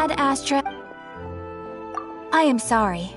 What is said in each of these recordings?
Add Astra. I am sorry.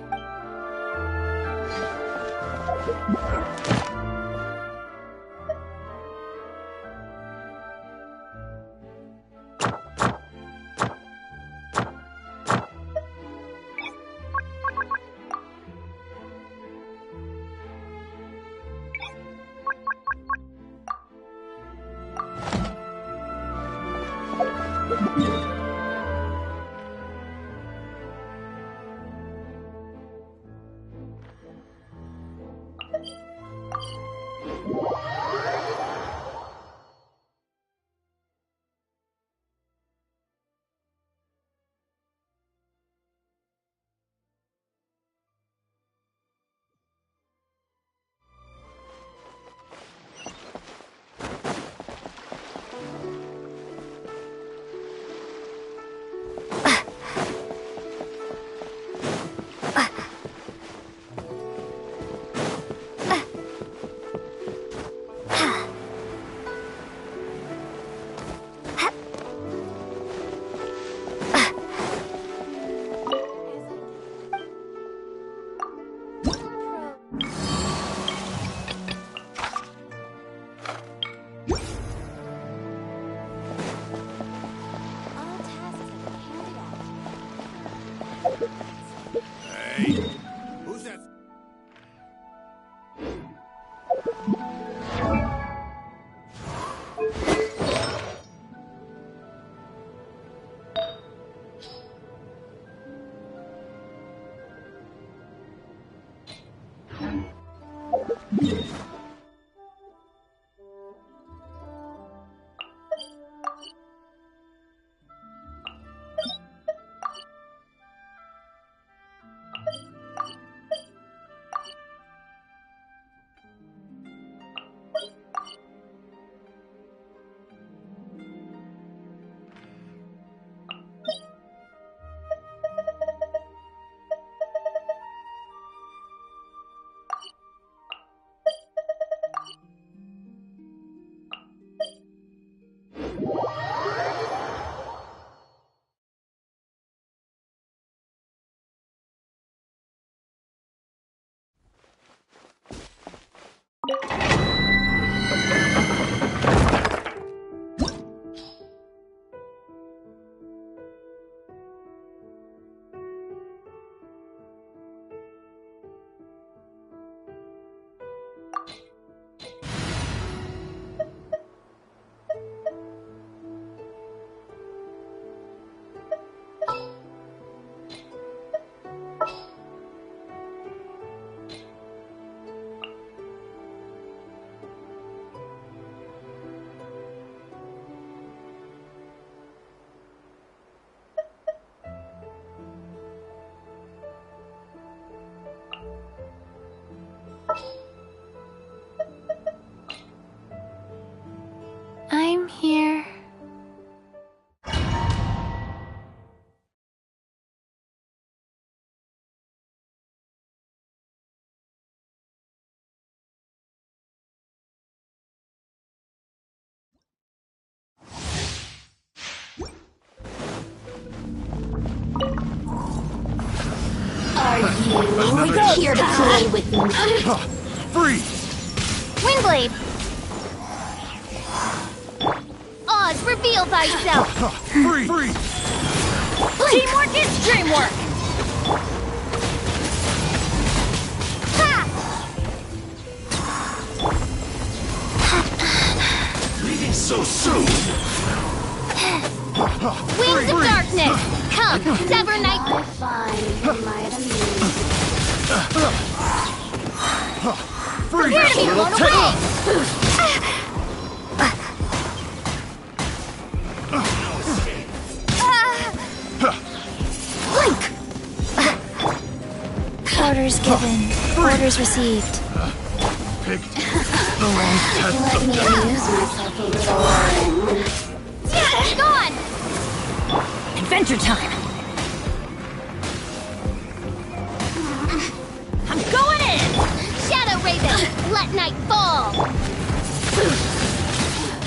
Hey, who's that? I'm here. Are you here to play with me? Freeze! Windblade! Oz, reveal thyself! Freeze! Teamwork is dreamwork! Ha! Leaving so soon! Wings of darkness! Come, sever night! I find my enemies. Prepare to be blown away! Blink! Orders given. Orders received. Picked the wrong test Let of me death. amuse myself a little. Yeah, gone! Adventure time! I'm going in! Shadow Raven, let night fall!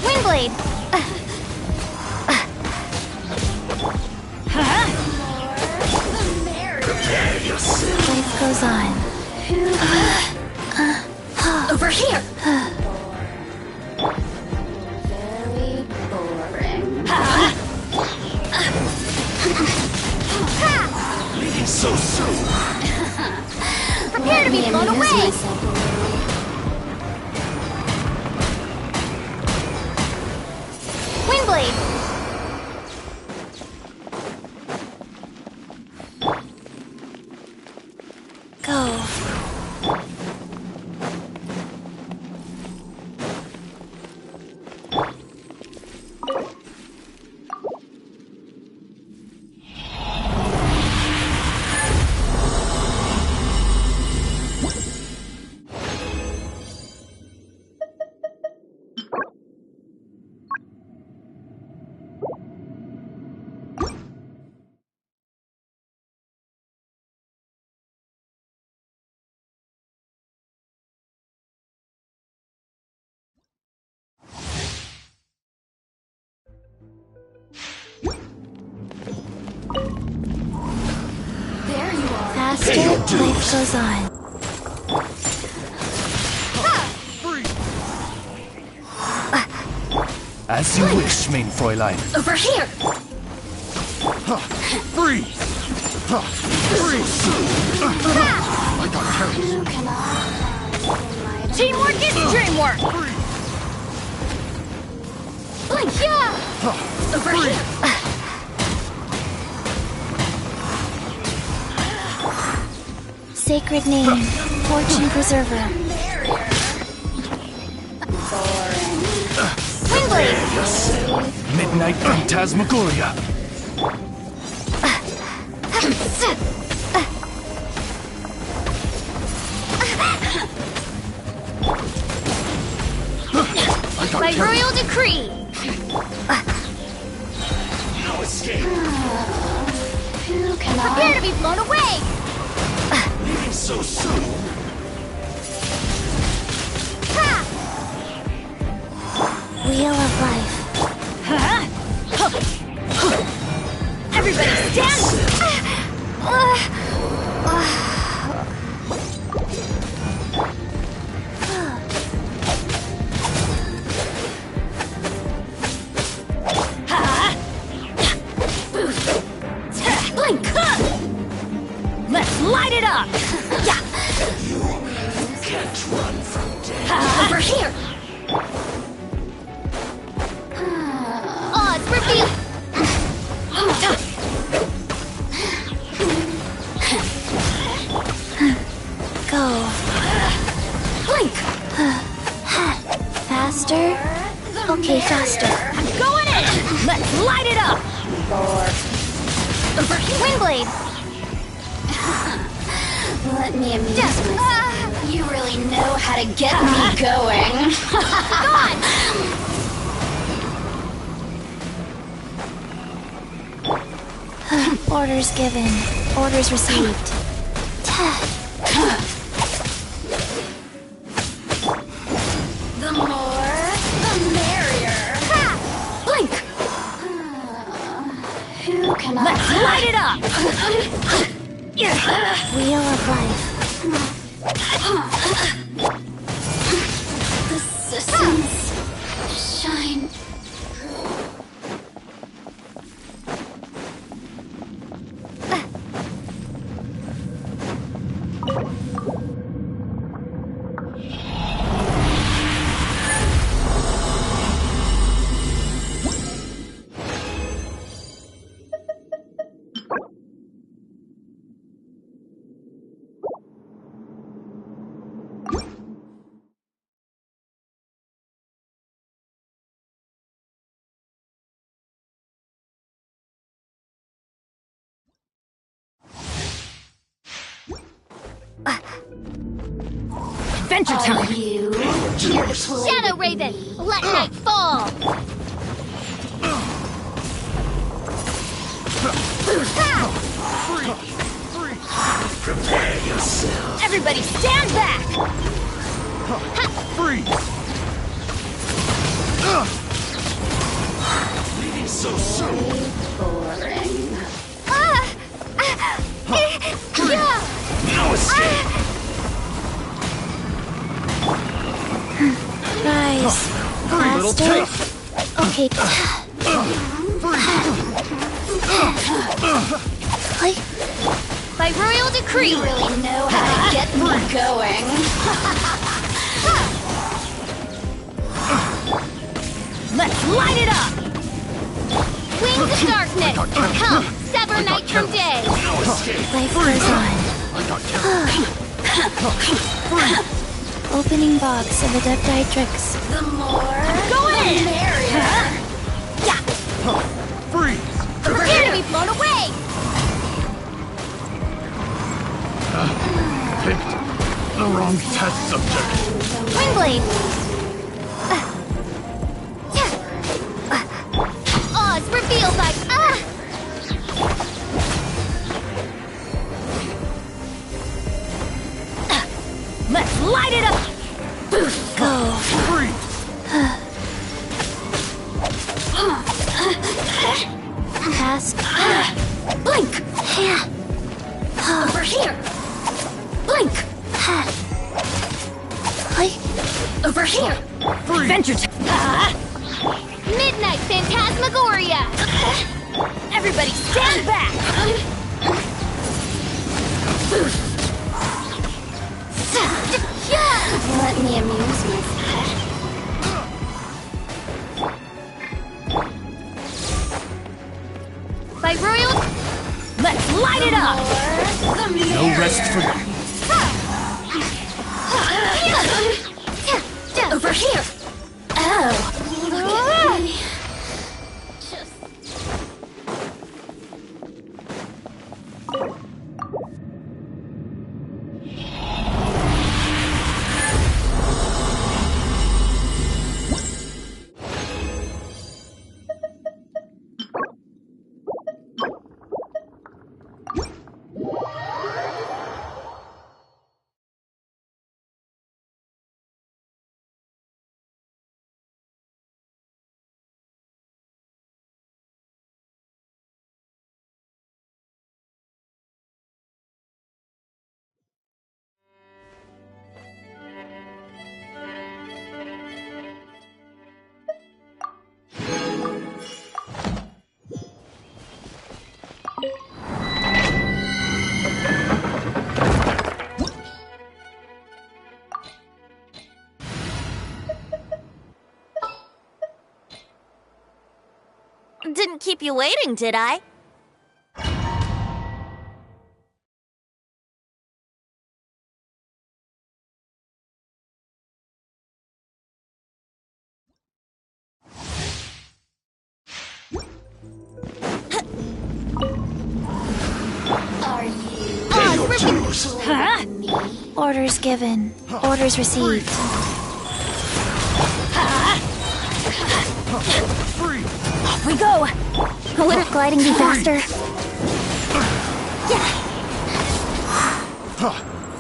Windblade! Life goes on. Over here! Very boring. Leaving so soon! Prepare to be Let me blown amuse away! myself a little. Windblade! Go. There you are. Faster, life goes on. As you wish, mein Fräulein. Over here! Freeze! Freeze! I got careless. Who can I have in my Teamwork is dreamwork! Blink! Yeah! Over here! Sacred name, fortune preserver. Windblade! Midnight Phantasmagoria. By royal decree! No escape. Who can Prepare to be blown away! Leaving so soon. Ha! Wheel of life. Everybody stand! Blink! Let's light it up! Yeah! Can't run from death. Over here! Odds reveal! Go. Blink! Faster? Okay, faster. I'm going in! Let's light it up! Over here. Windblade! Let me amuse myself. You really know how to get me going. Orders given. Orders received. The more, the merrier. Blink! Who can Let's light it up! Wheel of life. The systems shine. Adventure Are time! you here to play Shadow with Raven! me? Let night fall! Prepare yourself. Everybody stand back! Freeze! Leaving so soon. Boring. No escape. Rise. Free little Faster? taste. Okay. Like, by royal decree! You really know how to get me going. Let's light it up! Wings of darkness! Come, sever night from day! No escape. Life goes on. I got careless. Opening box of Adepti tricks. The more, Going the in! merrier. Freeze! Prepare to be blown away! Picked the wrong test subject. Windblade! Oz revealed by... Let's light it up! Go. Freeze! Fast. Blink! Over here! Blink! Over here! Adventure time! Midnight Phantasmagoria! Everybody stand back! Let me amuse myself. By royal... Let's light it up! No rest for them. Over here! Oh, look at me. Didn't keep you waiting, did I? Are you? Pay your dues. Huh? Orders given. Orders received. Free. Off we go! Wouldn't gliding be faster?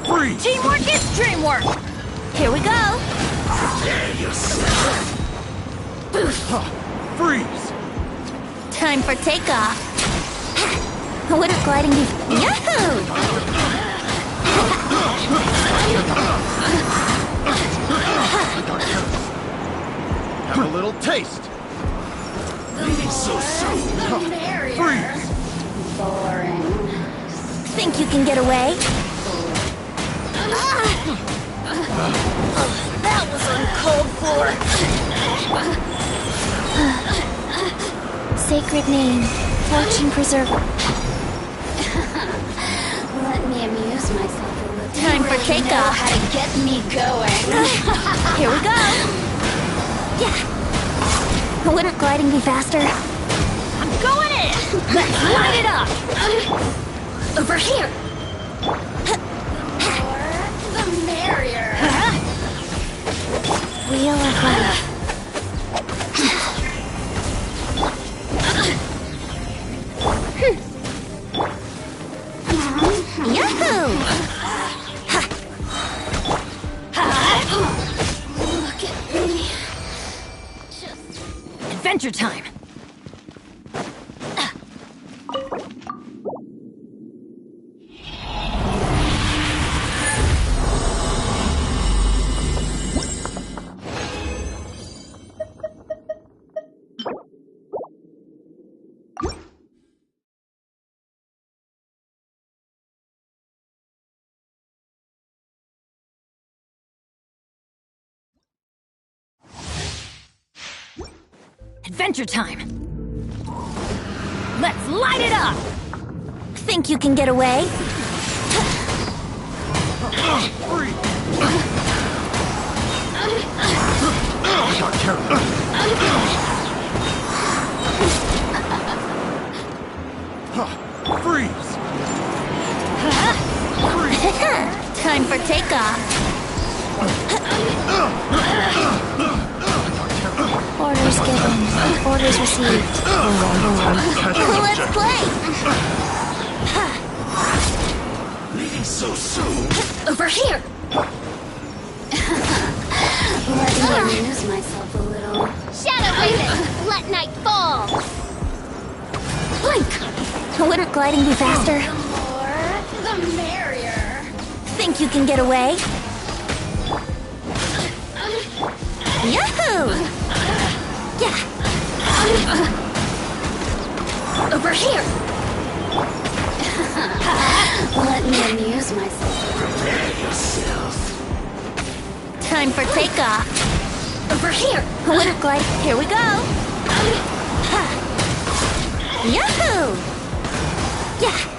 Freeze. Teamwork is dreamwork! Here we go! Freeze. Time for takeoff. Wouldn't gliding be... Yahoo! Have a little taste. Leaving so soon. Freeze. Boring. Think you can get away? That was uncalled for. Sacred name, fortune preserver. Let me amuse myself a little. Time for You know takeoff. how to get me going. Here we go. Yeah. Wouldn't gliding be faster? I'm going in! Let's light it up! Over here. The merrier. Huh? Wheel of life. Yahoo! Look at me. Adventure time! Adventure time! Let's light it up! Think you can get away? Free. Got carried. Freeze. Time for takeoff. Orders given. Orders received. Let's play! Leaving so soon. Over here. Let me amuse myself a little. Shadow Raven, let night fall! Blink! Wouldn't gliding be faster? The more, the merrier. Think you can get away? Yahoo! Yeah! Over here. Let me amuse amuse myself. Prepare yourself. Time for takeoff. Over here! Wouldn't glide. Here we go. Yahoo! Yeah.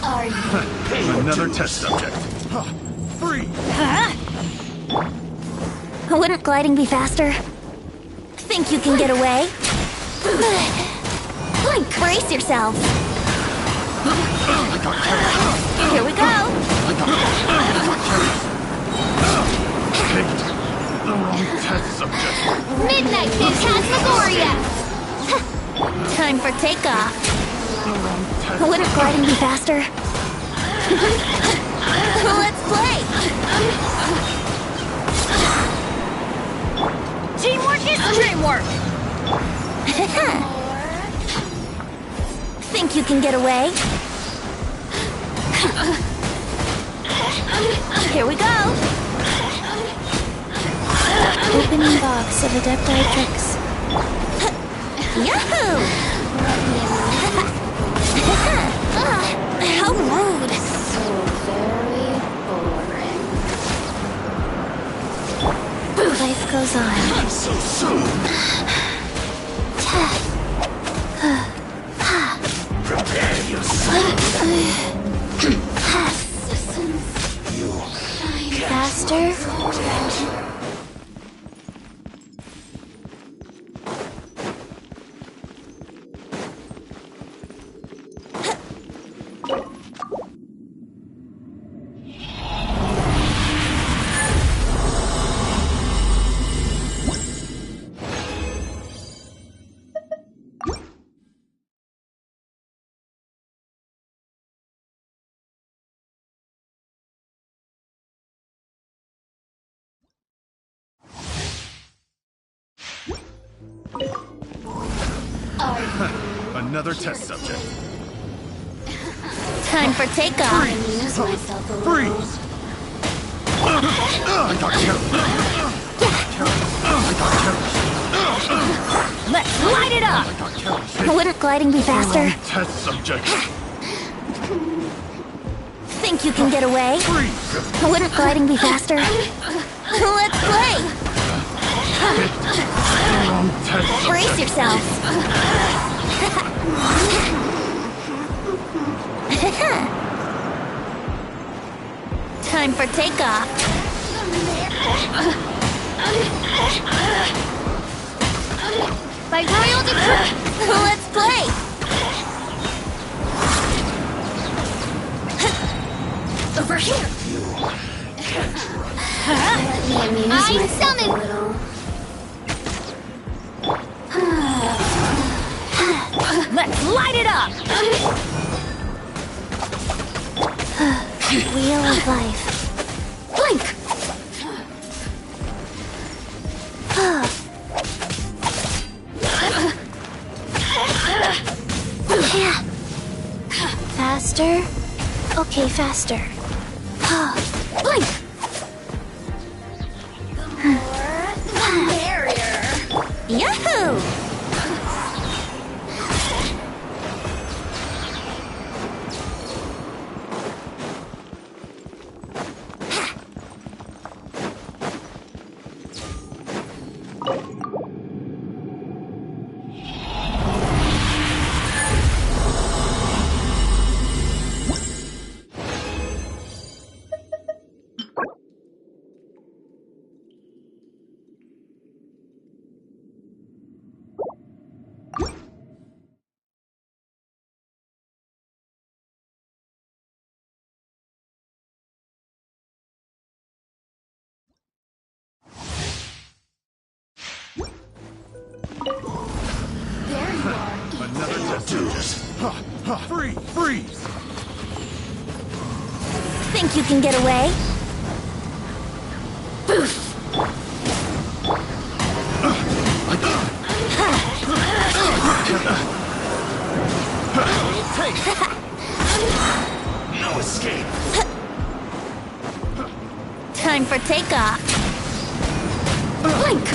Are you? Another test subject. Free! Wouldn't gliding be faster? Think you can get away? Blink! Brace yourself! Here we go! Picked the wrong test subject. Midnight Phantasmagoria! Time for takeoff. The wrong test. Wouldn't gliding be faster? Let's play! Teamwork is dreamwork! Think you can get away? Here we go! Opening box of Adepti tricks. Yahoo! How rude! So very boring. Life goes on. Not so soon. Prepare yourself. Faster? Another test subject. Time for takeoff. Amuse myself a little. Freeze! I got careless. Let's light it up! I got careless. Wouldn't gliding be faster? Wrong test subject. Think you can get away? Freeze! Wouldn't gliding be faster? Let's play! The wrong test subject. Brace yourself! Time for takeoff. By royal decree! Let's play! Over here! Let me amuse I myself summon- a little. Let's light it up! Wheel of life. Blink! Yeah. Faster? Okay, faster. Blink! The merrier. Yahoo! dues. Freeze! Think you can get away? No escape. Time for takeoff. Blink!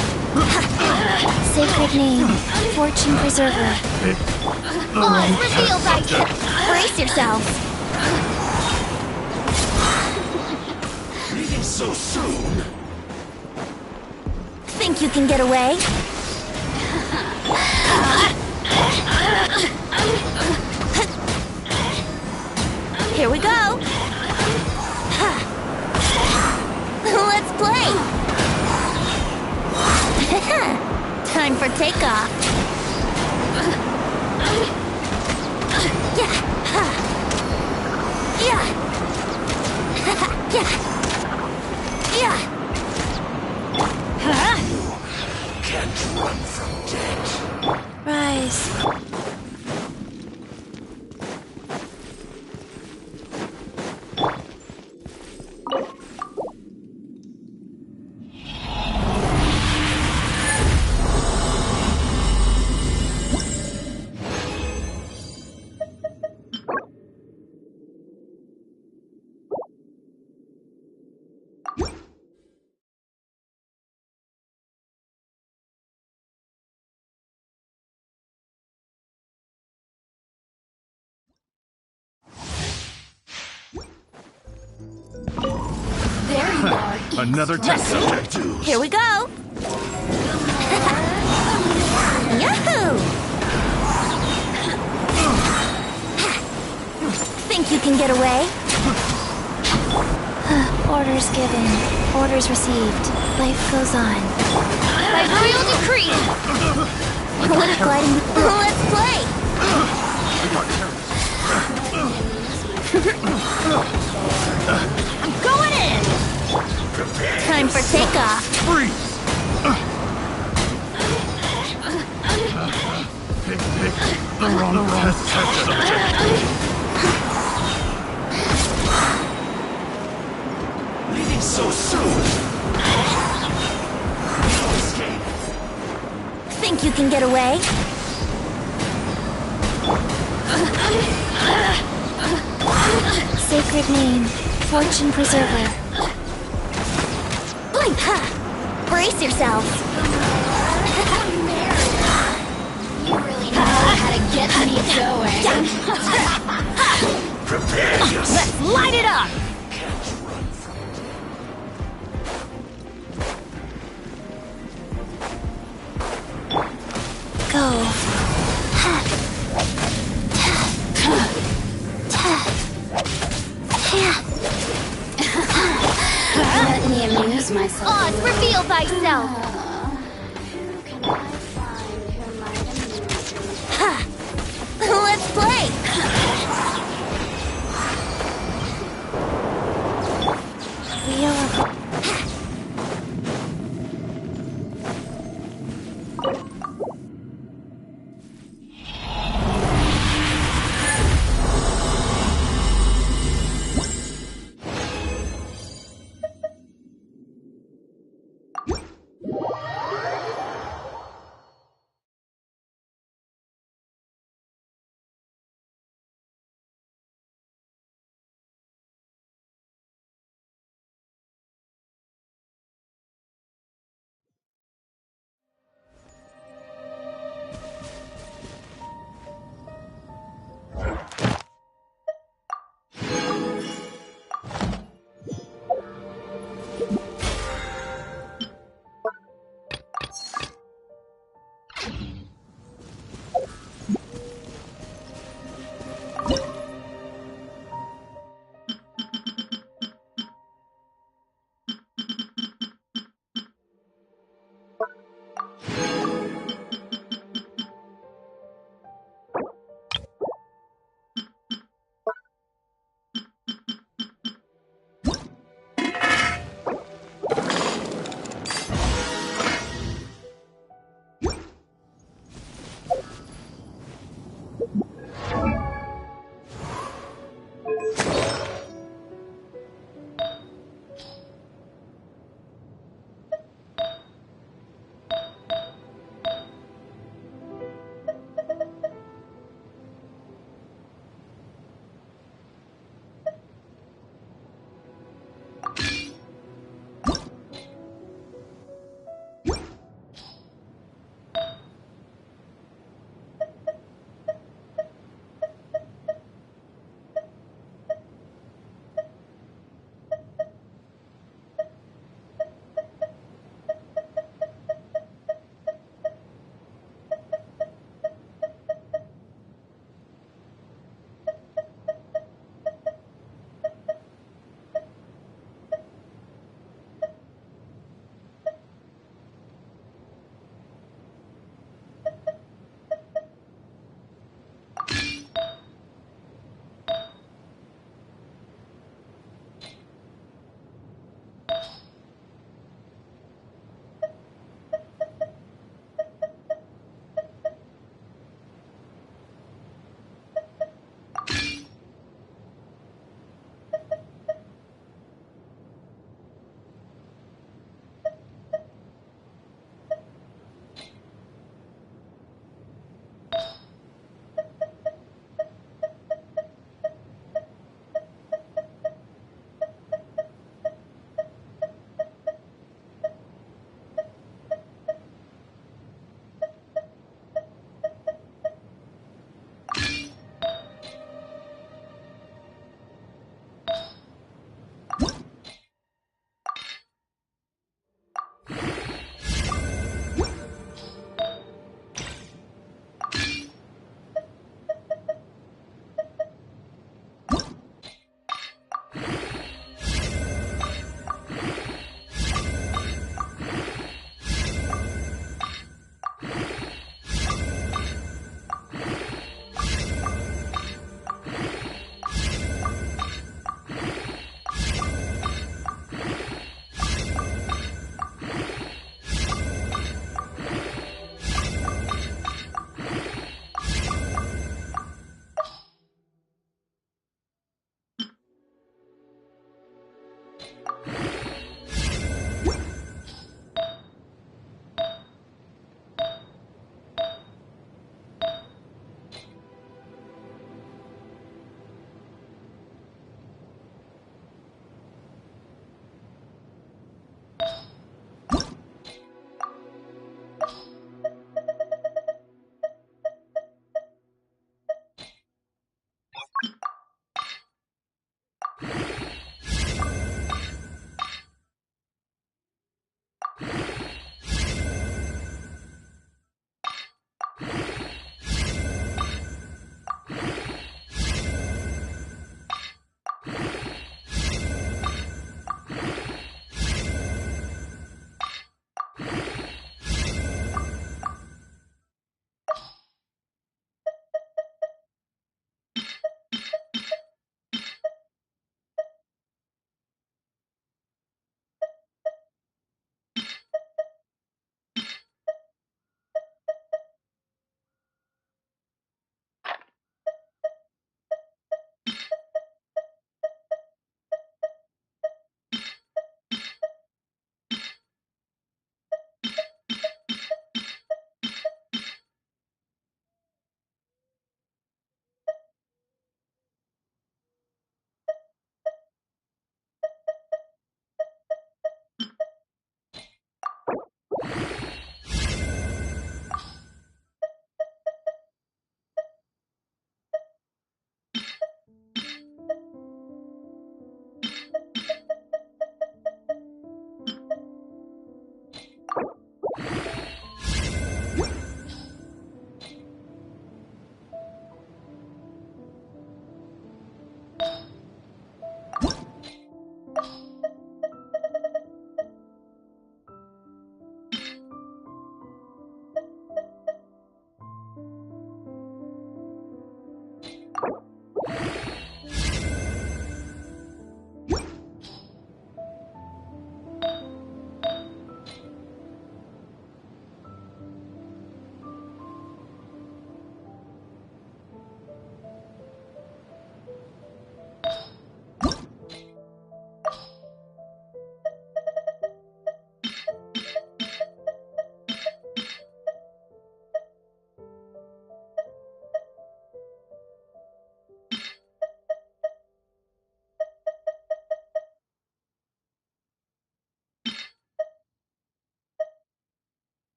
Sacred name, fortune preserver. Odds revealed by Brace yourselves. Leaving so soon. Think you can get away? Here we go. Let's play. Time for takeoff. Yeah. Yeah. Yeah. Yeah. Can't run from death. Rise. There you are. Another test subject. Here we go. Yahoo! Think you can get away? Orders given. Orders received. Life goes on. by royal decree. Let's gliding. Let's play. I'm going in. Time for takeoff. Freeze! Pick the wrong test subject. Leaving so soon. No escape. Think you can get away? Sacred name, fortune preserver. Blink! Brace yourselves. You really know how to get me going. Prepare yourself. Let's light it up. Can't run from Go. Let me amuse myself. Odds reveal thyself. Who can I find who might amuse me? Let's play. We are.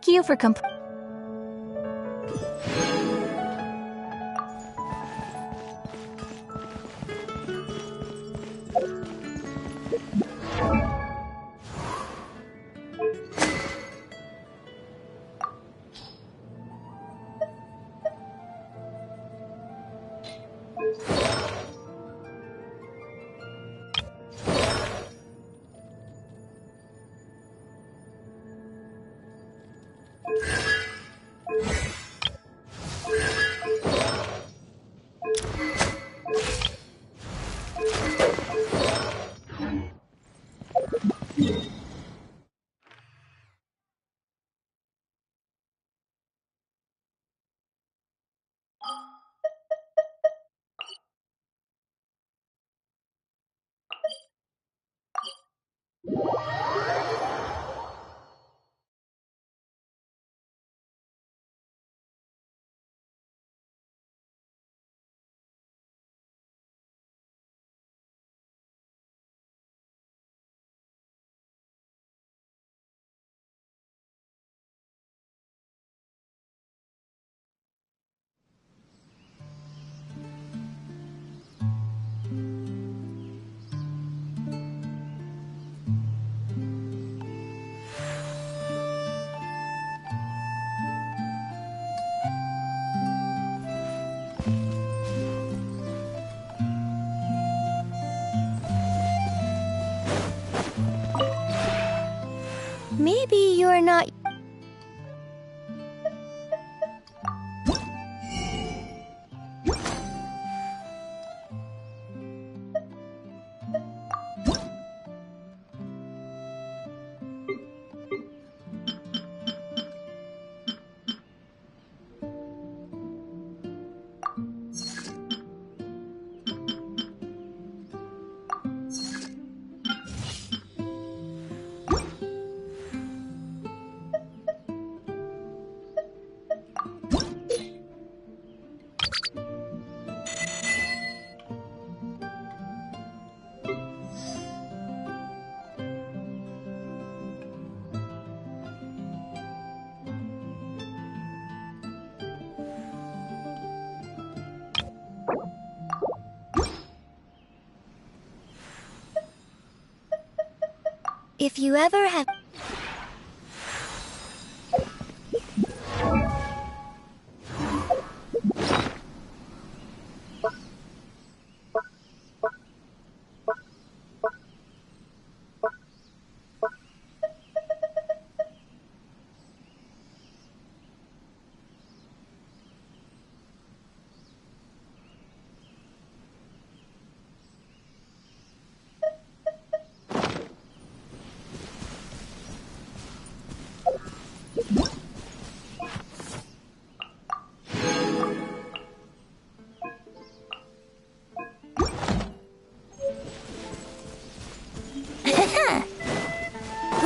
Thank you for Maybe you're not... If you ever have...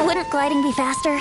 Wouldn't gliding be faster?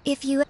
If you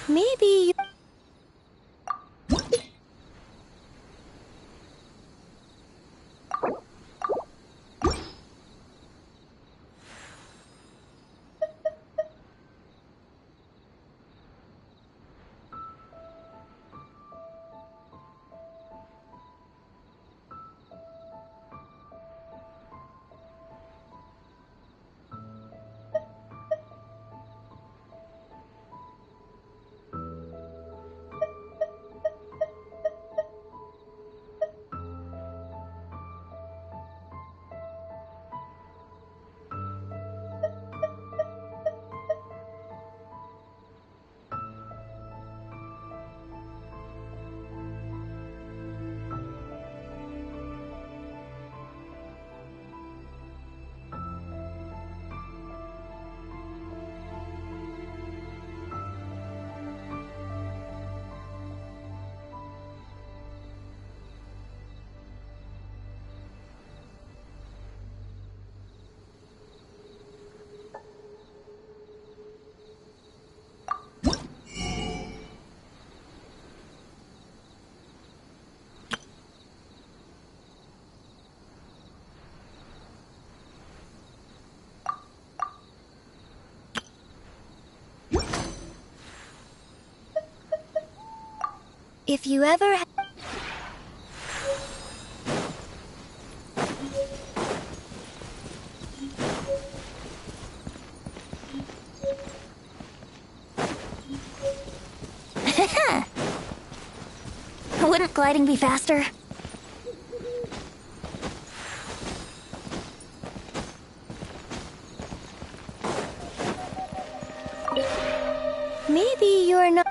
maybe if you ever wouldn't gliding be faster? Maybe you're not.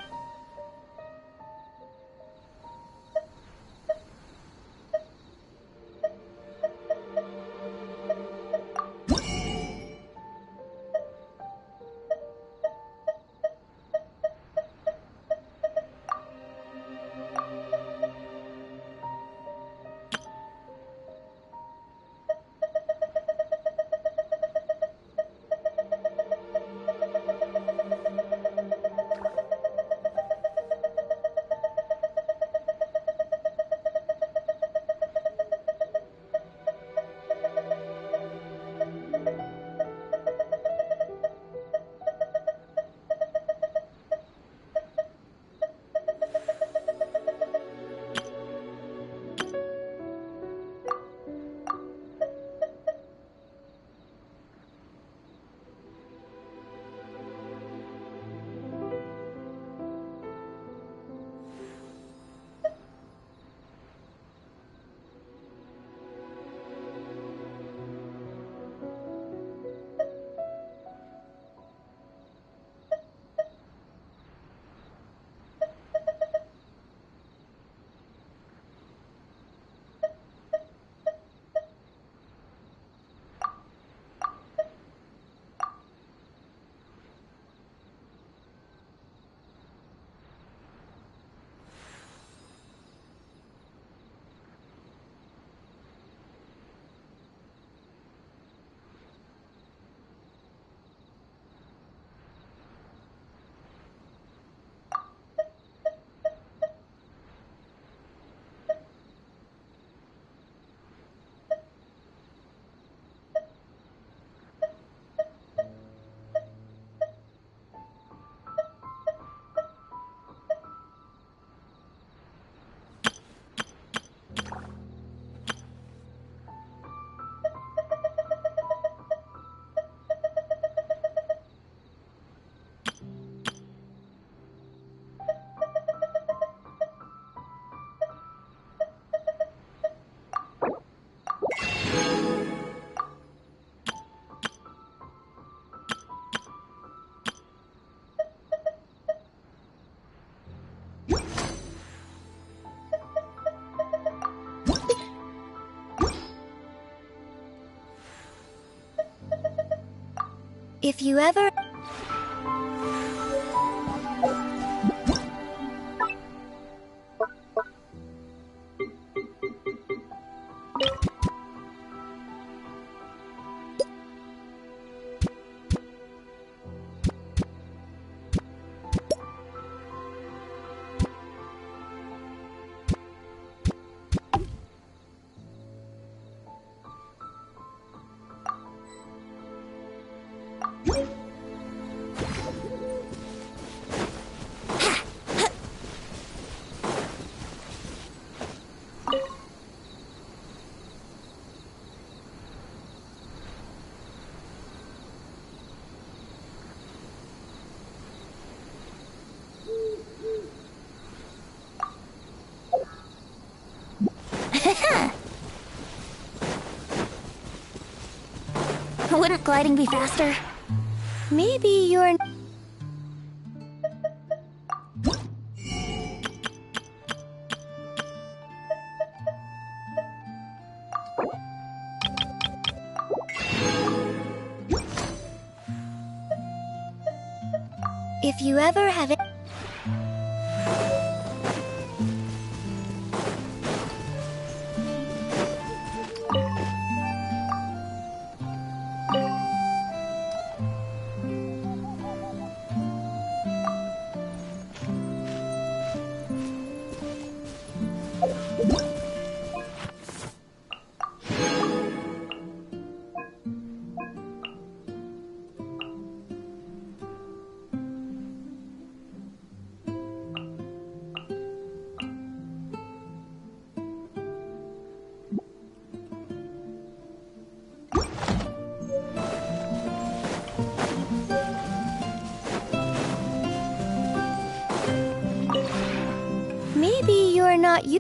If you ever... Wouldn't gliding be faster? Maybe you're... If you ever have it... Maybe you're not you.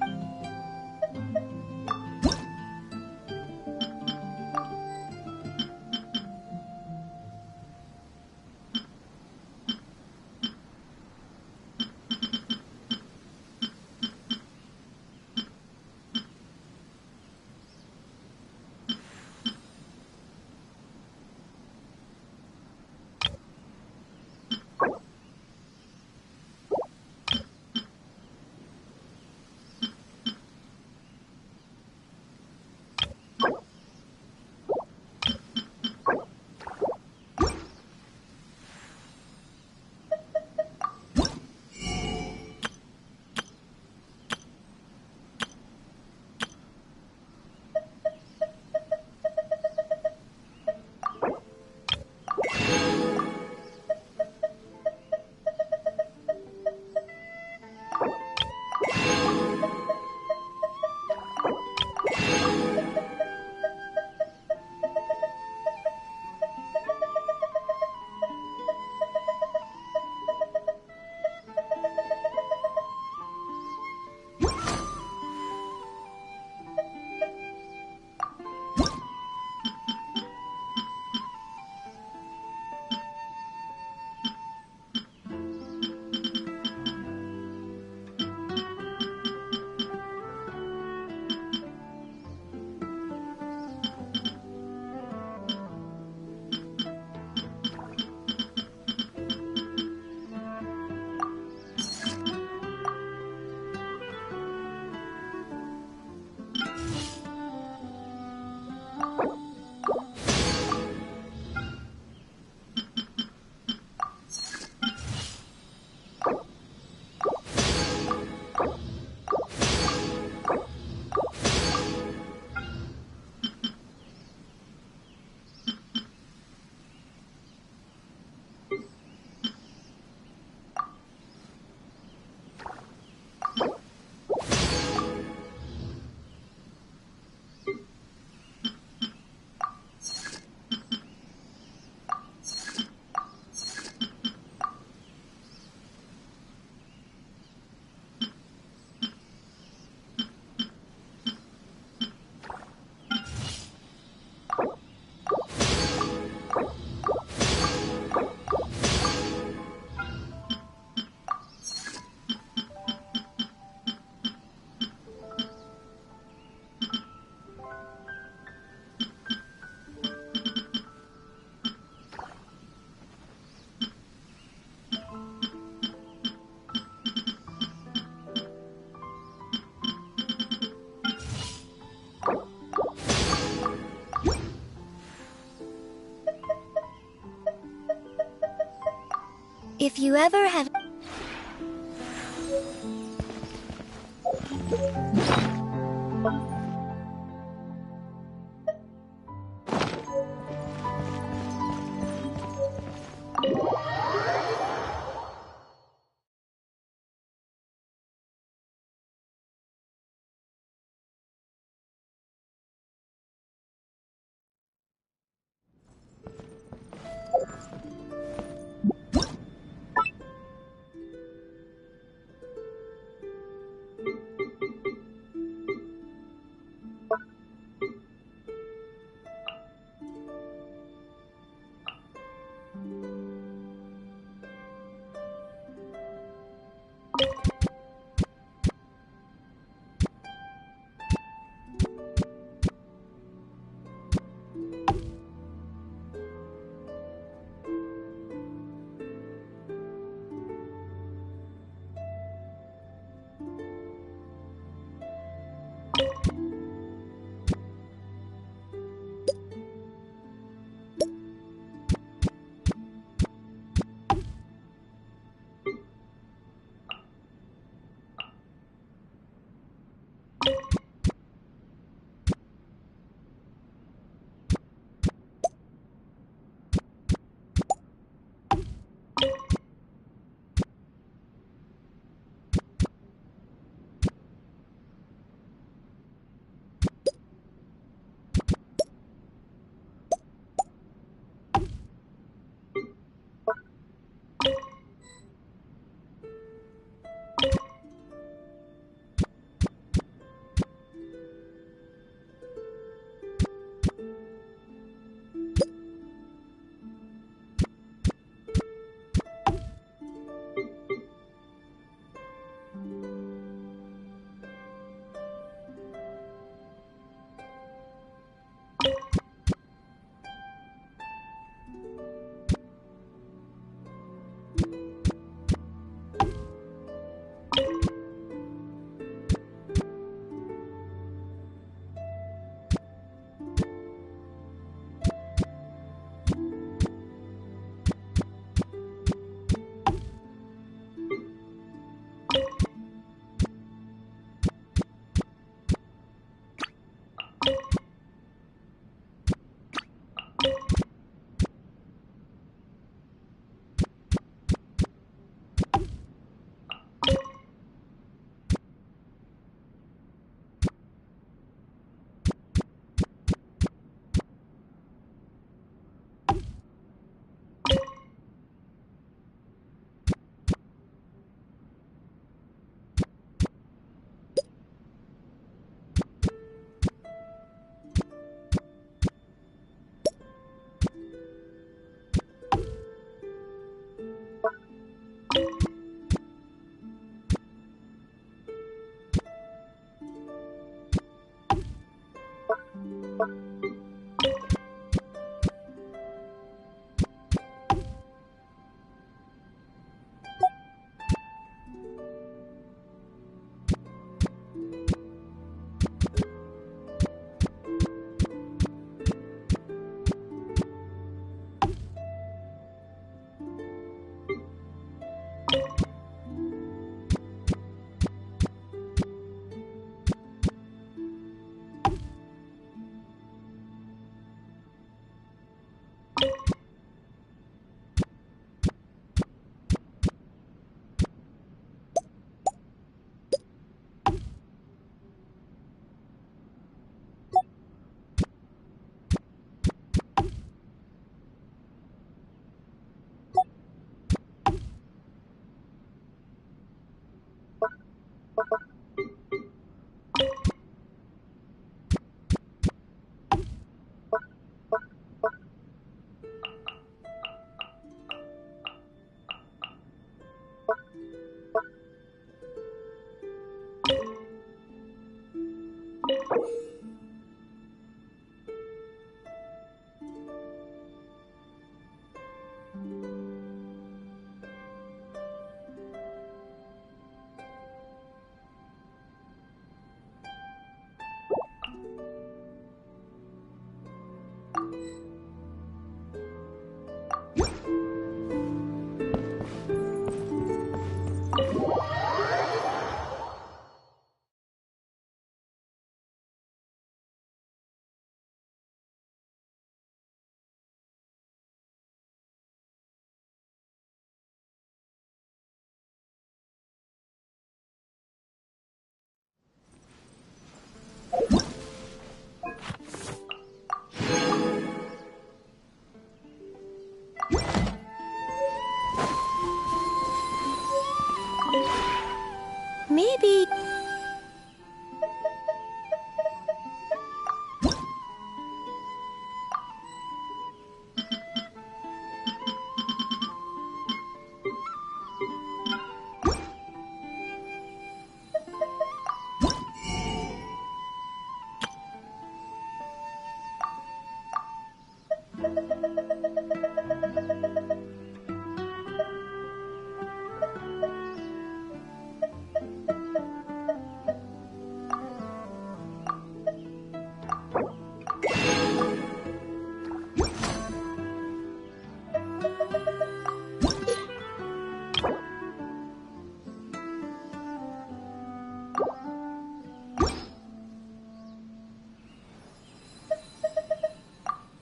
If you ever have...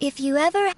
If you ever...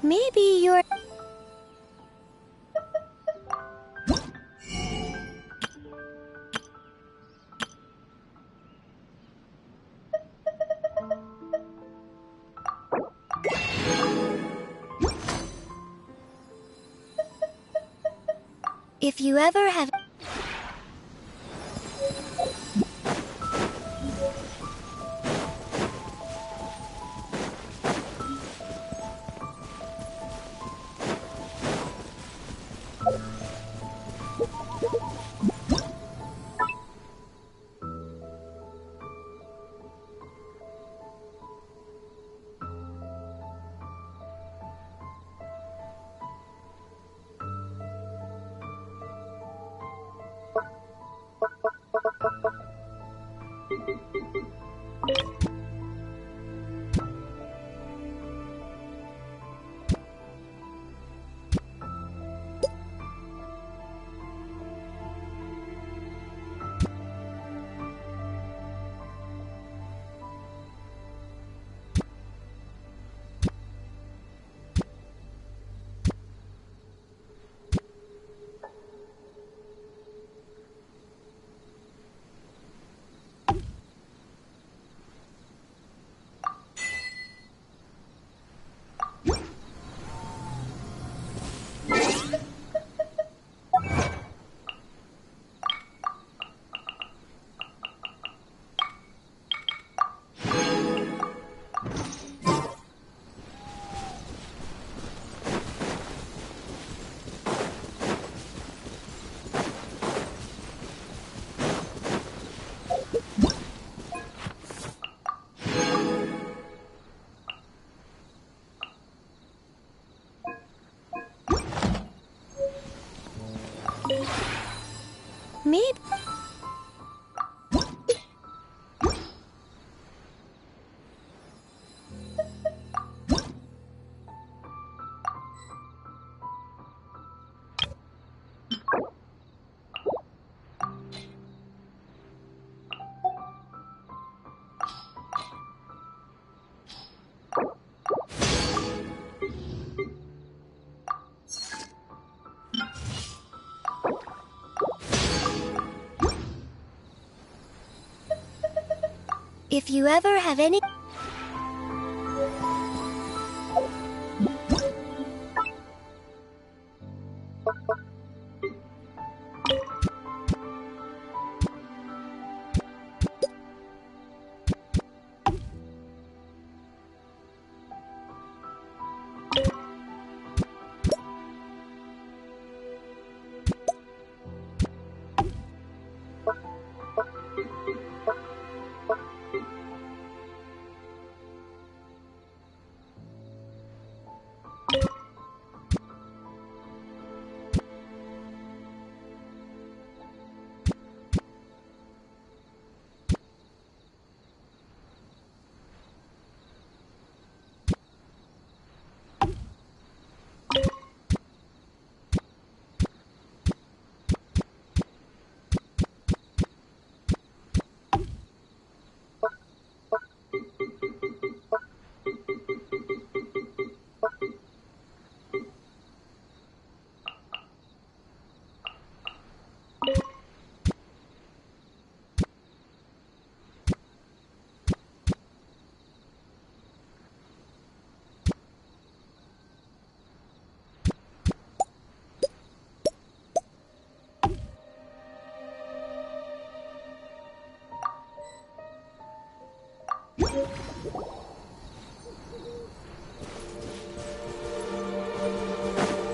Maybe you're... If you ever have... Maybe... If you ever have any...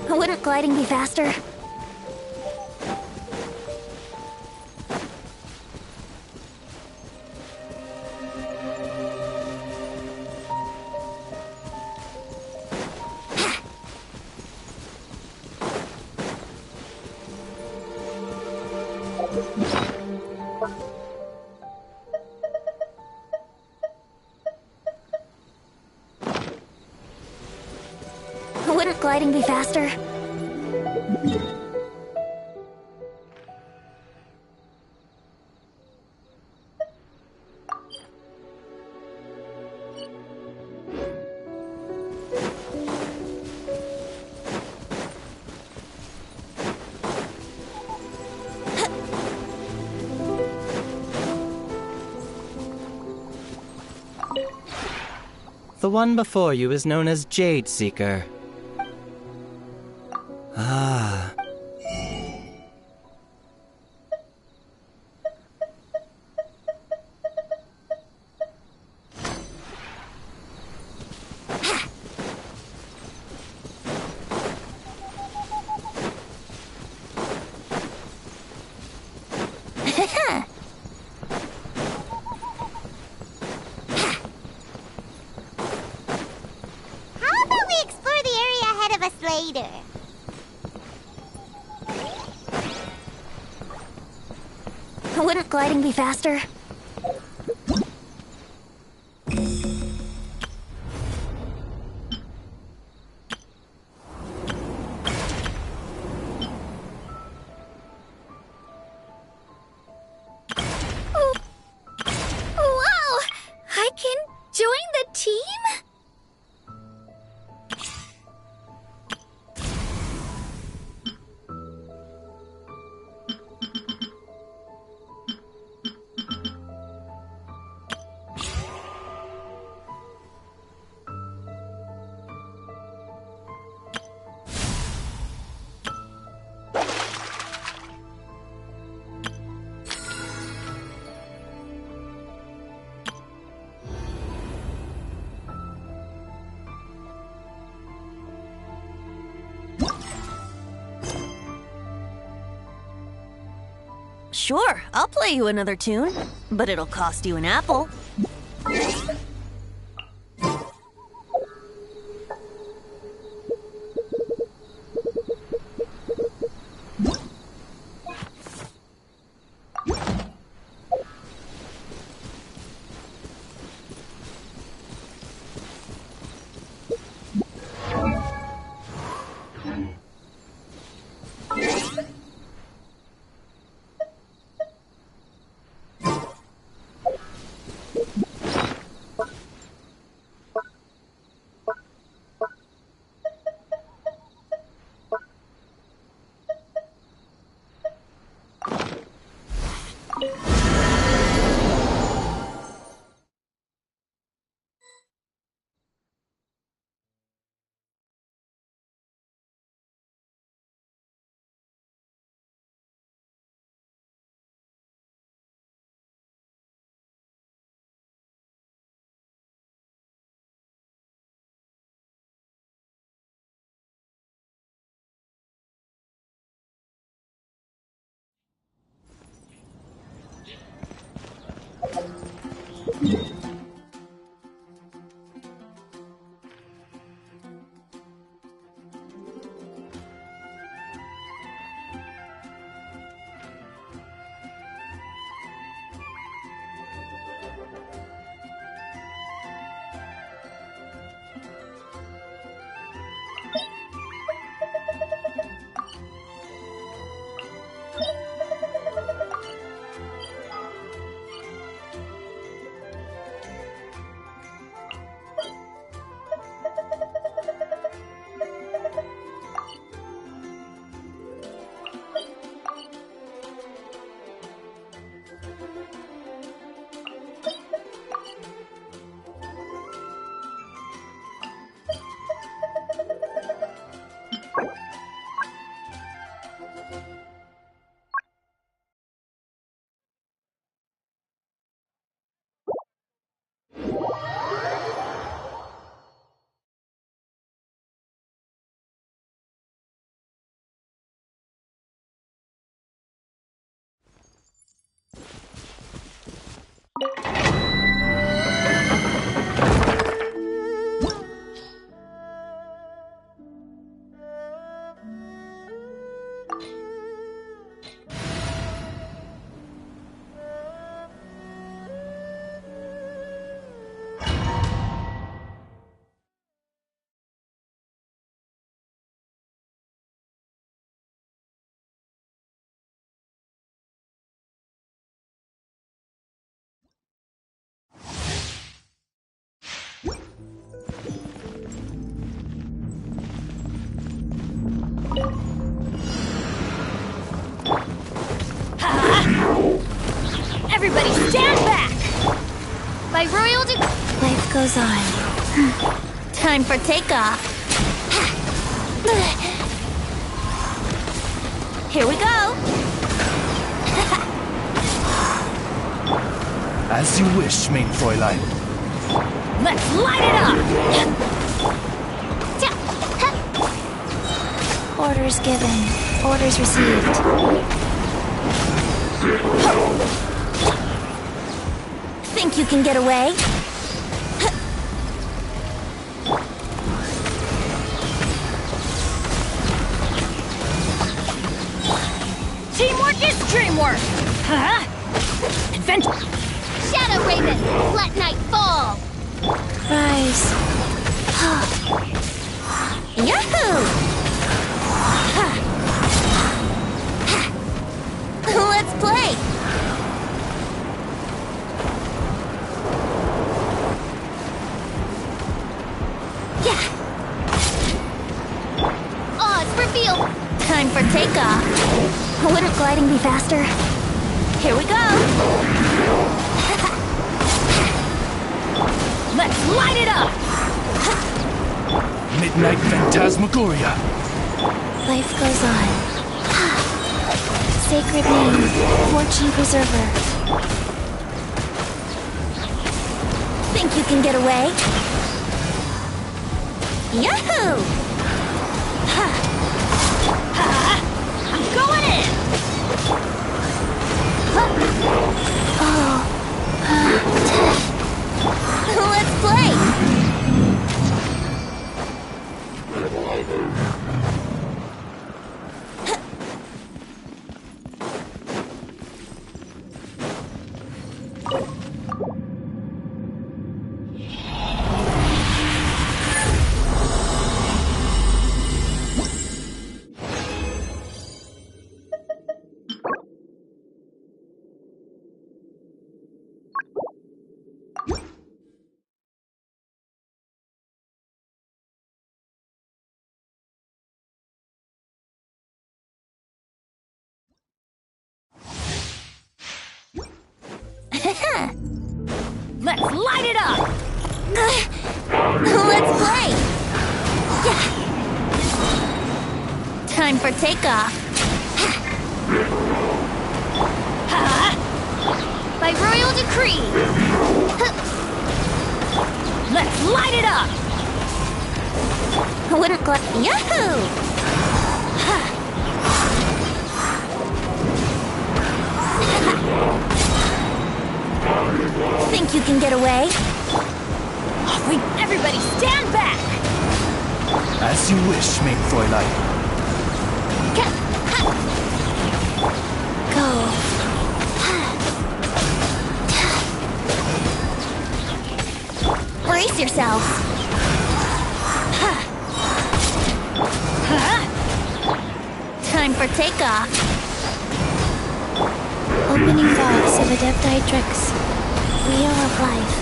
Wouldn't gliding be faster? Wouldn't gliding be faster? The one before you is known as Jade Seeker. Ah. How about we explore the area ahead of us later? Wouldn't gliding be faster? Wow! I can join the team? Sure, I'll play you another tune, but it'll cost you an apple. Everybody stand back! By royal Life goes on. Time for takeoff. Here we go. As you wish, main Fräulein. Let's light it up! Orders given. Orders received. Think you can get away? Teamwork is dreamwork! Huh? Adventure! Shadow Raven, let night fall! Rise. Yahoo! Let's play! Yeah! Odds revealed! Time for takeoff. Wouldn't gliding be faster? Here we go! Let's light it up! Midnight Phantasmagoria. Life goes on. Sacred name, fortune preserver. Think you can get away? Yahoo! I'm going in! Let's play! Let's light it up! Let's play! Yeah! Time for takeoff. By royal decree! Let's light it up! Wouldn't glide. Yahoo! Think you can can get away? Wait, everybody stand back! As you wish, main Fräulein. Go. Brace yourself. Time for takeoff. Opening valves of Adepti-Trix. Wheel of life.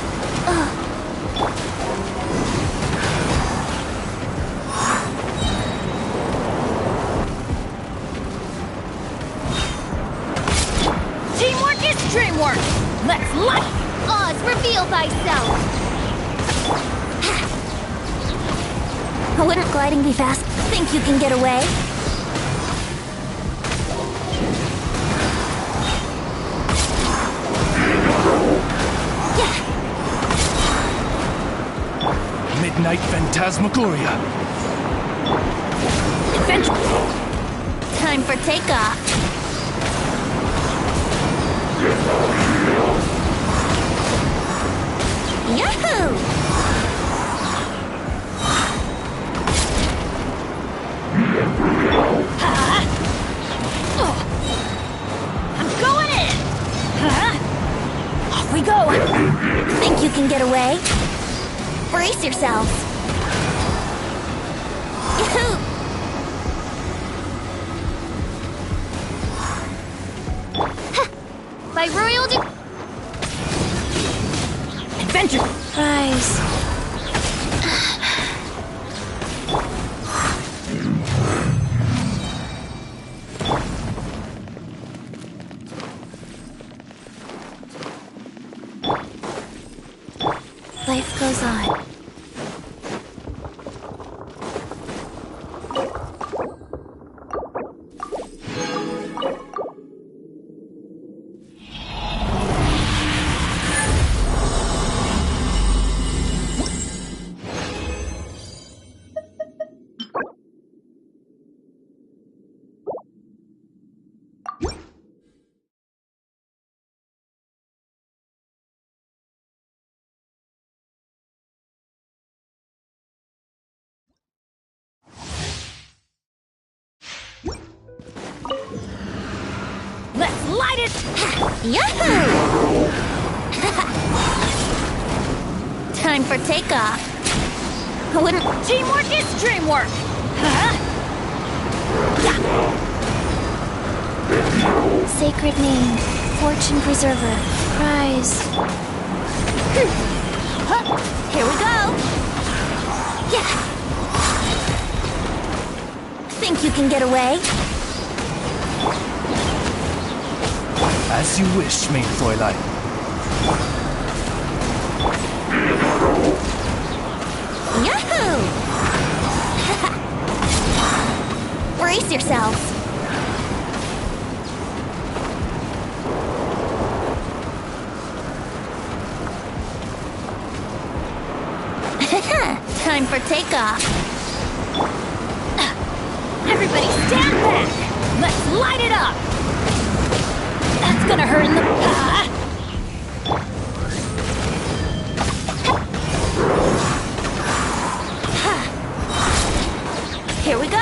Teamwork is dreamwork! Let's light! Oz, reveal thyself! Wouldn't gliding be fast? Think you can get away? Midnight Phantasmagoria. Adventure! Time for takeoff. Yahoo! I'm going in! Off we go! Think you can get away? Brace yourselves. Yahoo! By royal adventure! Rise. Life goes on. Let's light it! Yahoo! Time for takeoff. Wouldn't... Teamwork is dreamwork! Sacred name. Fortune preserver. Prize. Here we go. Yeah. Think you can get away? As you wish, main Fräulein. Yahoo! Brace yourselves. Time for takeoff. Everybody stand back! Let's light it up! That's gonna hurt in the... Here we go.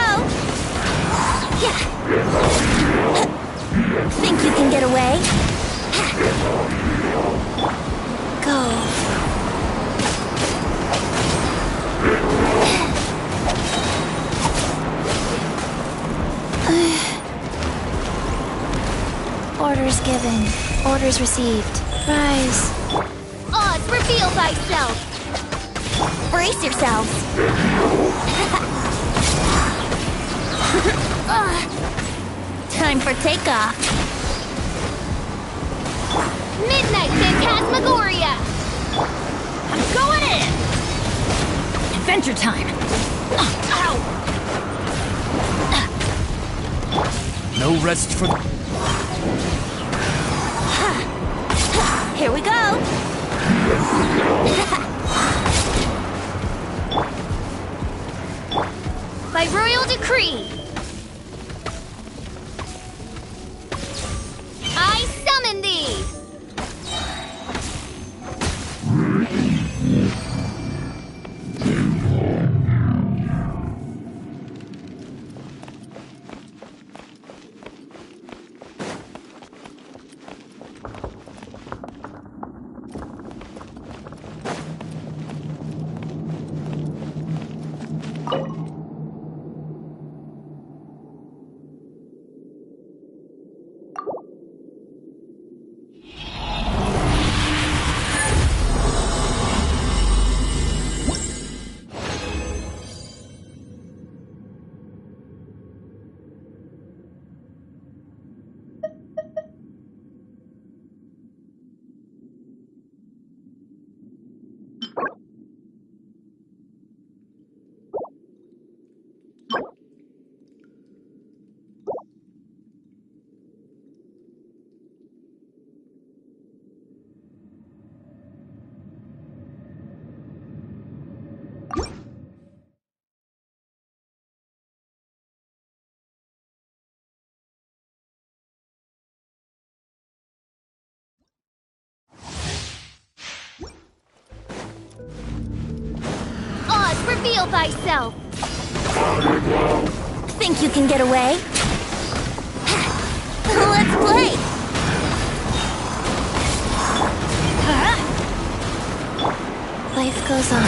Yeah. Think you can get away? Go. Orders given. Orders received. Rise. Oz, reveal thyself! Brace yourselves. Time for takeoff. Midnight Phantasmagoria! I'm going in! Adventure time! Ow! No rest for... Here we go. By royal decree, I summon thee! reveal thyself! Think you can get away? Let's play! Life goes on.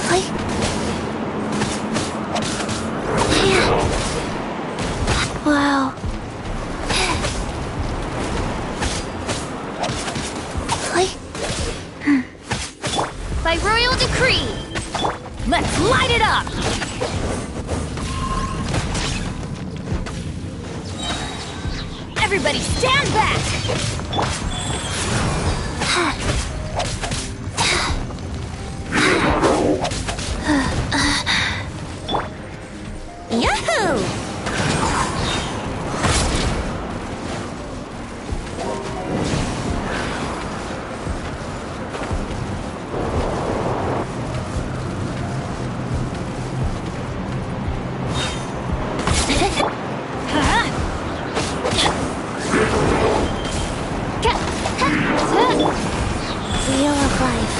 Play. Wow. Play. By royal decree! Let's light it up! Everybody stand back! Yahoo! Wheel of life.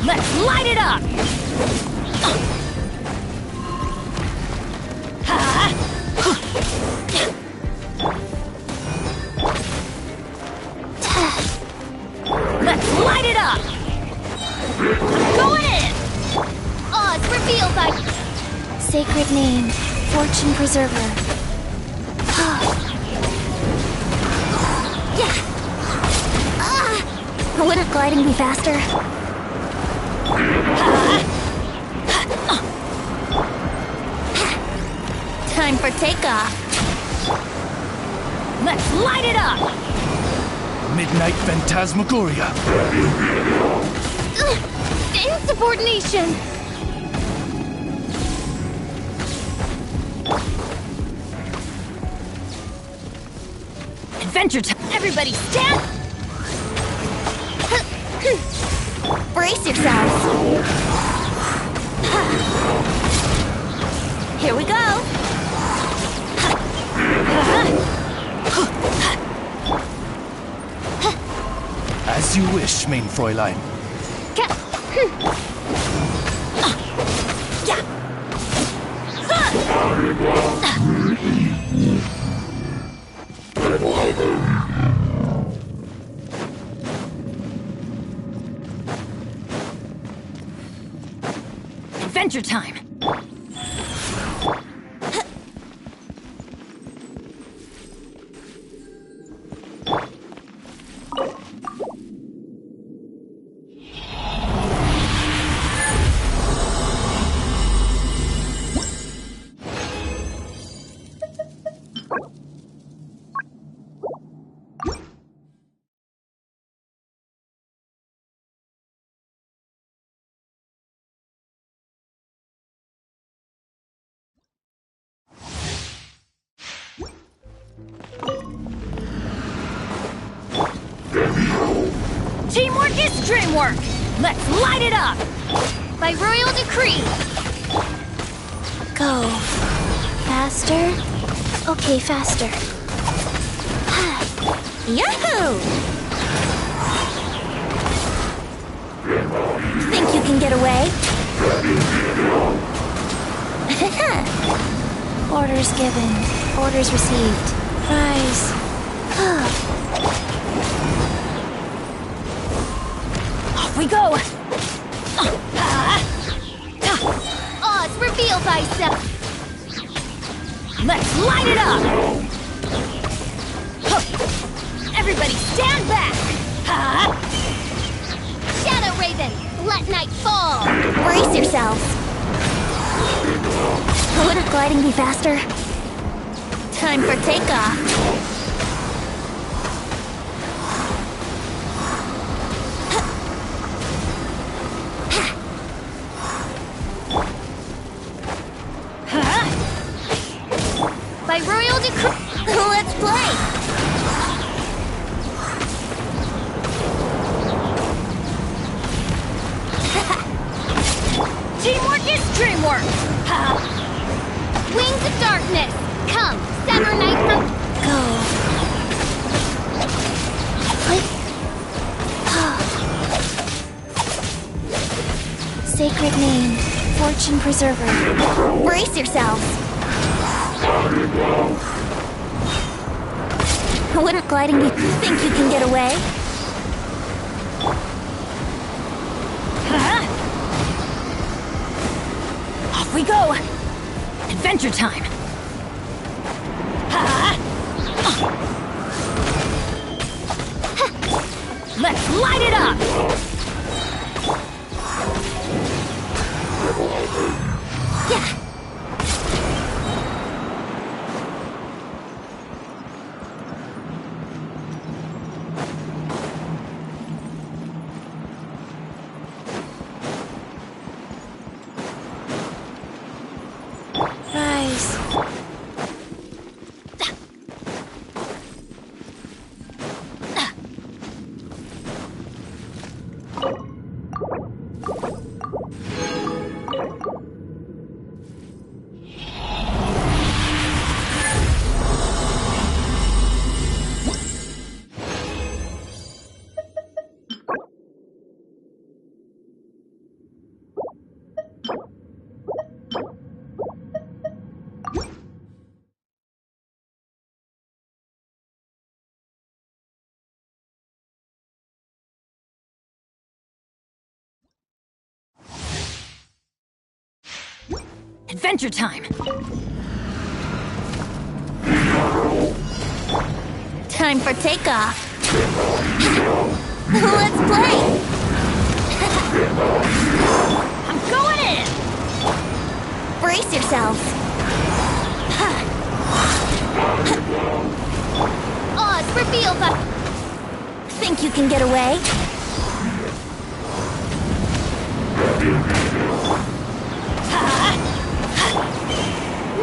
Let's light it up! Let's light it up! I'm going in! Oz, reveal thy... Sacred name, fortune preserver. Yeah. Wouldn't gliding be faster? Time for takeoff. Let's light it up! Midnight Phantasmagoria. Insubordination! Adventure time! Everybody stand! Brace yourselves. Here we go. As you wish, main Fräulein. Adventure time! Teamwork is dreamwork! Let's light it up! By royal decree! Go. Faster? Okay, faster. Yahoo! Think you can get away? Orders given. Orders received. Rise. Off we go! Oz, reveal thyself! Let's light it up! Everybody stand back! Shadow Raven, let night fall! Brace yourselves. Wouldn't gliding be faster? Time for takeoff. By royal decree... Let's play! Teamwork is dreamwork! Wings of darkness! Come, sever night from... Go. Play. sacred name, Fortune Preserver. Brace yourselves. Wouldn't gliding be... Think you can get away? Huh? Off we go! Adventure time! Let's light it up! Yeah. Rise. Adventure time! Time for takeoff. Let's play. I'm going in! Brace yourselves. Oz, reveal the... Think you can get away?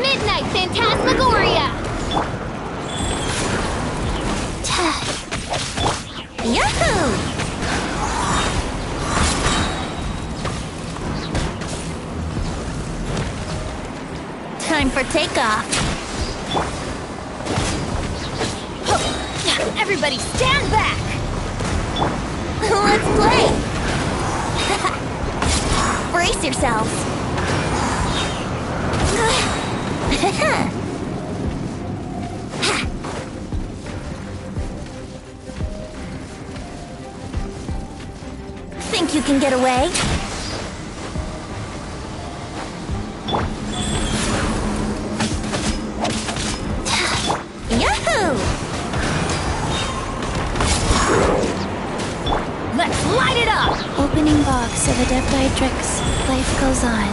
Midnight Phantasmagoria! Yahoo! Time for takeoff. Everybody stand back! Let's play! Brace yourselves. Think you can get away? Yahoo! Let's light it up! Opening box of Adepti-Trix. Life goes on.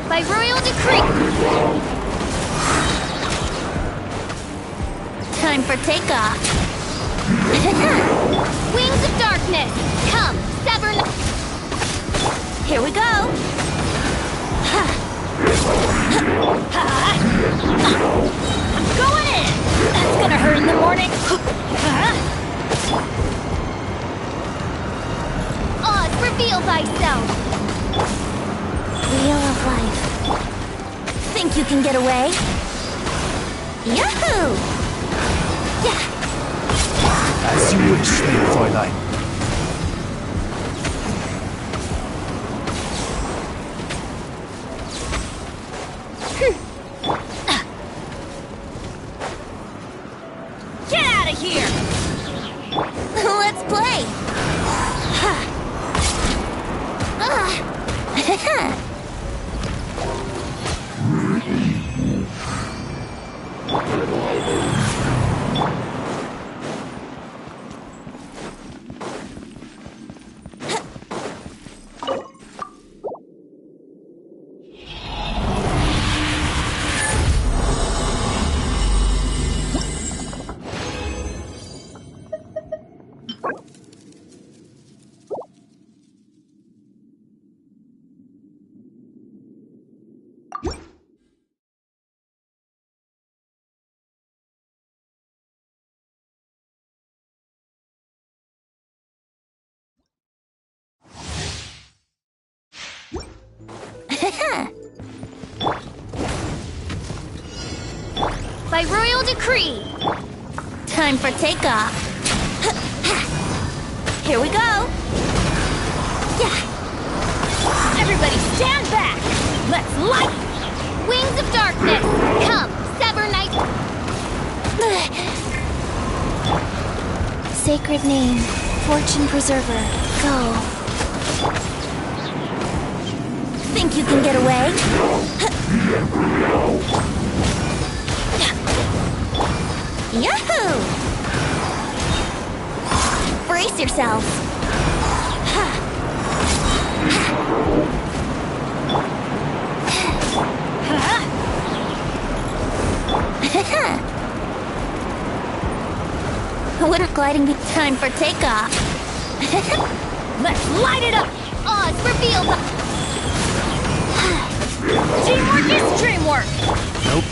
By royal decree! Time for takeoff. Wings of darkness! Come, sever... Here we go. I'm going in! That's gonna hurt in the morning! Oz, reveal thyself. Wheel of life. Think you can get away? Yahoo! Yeah. As you wish, mein Fräulein. Get out of here! Let's play. By royal decree! Time for takeoff. Here we go. Yeah. Stand back! Let's light! Wings of darkness! Come, sever night! Sacred name, fortune preserver, go. Think you can get away? Yahoo! Brace yourself. Wouldn't gliding be time for takeoff? Let's light it up! Oz revealed! Teamwork is dreamwork! Nope.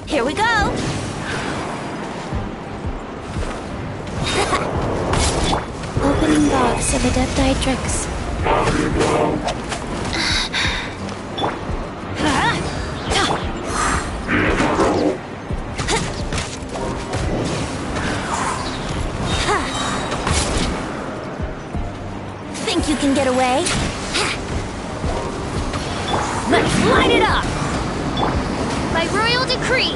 Here we go! Opening box of Adepti tricks. Think you can get away? Let's light it up! By royal decree!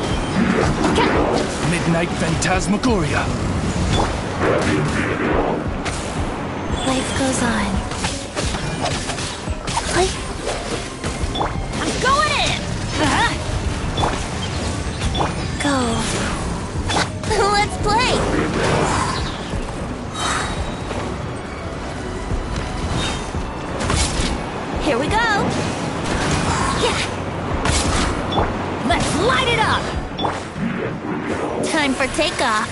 Midnight Phantasmagoria. Life goes on. I'm going in! Go. Let's play! Here we go! Yeah! Let's light it up! Time for takeoff.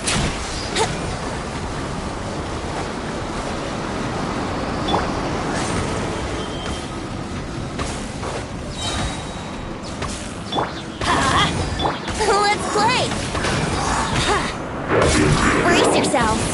Let's play! Brace yourselves!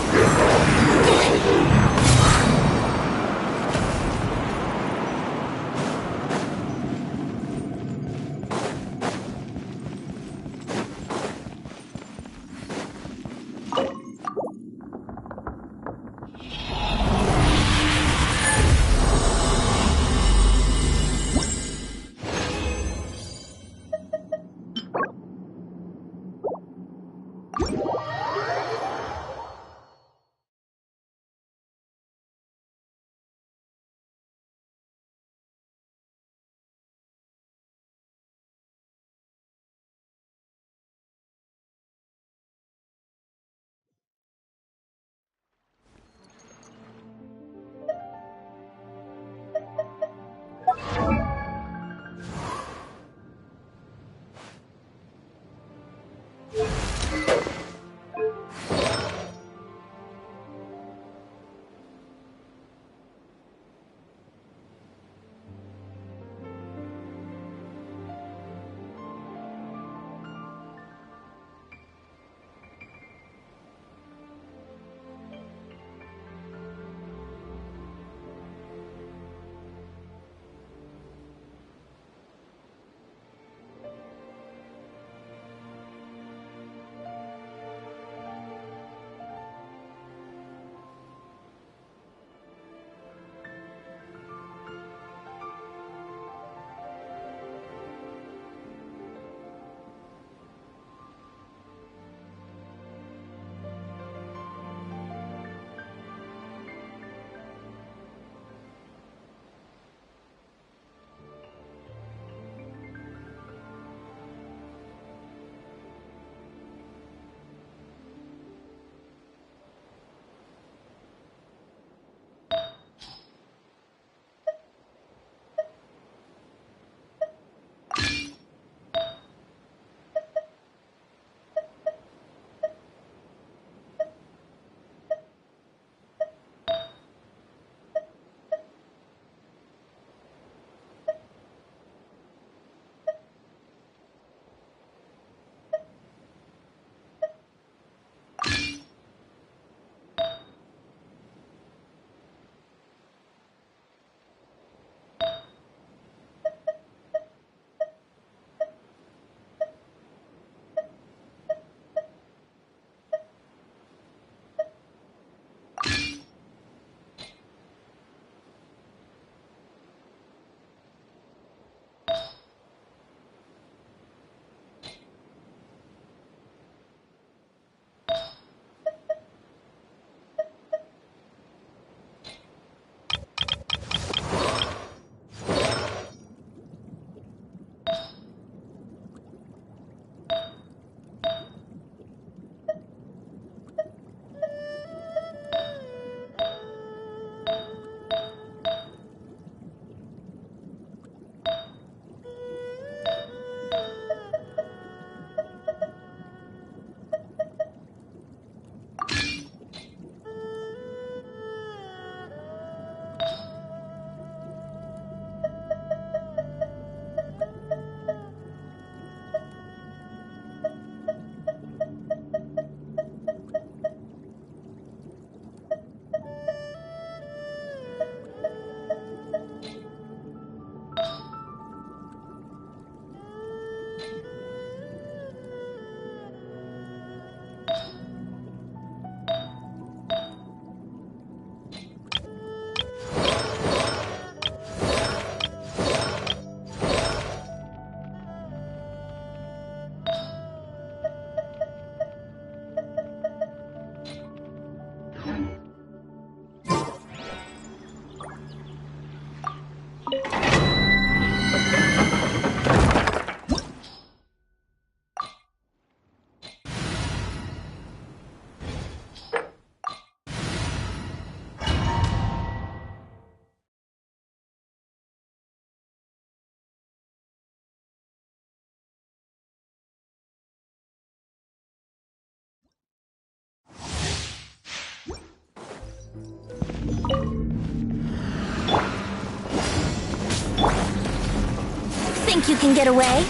Think you can get away?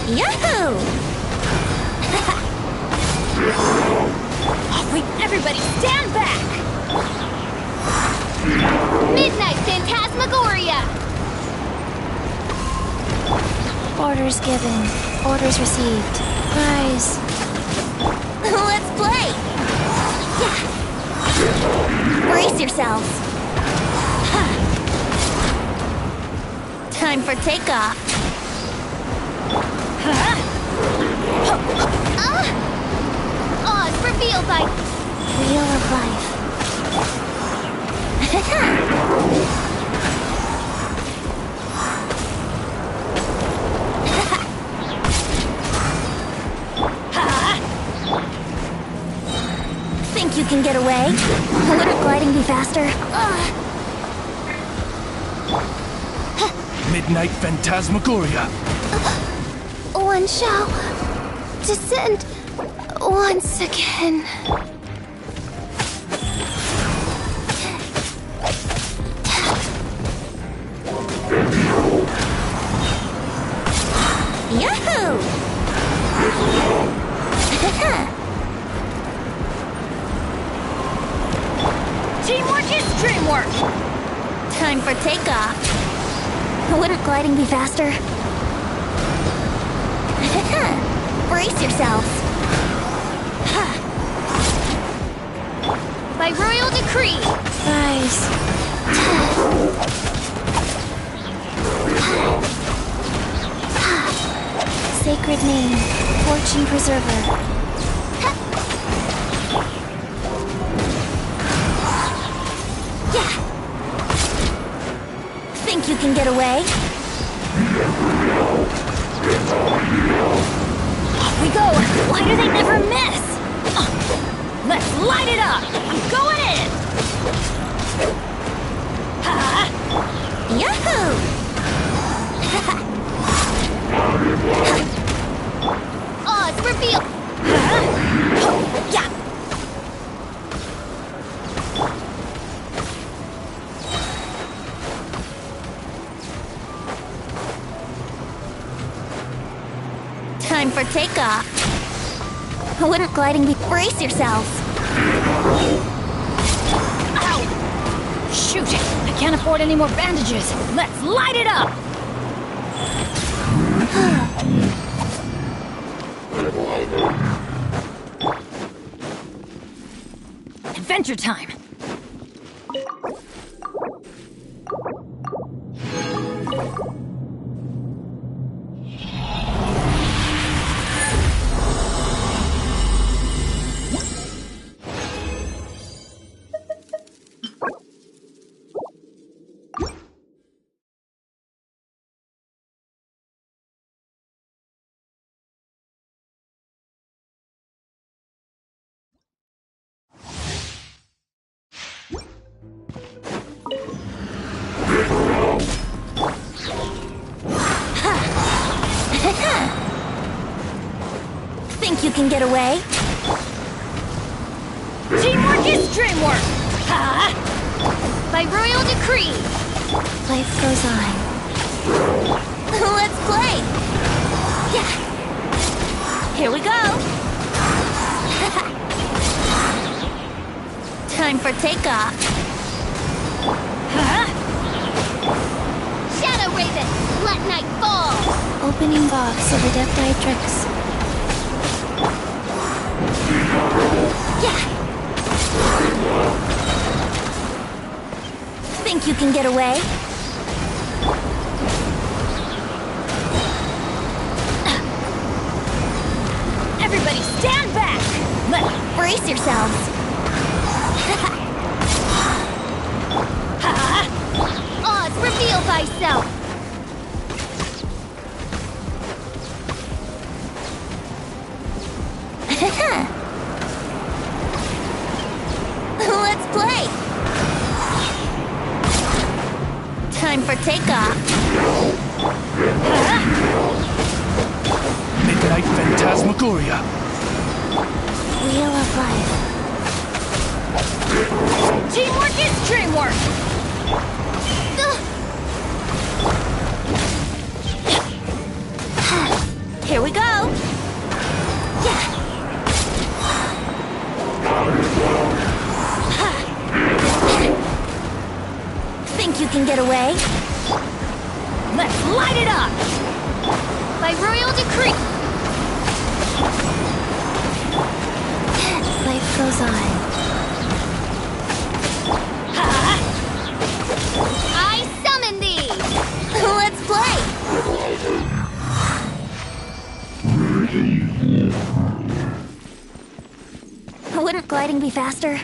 Yahoo! Oh, wait, everybody stand back! Midnight Phantasmagoria! Orders given. Orders received. Rise. Let's play! Yeah. Brace yourselves. Time for takeoff. Oz revealed by... Wheel of life. Think you can get away? Wouldn't gliding be faster? Midnight Phantasmagoria. One shall descend once again. Yahoo! Teamwork is dreamwork! Time for takeoff. Wouldn't gliding be faster? Brace yourselves. By royal decree. Rise. Sacred name, fortune preserver. Yeah. Think you can get away? Off we go! Why do they never miss? Let's light it up! I'm going in! Yahoo! Oz revealed. Yeah! Time for takeoff. Wouldn't gliding be... Brace yourselves. Ow! Shoot! I can't afford any more bandages. Let's light it up! Adventure time! Think you can get away? Teamwork is dreamwork! By royal decree. Life goes on. Let's play! Yeah! Here we go! Time for takeoff. Shadow Raven, let night fall. Opening box of the Death Ray Tricks. Yeah! Think you can get away? Everybody stand back! Let's Brace yourselves. Oz reveal thyself. Let's play! Time for takeoff. Midnight Phantasmagoria. Wheel of life. Teamwork is dreamwork! Here we go! Yeah. Think you can get away? Let's light it up! By royal decree! Life goes on. I summon thee! Let's play! Wouldn't gliding be faster?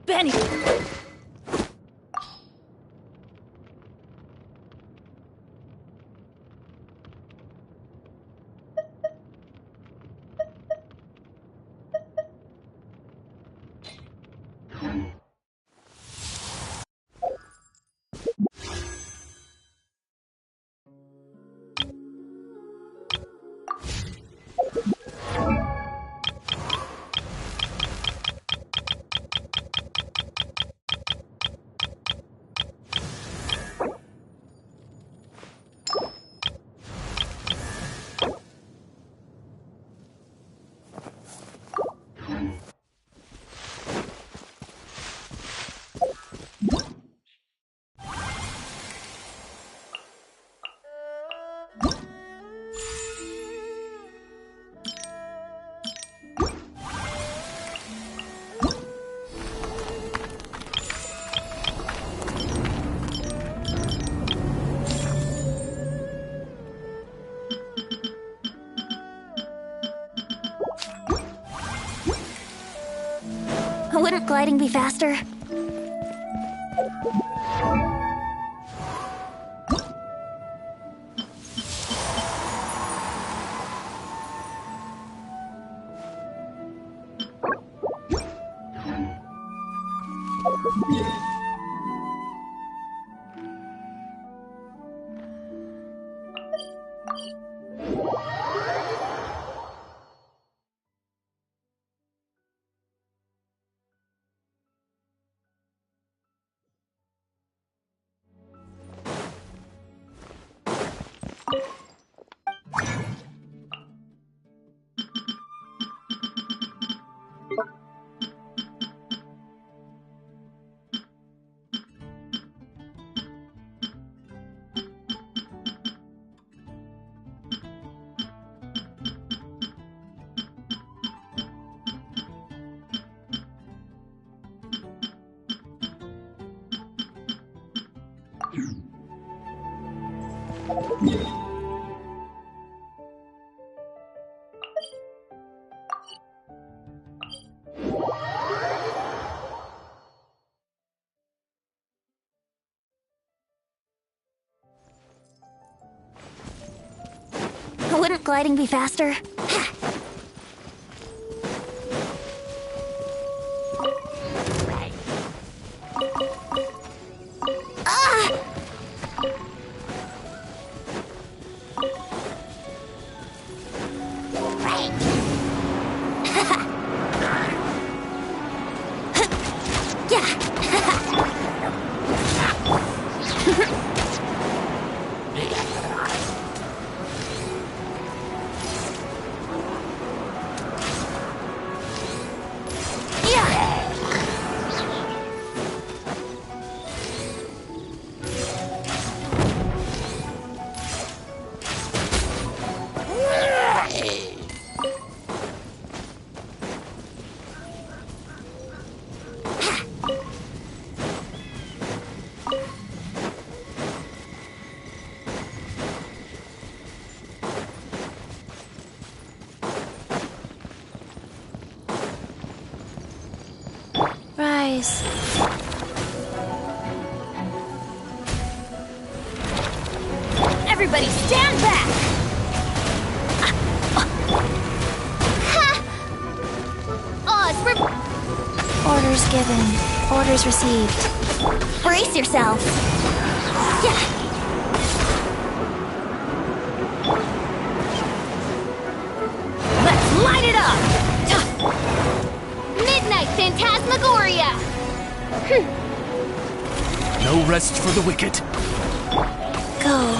Benny! Wouldn't gliding be faster? Wouldn't gliding be faster? Rise. Everybody stand back! Orders given. Orders received. Brace yourself. Yeah. Let's light it up! Midnight Phantasmagoria! No rest for the wicked. Go.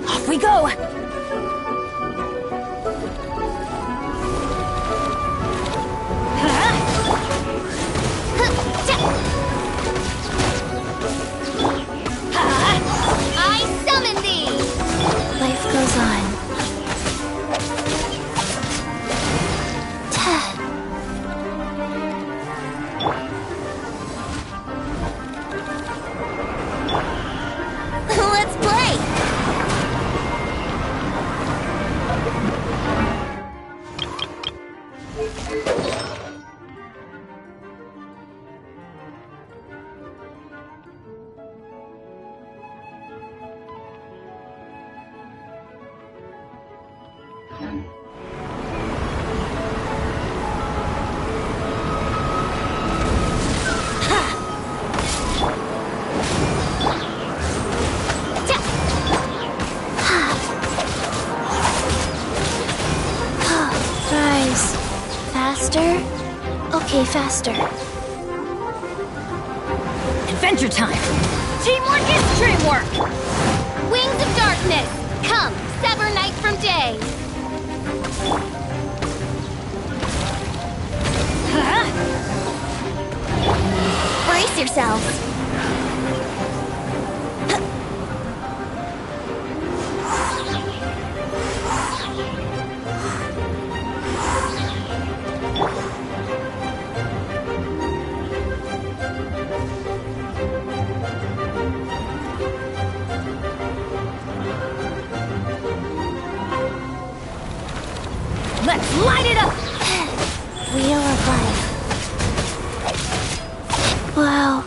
Off we go! I summon thee! Life goes on. Let's play! Rise. Faster? Okay, faster. Adventure time! Teamwork is dreamwork! Wings of darkness! Come, sever night from day! Brace yourselves. light it up! Wheel of life. Wow.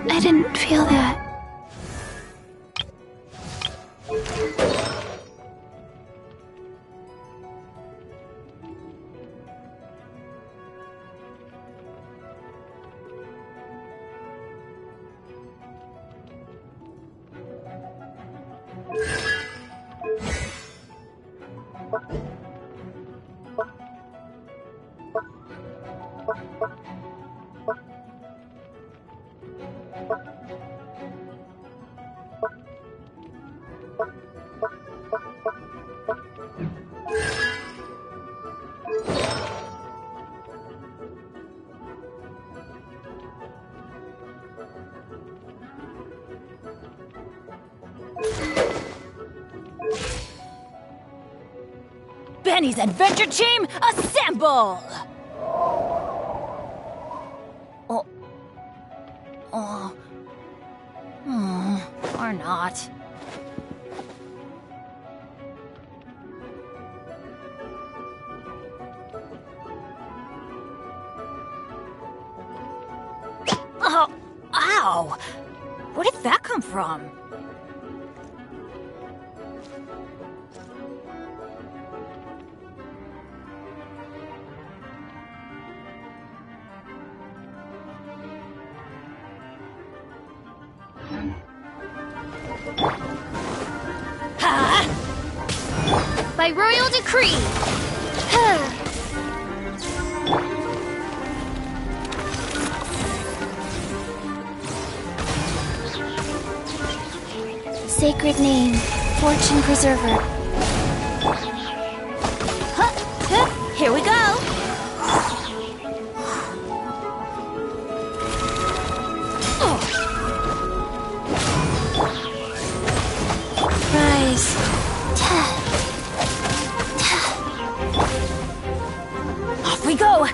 I didn't feel that. Benny's adventure team, assemble! Or not. Oh, ow! Where did that come from? By royal decree! Sacred name, fortune preserver. Here we go! Rise. Off we go!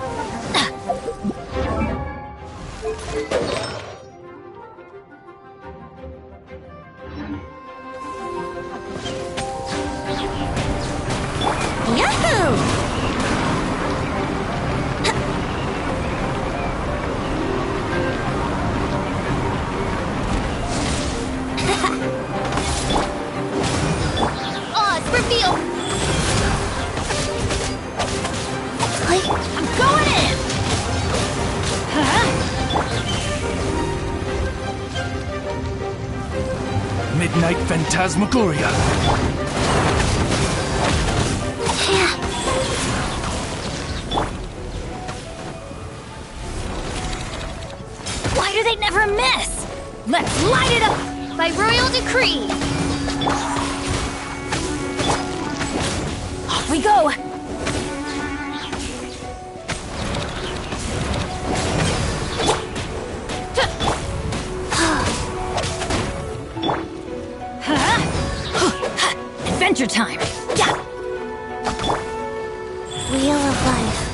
Yahoo! Oz, reveal! I'm going in! Midnight Phantasmagoria. Why do they never miss? Let's light it up! By royal decree! Off we go! Adventure time! Yeah! Wheel of life.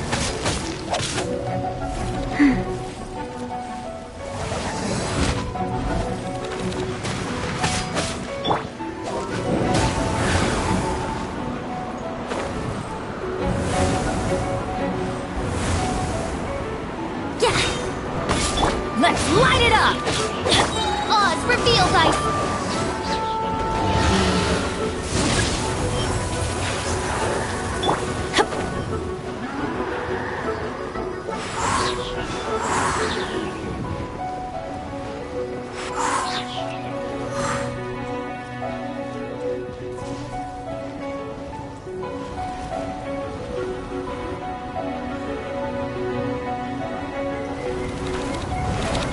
Let's light it up! Oz, reveal thy...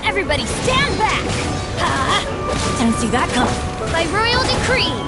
Everybody stand back! Didn't see that coming. By royal decree!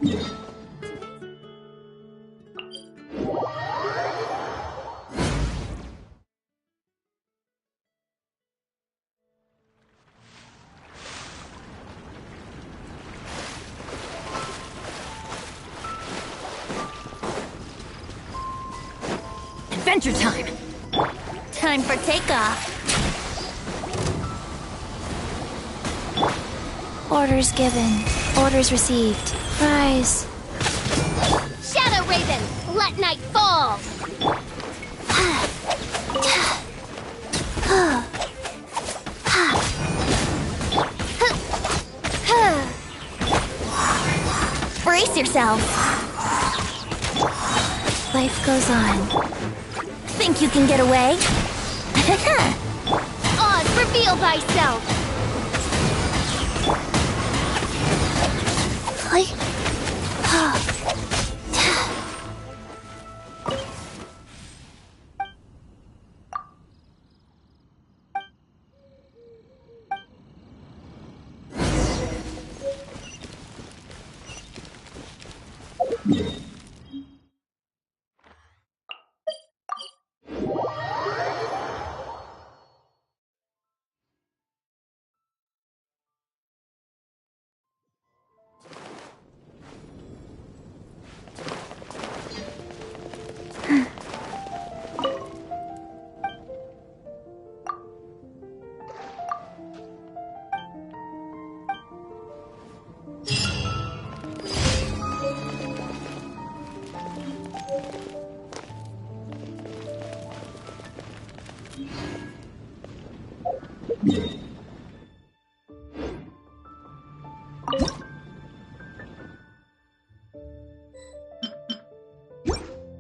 Adventure time! Time for takeoff. Orders given. Orders received. Rise. Shadow Raven, let night fall! Brace yourself. Life goes on. Think you can get away? Oz, reveal thyself!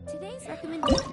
Today's recommendation.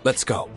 Let's go.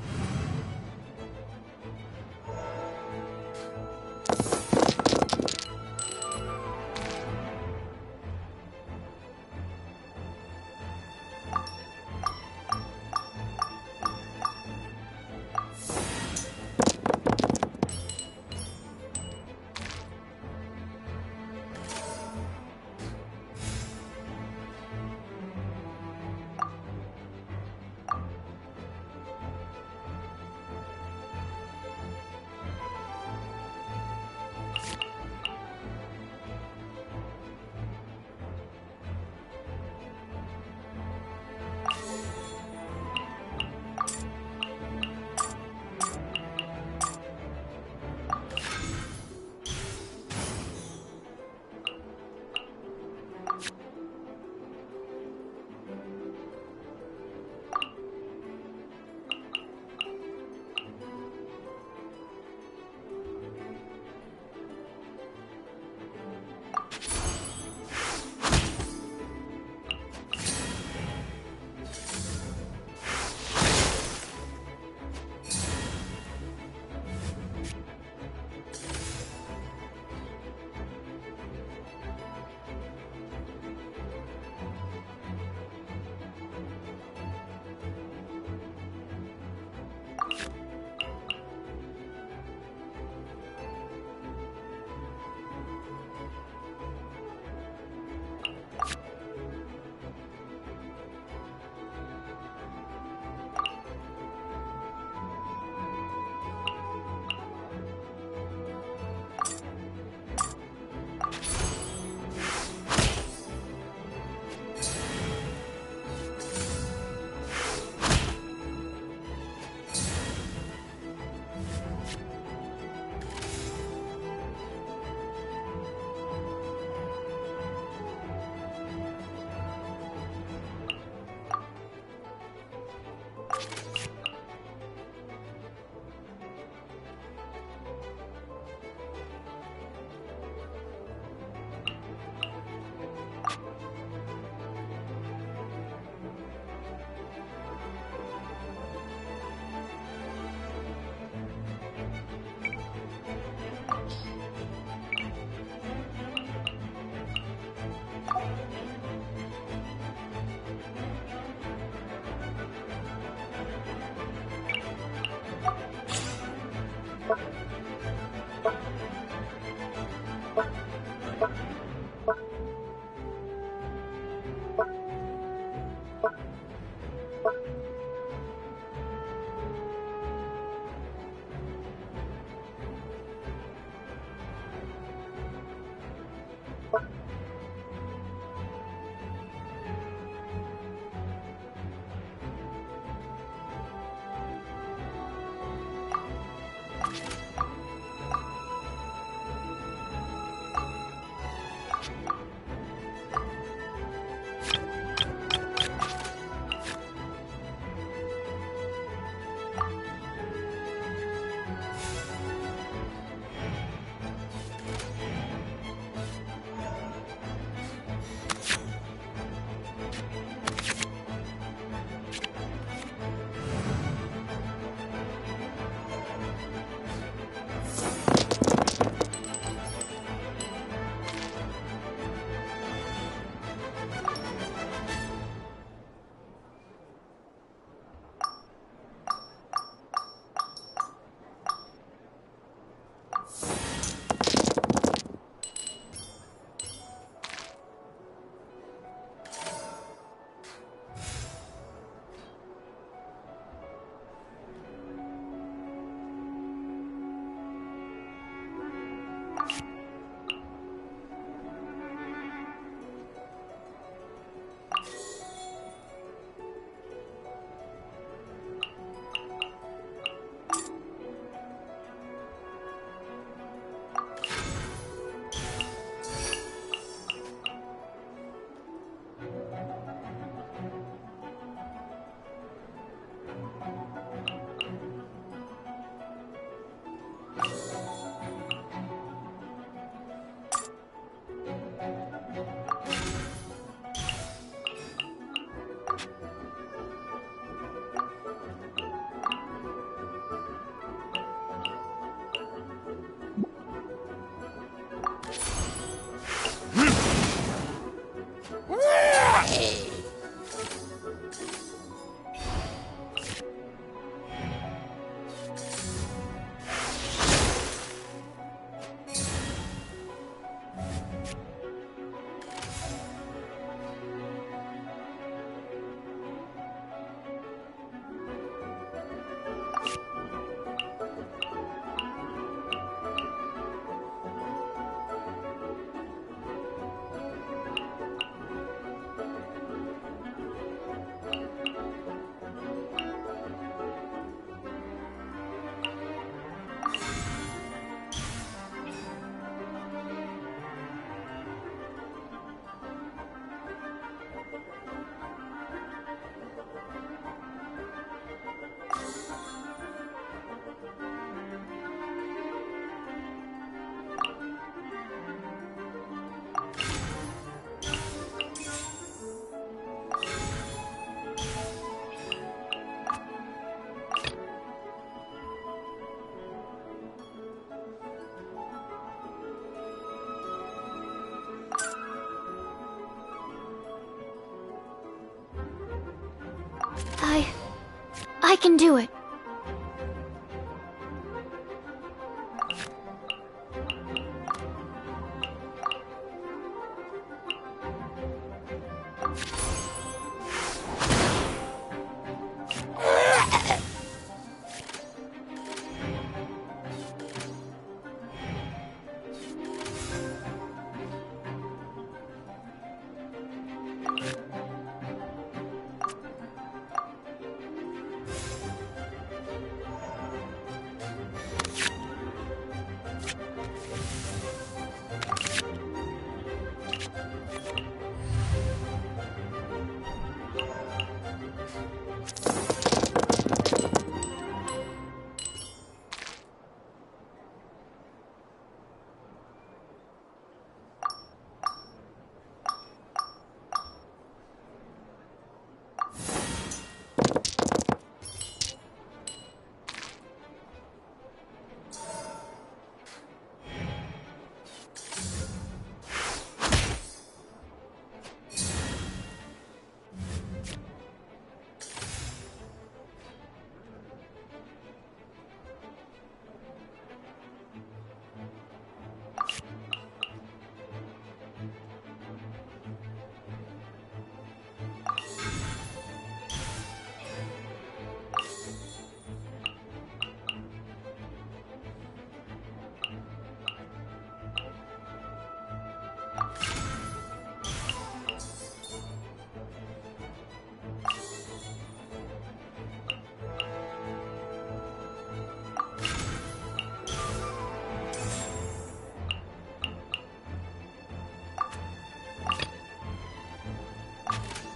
I can do it.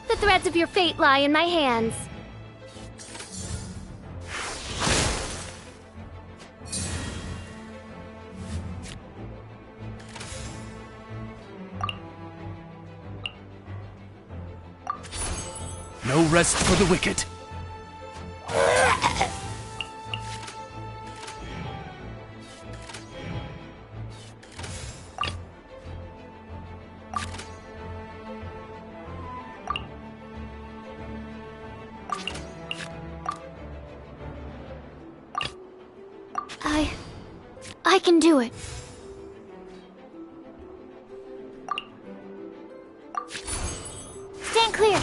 The threads of your fate lie in my hands. No rest for the wicked. I can do it. Stand clear.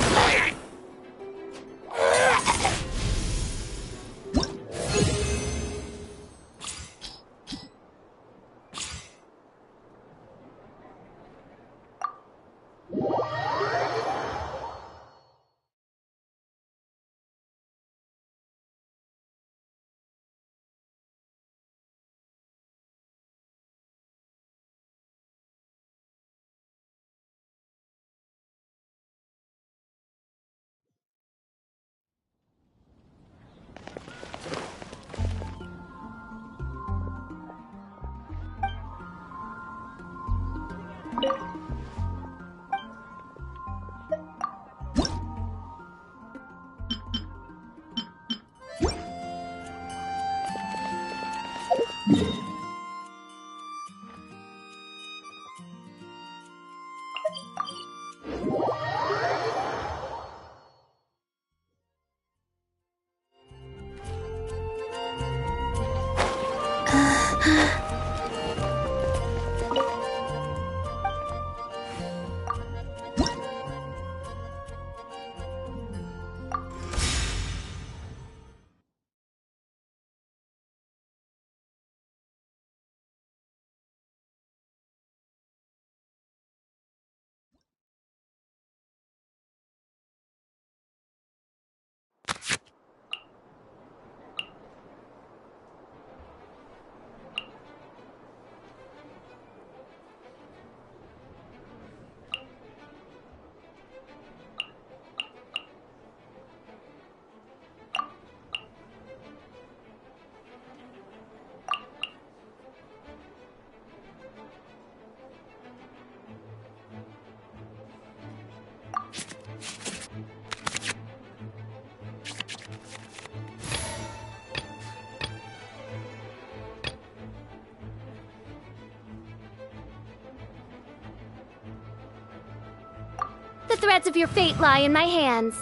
The threads of your fate lie in my hands.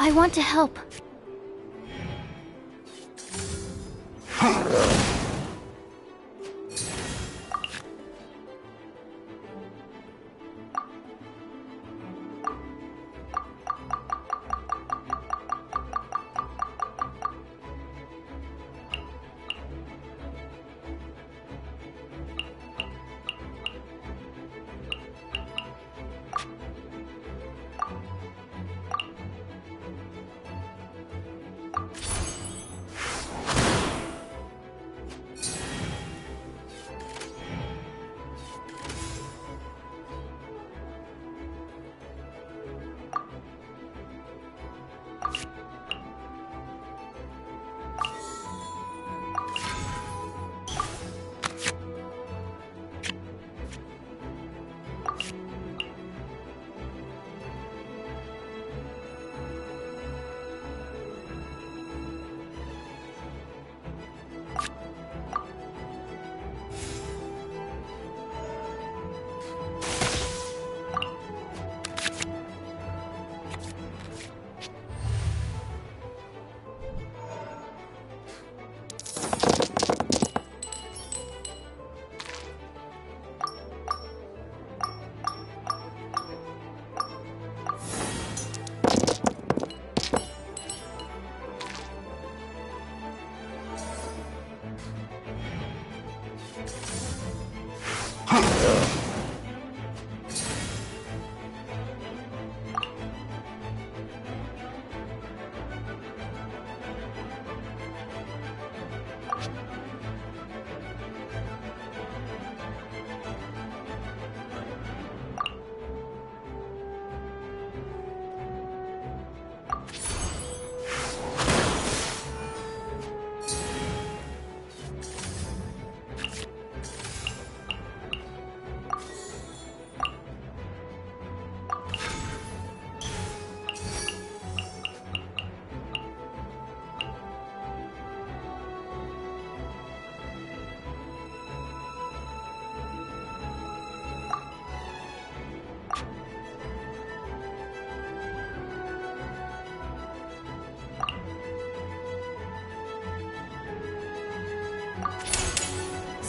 I want to help.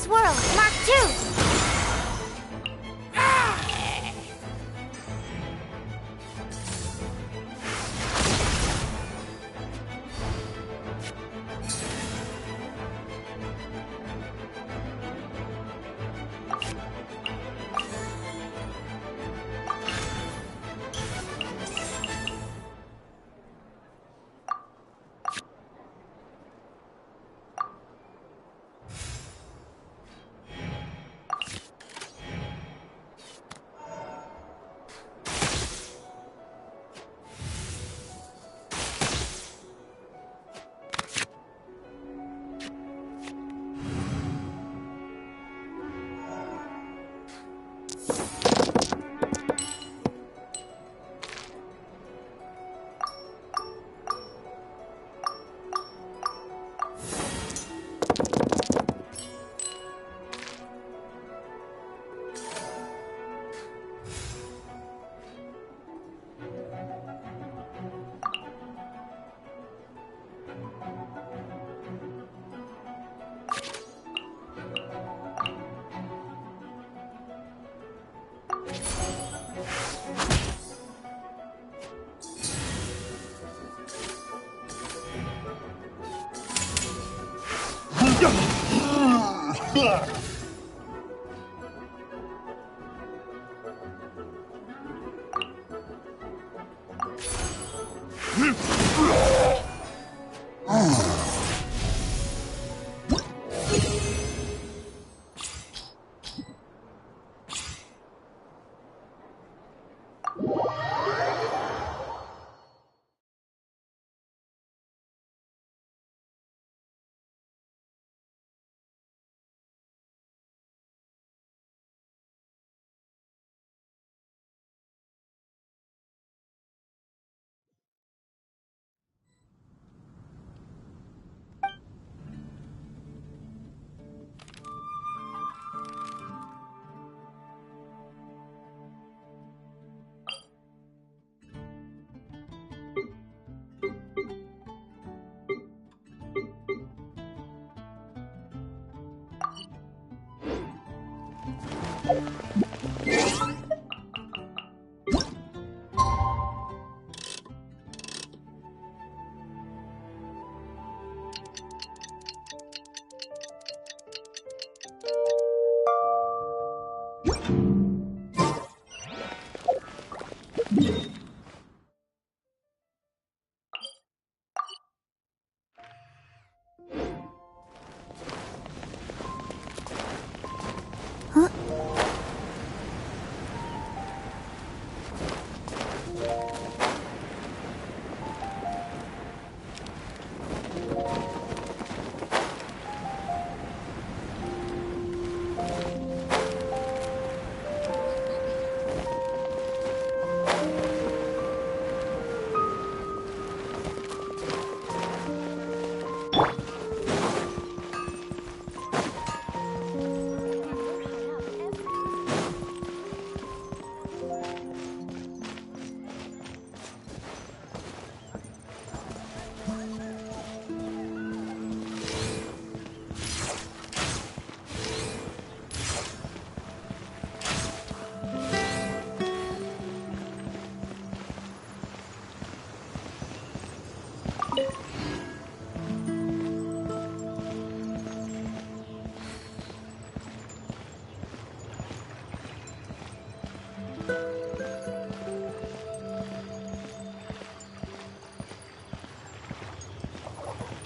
Swirl, Mark 2!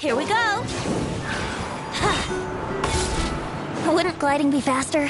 Here we go! Wouldn't gliding be faster?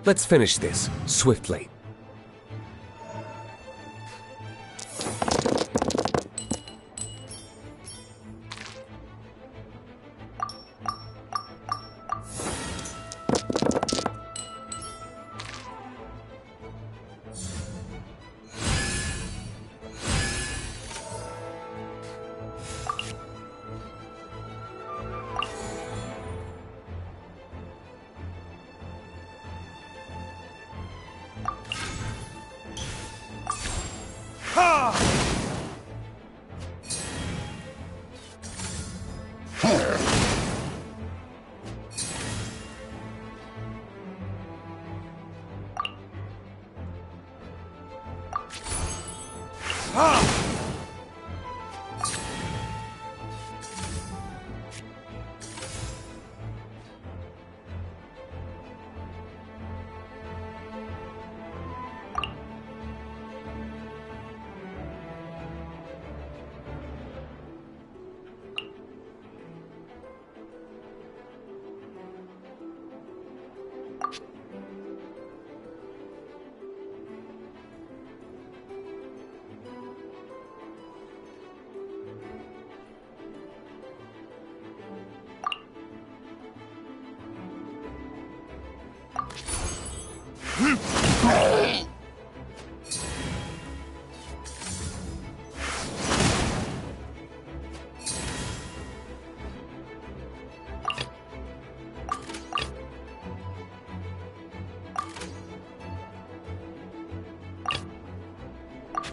Let's finish this, swiftly.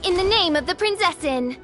In the name of the Prinzessin!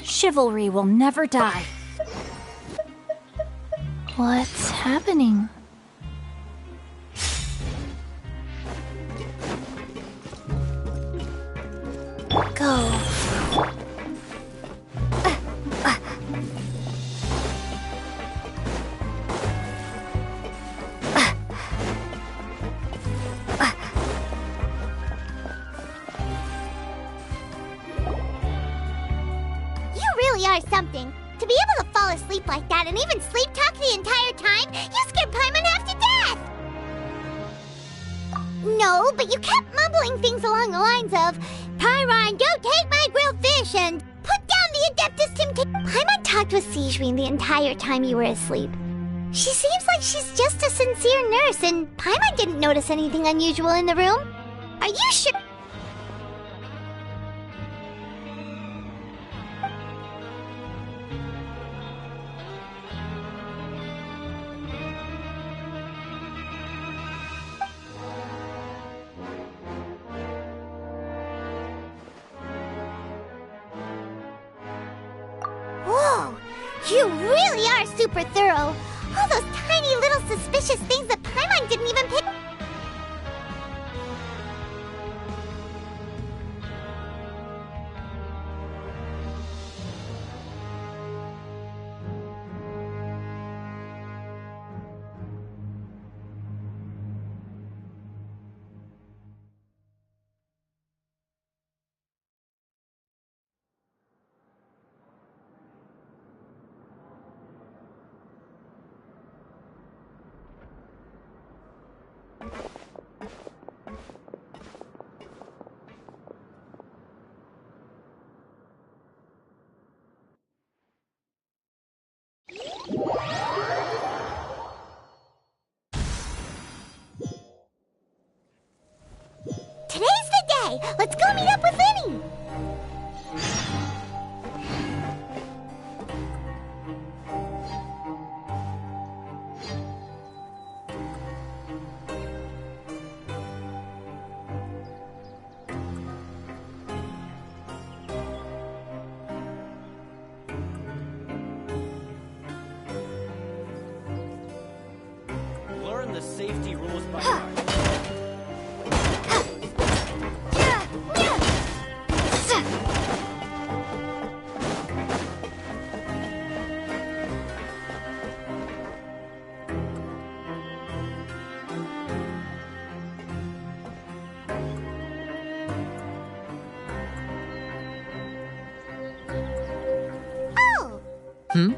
Chivalry will never die. What's happening? Go. You really are something. To be able to fall asleep like that and even sleep talk the entire time, you scared Paimon half to death! No, but you kept mumbling things along the lines of, Pyron, don't take my grilled fish, and put down the Adeptus Temptation. Paimon talked with Sijwin the entire time you were asleep. She seems like she's just a sincere nurse, and Paimon didn't notice anything unusual in the room. Are you sure? Whoa! You really are super thorough! All those tiny little suspicious things that Paimon didn't even pick. Okay, let's go meet up with Vinny. Learn the safety rules by heart. Oh! Hmm?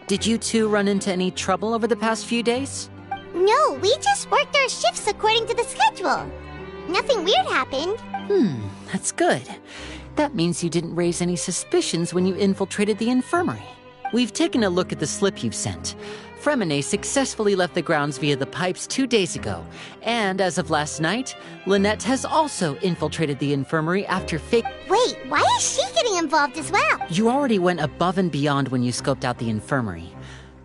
Did you two run into any trouble over the past few days? No, we just worked our shifts according to the schedule. Nothing weird happened. That's good. That means you didn't raise any suspicions when you infiltrated the infirmary. We've taken a look at the slip you've sent. Fremine successfully left the grounds via the pipes 2 days ago, and as of last night, Lynette has also infiltrated the infirmary after fake— Wait, why is she getting involved as well? You already went above and beyond when you scoped out the infirmary.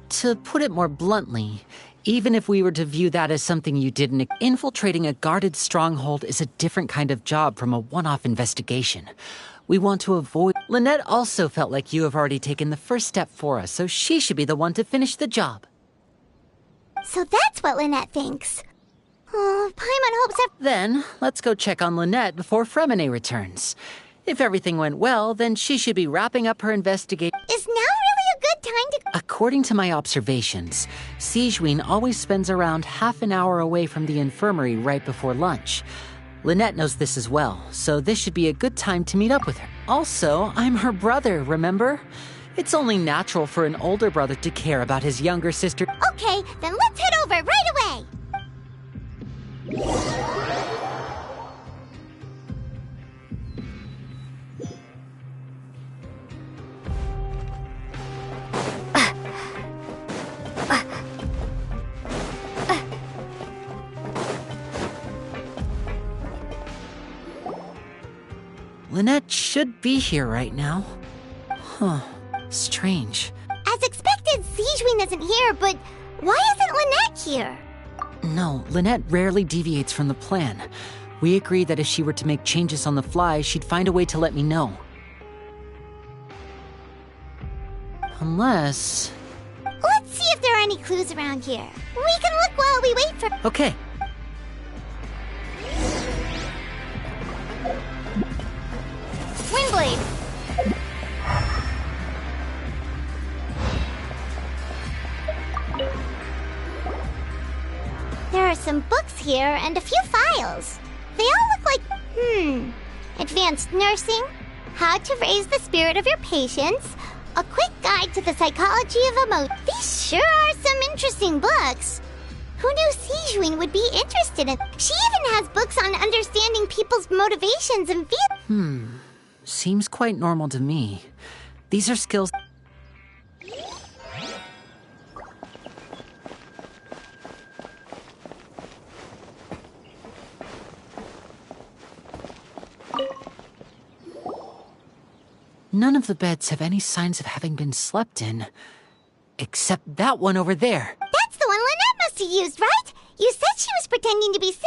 To put it more bluntly, even if we were to view that as something you didn't, infiltrating a guarded stronghold is a different kind of job from a one-off investigation. We want to avoid— Lynette also felt like you have already taken the first step for us, so she should be the one to finish the job. So that's what Lynette thinks. Oh, Paimon hopes that— Then, let's go check on Lynette before Fremine returns. If everything went well, then she should be wrapping up her investigation. Is now really a good time to— According to my observations, Sigewinne always spends around half an hour away from the infirmary right before lunch. Lynette knows this as well, so this should be a good time to meet up with her. Also, I'm her brother, remember? It's only natural for an older brother to care about his younger sister. Okay, then let's head over right away. Lynette should be here right now. Huh. Strange. As expected, Sigewinne isn't here, but why isn't Lynette here? No, Lynette rarely deviates from the plan. We agreed that if she were to make changes on the fly, she'd find a way to let me know. Unless... Let's see if there are any clues around here. We can look while we wait for— Okay. Windblade! There are some books here and a few files. They all look like, advanced nursing, how to raise the spirit of your patients, a quick guide to the psychology of emotion. These sure are some interesting books. Who knew Sigewinne would be interested in— She even has books on understanding people's motivations and feelings. Seems quite normal to me. These are skills... None of the beds have any signs of having been slept in. Except that one over there. That's the one Lynette must have used, right? You said she was pretending to be sick.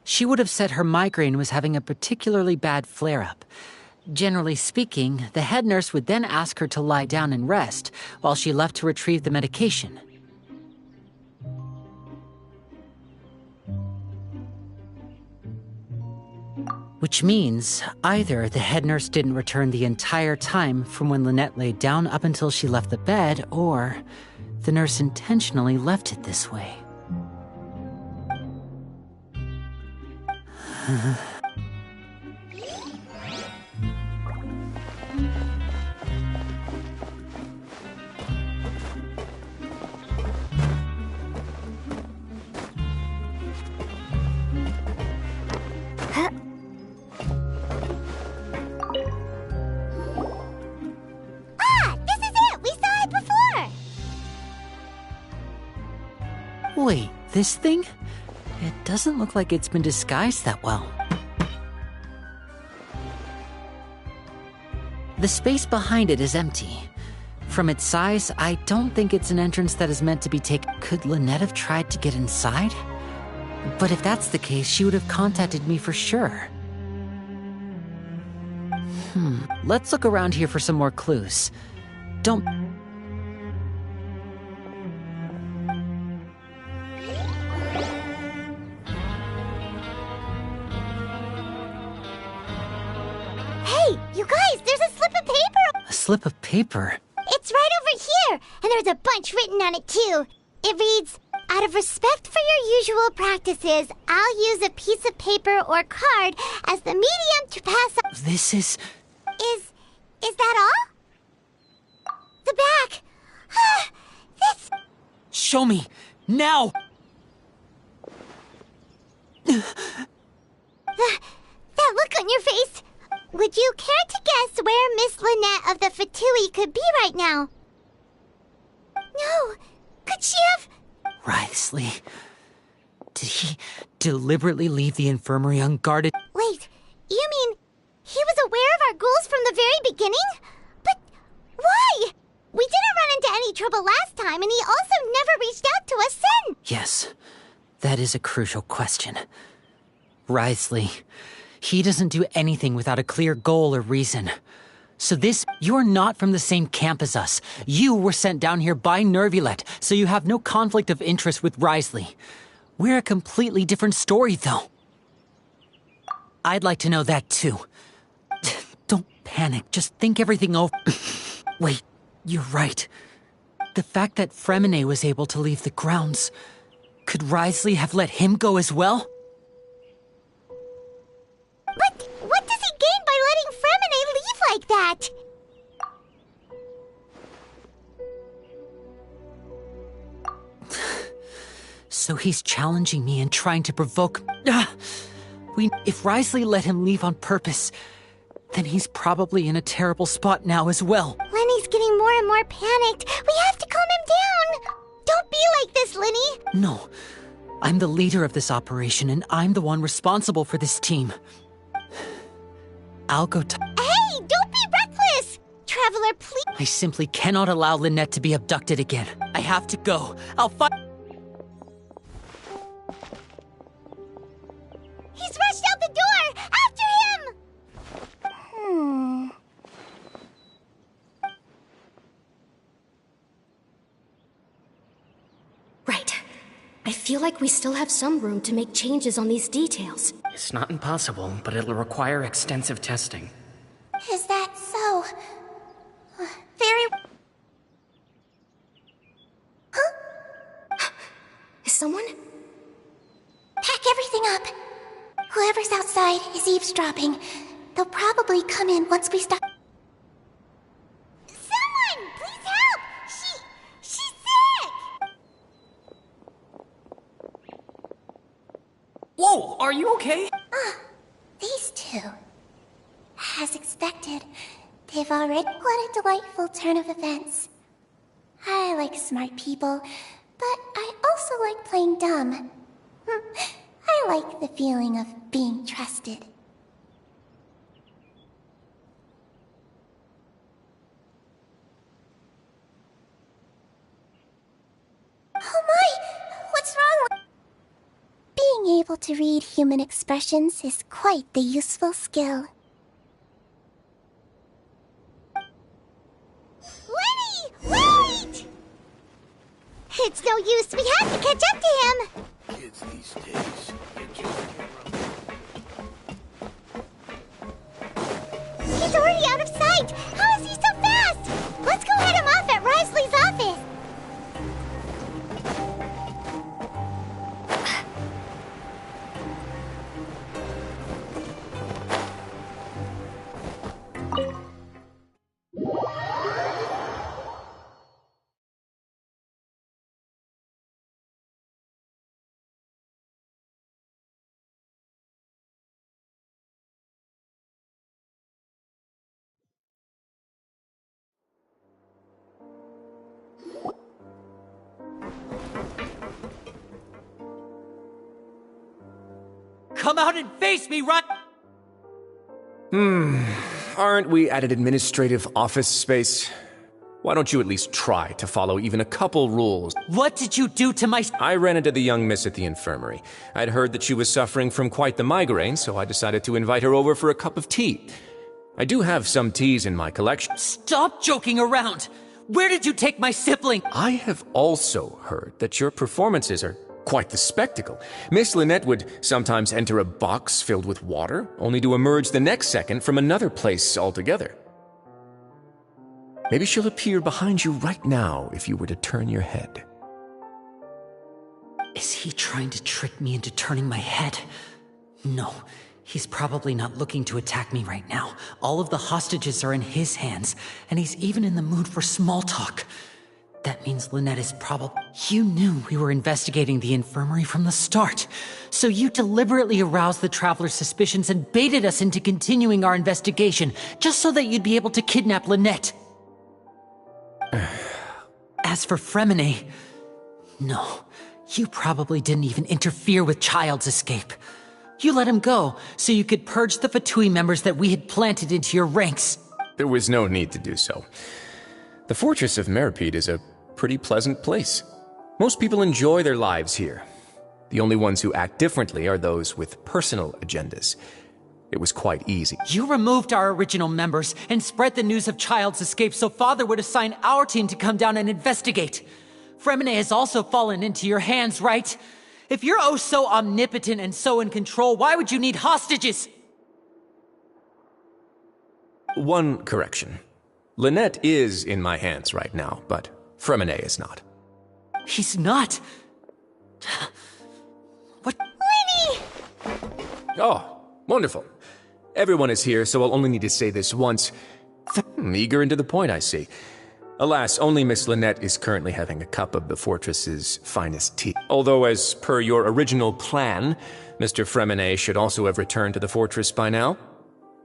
She would have said her migraine was having a particularly bad flare-up. Generally speaking, the head nurse would then ask her to lie down and rest, while she left to retrieve the medication. Which means either the head nurse didn't return the entire time from when Lynette laid down up until she left the bed, or the nurse intentionally left it this way. This thing? It doesn't look like it's been disguised that well. The space behind it is empty. From its size, I don't think it's an entrance that is meant to be taken. Could Lynette have tried to get inside? But if that's the case, she would have contacted me for sure. Let's look around here for some more clues. Don't... Hey, you guys, there's a slip of paper! A slip of paper? It's right over here! And there's a bunch written on it, too. It reads, out of respect for your usual practices, I'll use a piece of paper or card as the medium to pass on... This is... Is that all? The back! This... Show me! Now! That look on your face! Would you care to guess where Miss Lynette of the Fatui could be right now? No! Could she have... Wriothesley. Did he deliberately leave the infirmary unguarded? Wait, you mean he was aware of our goals from the very beginning? But why? We didn't run into any trouble last time, and he also never reached out to us then. Yes, that is a crucial question. Wriothesley, he doesn't do anything without a clear goal or reason. So you're not from the same camp as us. You were sent down here by Nervulet, so you have no conflict of interest with Wriothesley. We're a completely different story, though. I'd like to know that, too. Don't panic, just think everything over. Wait, you're right. The fact that Fremine was able to leave the grounds, could Wriothesley have let him go as well? But what does he gain by letting Fremine leave like that? So he's challenging me and trying to provoke... If Wriothesley let him leave on purpose, then he's probably in a terrible spot now as well. Lenny's getting more and more panicked. We have to calm him down. Don't be like this, Lenny. No. I'm the leader of this operation, and I'm the one responsible for this team. I'll go Hey, don't be reckless! Traveler, please... I simply cannot allow Lynette to be abducted again. I have to go. I'll find... He's rushed out the door! After him! Right. I feel like we still have some room to make changes on these details. It's not impossible, but it'll require extensive testing. Is that so? Very... Huh? Is someone? Pack everything up. Whoever's outside is eavesdropping. They'll probably come in once we stop. Someone! Please help! She's sick! Whoa, are you okay? These two. As expected, they've already... What a delightful turn of events. I like smart people, but I also like playing dumb. I like the feeling of being trusted. Oh my! What's wrong? Being able to read human expressions is quite the useful skill. Lenny! Wait! It's no use. We have to catch up to him. Kids these days. He's already out of sight. How is he so fast? Let's go head him off at Wriothesley's office. come out and face me right... Aren't we at an administrative office space? Why don't you at least try to follow even a couple rules? What did you do to my... I ran into the young miss at the infirmary. I'd heard that she was suffering from quite the migraine, so I decided to invite her over for a cup of tea. I do have some teas in my collection. Stop joking around! Where did you take my sibling? I have also heard that your performances are quite the spectacle. Miss Lynette would sometimes enter a box filled with water, only to emerge the next second from another place altogether. Maybe she'll appear behind you right now if you were to turn your head. Is he trying to trick me into turning my head? No, he's probably not looking to attack me right now. All of the hostages are in his hands, and he's even in the mood for small talk. That means Lynette is probably... You knew we were investigating the infirmary from the start, so you deliberately aroused the Traveler's suspicions and baited us into continuing our investigation, just so that you'd be able to kidnap Lynette. As for Fremine, no, you probably didn't even interfere with Child's escape. You let him go, so you could purge the Fatui members that we had planted into your ranks. There was no need to do so. The Fortress of Meripede is a pretty pleasant place. Most people enjoy their lives here. The only ones who act differently are those with personal agendas. It was quite easy. You removed our original members and spread the news of Child's escape so Father would assign our team to come down and investigate. Fremine has also fallen into your hands, right? If you're oh so omnipotent and so in control, why would you need hostages? One correction. Lynette is in my hands right now, but Fremine is not. He's not. What? Lenny! Oh, wonderful. Everyone is here, so I'll only need to say this once. Eager and to the point, I see. Alas, only Miss Lynette is currently having a cup of the fortress's finest tea. Although, as per your original plan, Mr. Fremine should also have returned to the fortress by now.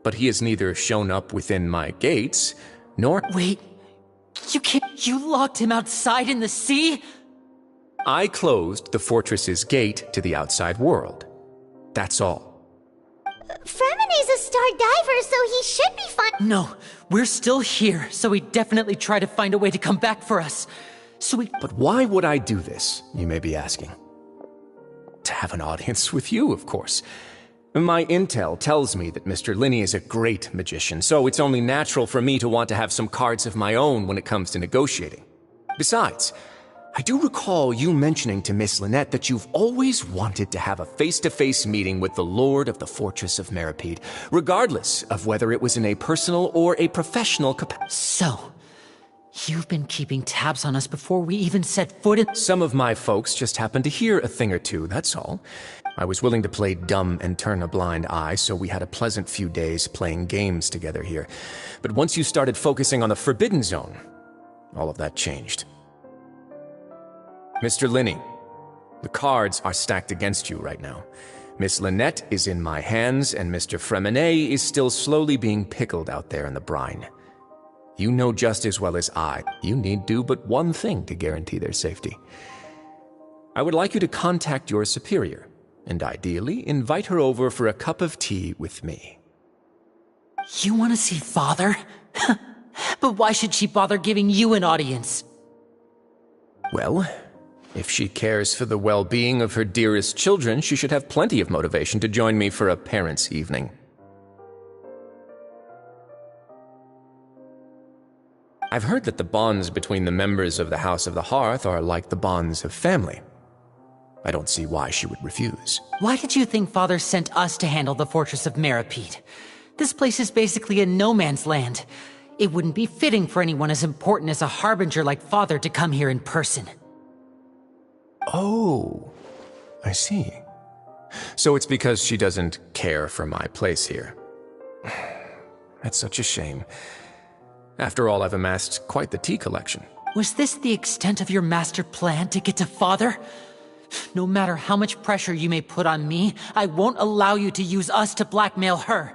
But he has neither shown up within my gates, nor... Wait, you locked him outside in the sea? I closed the fortress's gate to the outside world. That's all. Fremine's a star diver, so he should be fine. No, we're still here, so he definitely tried to find a way to come back for us. But why would I do this, you may be asking? To have an audience with you, of course. My intel tells me that Mr. Linney is a great magician, so it's only natural for me to want to have some cards of my own when it comes to negotiating. Besides, I do recall you mentioning to Miss Lynette that you've always wanted to have a face-to-face meeting with the Lord of the Fortress of Meripede, regardless of whether it was in a personal or a professional capacity. So, you've been keeping tabs on us before we even set foot in... Some of my folks just happened to hear a thing or two, that's all. I was willing to play dumb and turn a blind eye, so we had a pleasant few days playing games together here. But once you started focusing on the Forbidden Zone, all of that changed. Mr. Linney, the cards are stacked against you right now. Miss Lynette is in my hands, and Mr. Fremine is still slowly being pickled out there in the brine. You know just as well as I, you need do but one thing to guarantee their safety. I would like you to contact your superior, and ideally invite her over for a cup of tea with me. You want to see Father? But why should she bother giving you an audience? Well, if she cares for the well-being of her dearest children, she should have plenty of motivation to join me for a parents' evening. I've heard that the bonds between the members of the House of the Hearth are like the bonds of family. I don't see why she would refuse. Why did you think Father sent us to handle the Fortress of Meripede? This place is basically a no-man's land. It wouldn't be fitting for anyone as important as a harbinger like Father to come here in person. Oh, I see. So it's because she doesn't care for my place here. That's such a shame. After all, I've amassed quite the tea collection. Was this the extent of your master plan to get to Father? No matter how much pressure you may put on me, I won't allow you to use us to blackmail her.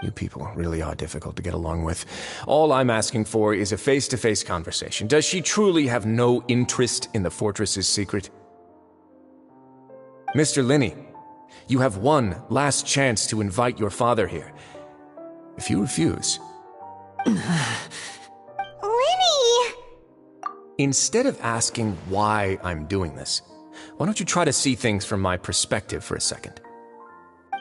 You people really are difficult to get along with. All I'm asking for is a face-to-face conversation. Does she truly have no interest in the fortress's secret? Mr. Linney, You have one last chance to invite your father here. If you refuse... Lenny! Instead of asking why I'm doing this, why don't you try to see things from my perspective for a second?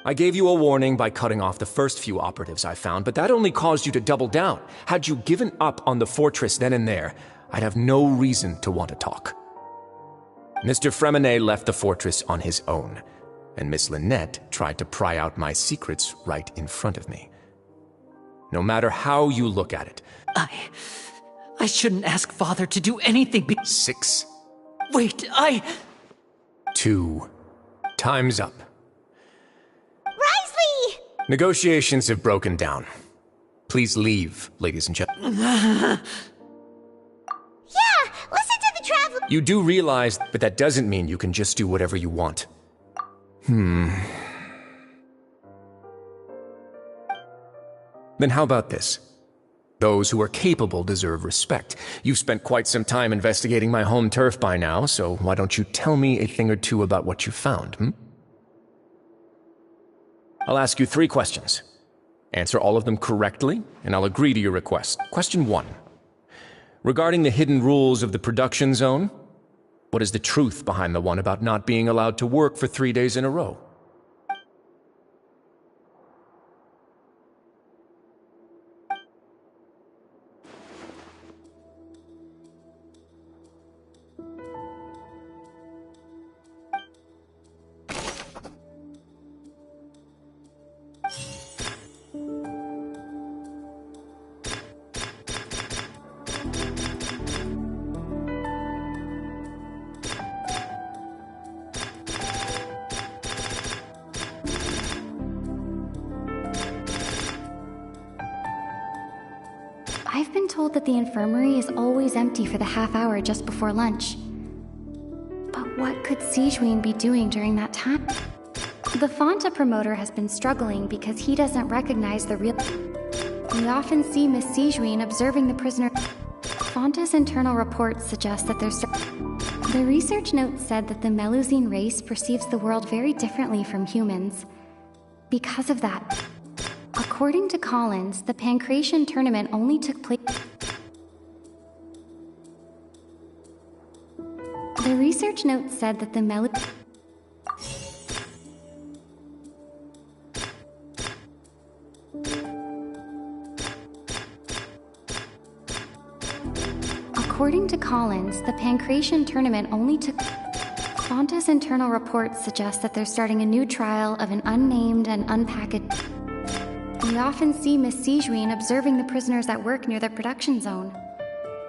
I gave you a warning by cutting off the first few operatives I found, but that only caused you to double down. Had you given up on the fortress then and there, I'd have no reason to want to talk. Mr. Fremenet left the fortress on his own, and Miss Lynette tried to pry out my secrets right in front of me. No matter how you look at it... I shouldn't ask Father to do anything 6. Wait, 2. Time's up. Risley! Negotiations have broken down. Please leave, ladies and gentlemen. Yeah, listen to the travel... You do realize that that doesn't mean you can just do whatever you want. Then how about this? Those who are capable deserve respect. You've spent quite some time investigating my home turf by now, so why don't you tell me a thing or two about what you found, I'll ask you 3 questions. Answer all of them correctly, and I'll agree to your request. Question 1. Regarding the hidden rules of the production zone, what is the truth behind the one about not being allowed to work for 3 days in a row? I've been told that the infirmary is always empty for the half hour just before lunch. But what could Sigewinne be doing during that time? The Fonta promoter has been struggling because he doesn't recognize the real... We often see Miss Sigewinne observing the prisoner... Fonta's internal reports suggest that there's... The research note said that the Melusine race perceives the world very differently from humans. Because of that... According to Collins, the Pancration tournament only took place... The research note said that the According to Collins, the Pancration tournament only took... Fonta's internal reports suggest that they're starting a new trial of an unnamed and unpackaged... We often see Miss Sigewinne observing the prisoners at work near the production zone.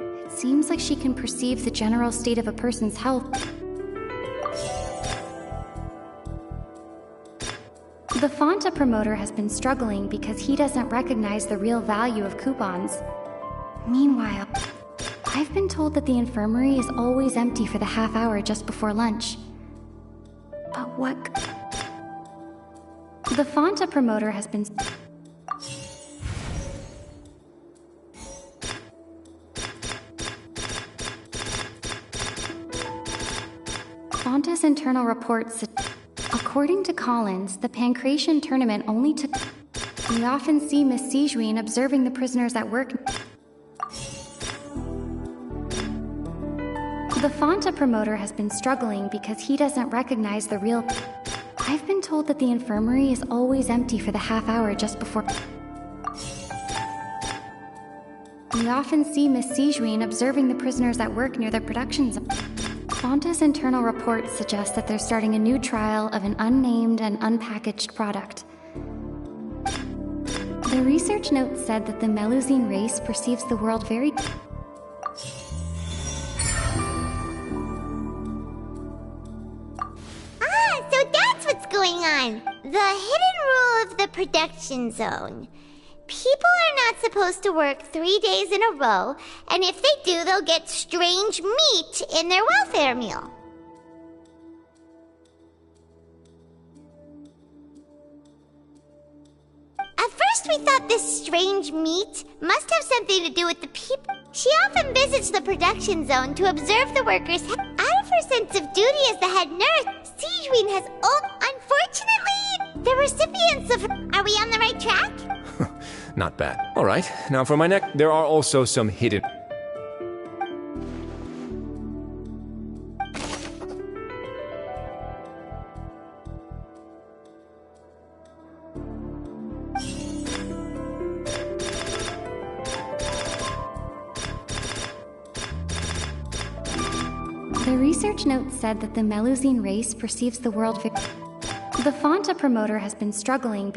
It seems like she can perceive the general state of a person's health. The Fonta promoter has been struggling because he doesn't recognize the real value of coupons. Meanwhile, I've been told that the infirmary is always empty for the half hour just before lunch. But what... The Fonta promoter has been... Fonta's internal reports... According to Collins, the Pancration tournament only took... We often see Miss Sigewinne observing the prisoners at work... The Fonta promoter has been struggling because he doesn't recognize the real... I've been told that the infirmary is always empty for the half hour just before... We often see Miss Sigewinne observing the prisoners at work near the production zone. Fonta's internal reports suggest that they're starting a new trial of an unnamed and unpackaged product. The research note said that the Melusine race perceives the world very... Ah, so that's what's going on. The hidden rule of the production zone. People are not supposed to work 3 days in a row, and if they do, they'll get strange meat in their welfare meal. At first we thought this strange meat must have something to do with the people. She often visits the production zone to observe the workers. Out of her sense of duty as the head nurse, Sigewinne has unfortunately the recipients of... Are we on the right track? Not bad. All right, now for my next... There are also some hidden... The research note said that the Melusine race perceives the world... The Fonta promoter has been struggling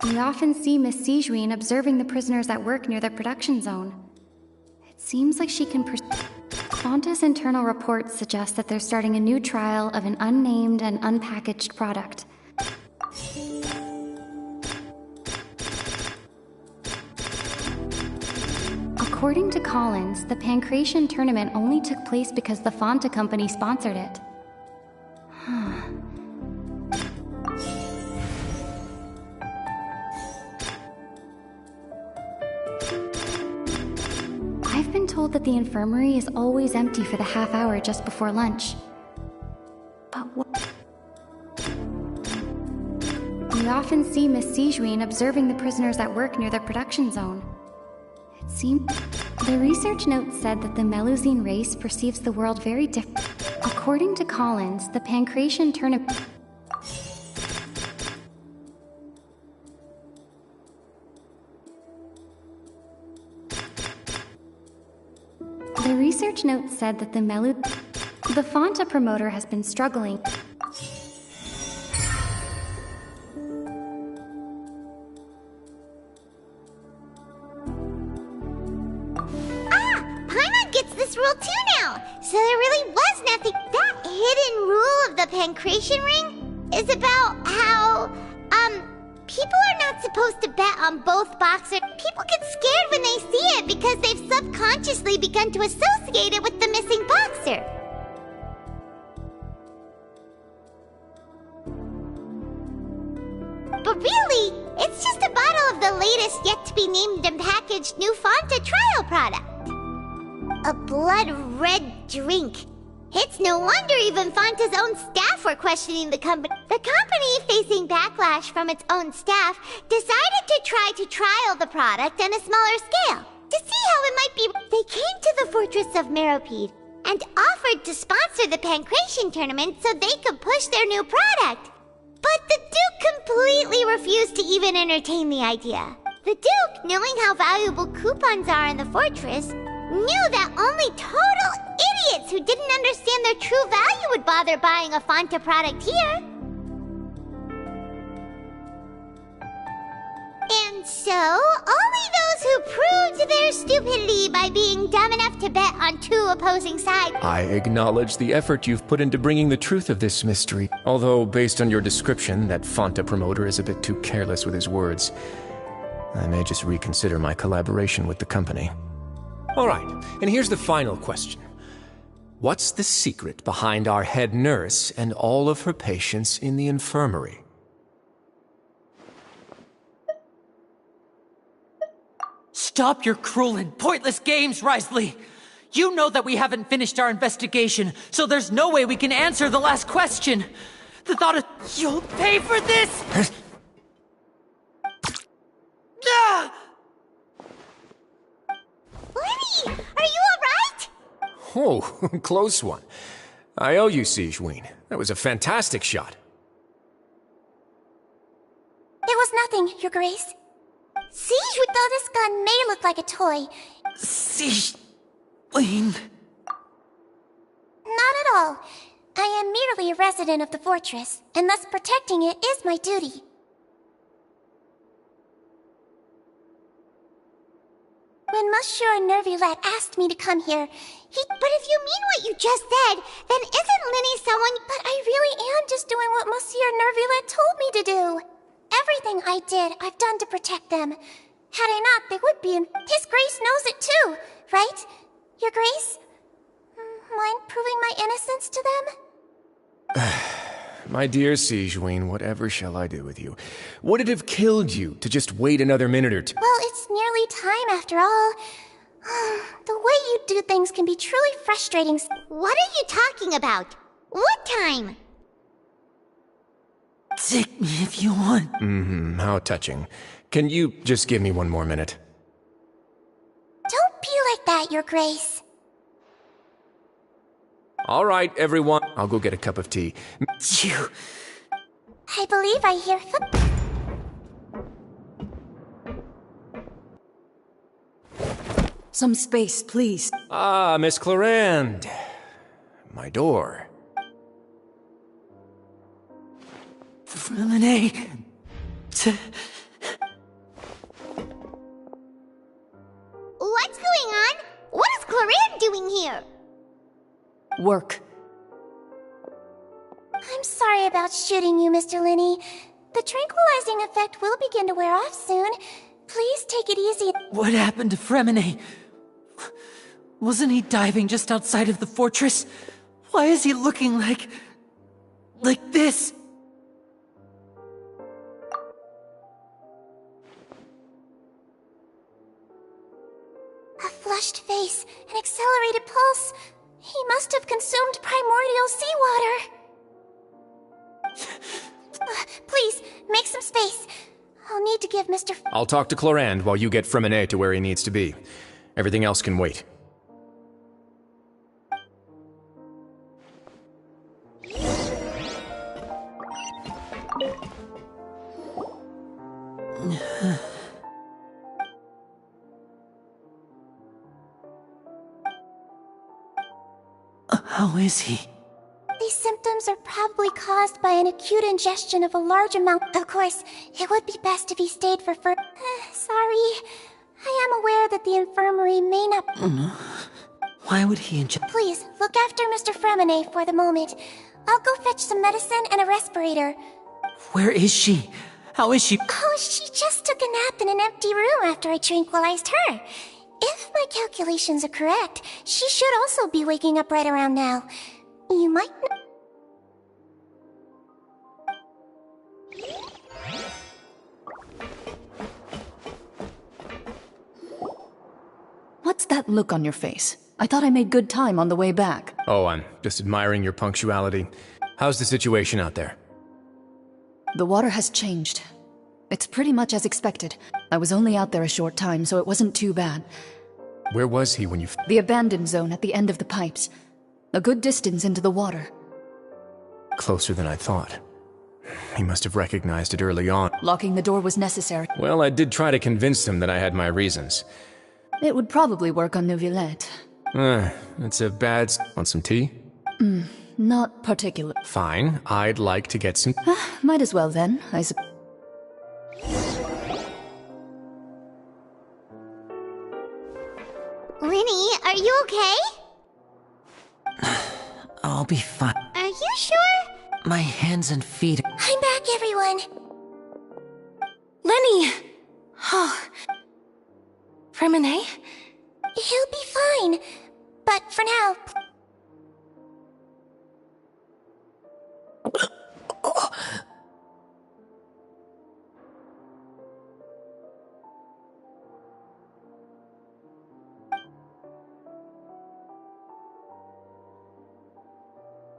We often see Miss Sijuin observing the prisoners at work near the production zone. It seems like she can... Fonta's internal reports suggest that they're starting a new trial of an unnamed and unpackaged product. According to Collins, the Pancration tournament only took place because the Fonta company sponsored it. I've been told that the infirmary is always empty for the half hour just before lunch. But what? We often see Miss Sijuin observing the prisoners at work near the production zone. It seemed... The research note said that the Melusine race perceives the world very different. According to Collins, the Pancration tournament... The research note said that the Fonta promoter has been struggling. Paimon gets this rule too now! So there really was nothing... That hidden rule of the Pancration ring is about how, people are not supposed to bet on both boxers. People get scared when they see it because they've subconsciously begun to associate it with the missing boxer. But really, it's just a bottle of the latest yet-to-be-named and packaged new Fonta trial product. A blood-red drink. It's no wonder even Fonta's own staff were questioning the company. The company, facing backlash from its own staff, decided to try to trial the product on a smaller scale. To see how it might be... They came to the fortress of Meropide and offered to sponsor the Pancration tournament so they could push their new product. But the Duke completely refused to even entertain the idea. The Duke, knowing how valuable coupons are in the fortress, knew that only total idiots who didn't understand their true value would bother buying a Fonta product here. And so, only those who proved their stupidity by being dumb enough to bet on two opposing sides. I acknowledge the effort you've put into bringing the truth of this mystery. Although, based on your description, that Fonta promoter is a bit too careless with his words. I may just reconsider my collaboration with the company. All right, and here's the final question. What's the secret behind our head nurse and all of her patients in the infirmary? Stop your cruel and pointless games, Risley! You know that we haven't finished our investigation, so there's no way we can answer the last question! The thought of... You'll pay for this! Ah! Lenny, are you alright? Oh, close one. I owe you, Sijuin. That was a fantastic shot. It was nothing, Your Grace. Siege, though this gun may look like a toy. Sijuin... Not at all. I am merely a resident of the fortress, and thus protecting it is my duty. When Monsieur Nervulet asked me to come here, But if you mean what you just said, then isn't Linny someone... But I really am just doing what Monsieur Nervulet told me to do. Everything I did, I've done to protect them. Had I not, they would be in... His Grace knows it too, right? Your Grace? Mind proving my innocence to them? My dear Sijuin, whatever shall I do with you? Would it have killed you to just wait another minute or two? Well, it's nearly time after all. The way you do things can be truly frustrating. What are you talking about? What time? Take me if you want. How touching. Can you just give me one more minute? Don't be like that, Your Grace. All right, everyone. I'll go get a cup of tea. You... I believe I hear Some space, please. Ah, Miss Clarande. My door. Renee... What's going on? What is Clarande doing here? Work. I'm sorry about shooting you, Mr. Linney. The tranquilizing effect will begin to wear off soon. Please take it easy. What happened to Fremine? Wasn't he diving just outside of the fortress? Why is he looking like this? A flushed face, an accelerated pulse. He must have consumed primordial seawater. Please, make some space. I'll need to give Mr. I'll talk to Clarande while you get Fremine to where he needs to be. Everything else can wait. How is he? These symptoms are probably caused by an acute ingestion of a large amount. Of course, it would be best if he stayed for sorry. I am aware that the infirmary may not... Why would he ingest... Please, look after Mr. Fremine for the moment. I'll go fetch some medicine and a respirator. Where is she? How is she? Oh, she just took a nap in an empty room after I tranquilized her. If my calculations are correct, she should also be waking up right around now. You might not... What's that look on your face? I thought I made good time on the way back. Oh, I'm just admiring your punctuality. How's the situation out there? The water has changed. It's pretty much as expected. I was only out there a short time, so it wasn't too bad. Where was he when you... The abandoned zone at the end of the pipes. A good distance into the water. Closer than I thought. He must have recognized it early on. Locking the door was necessary. Well, I did try to convince him that I had my reasons. It would probably work on Neuvillette. It's a bad... Want some tea? Not particular. Fine. I'd like to get some... Might as well then, I suppose. Linny, are you okay? I'll be fine. Are you sure? My hands and feet... I'm back, everyone. Lenny! Oh. Fremine? He'll be fine. But for now...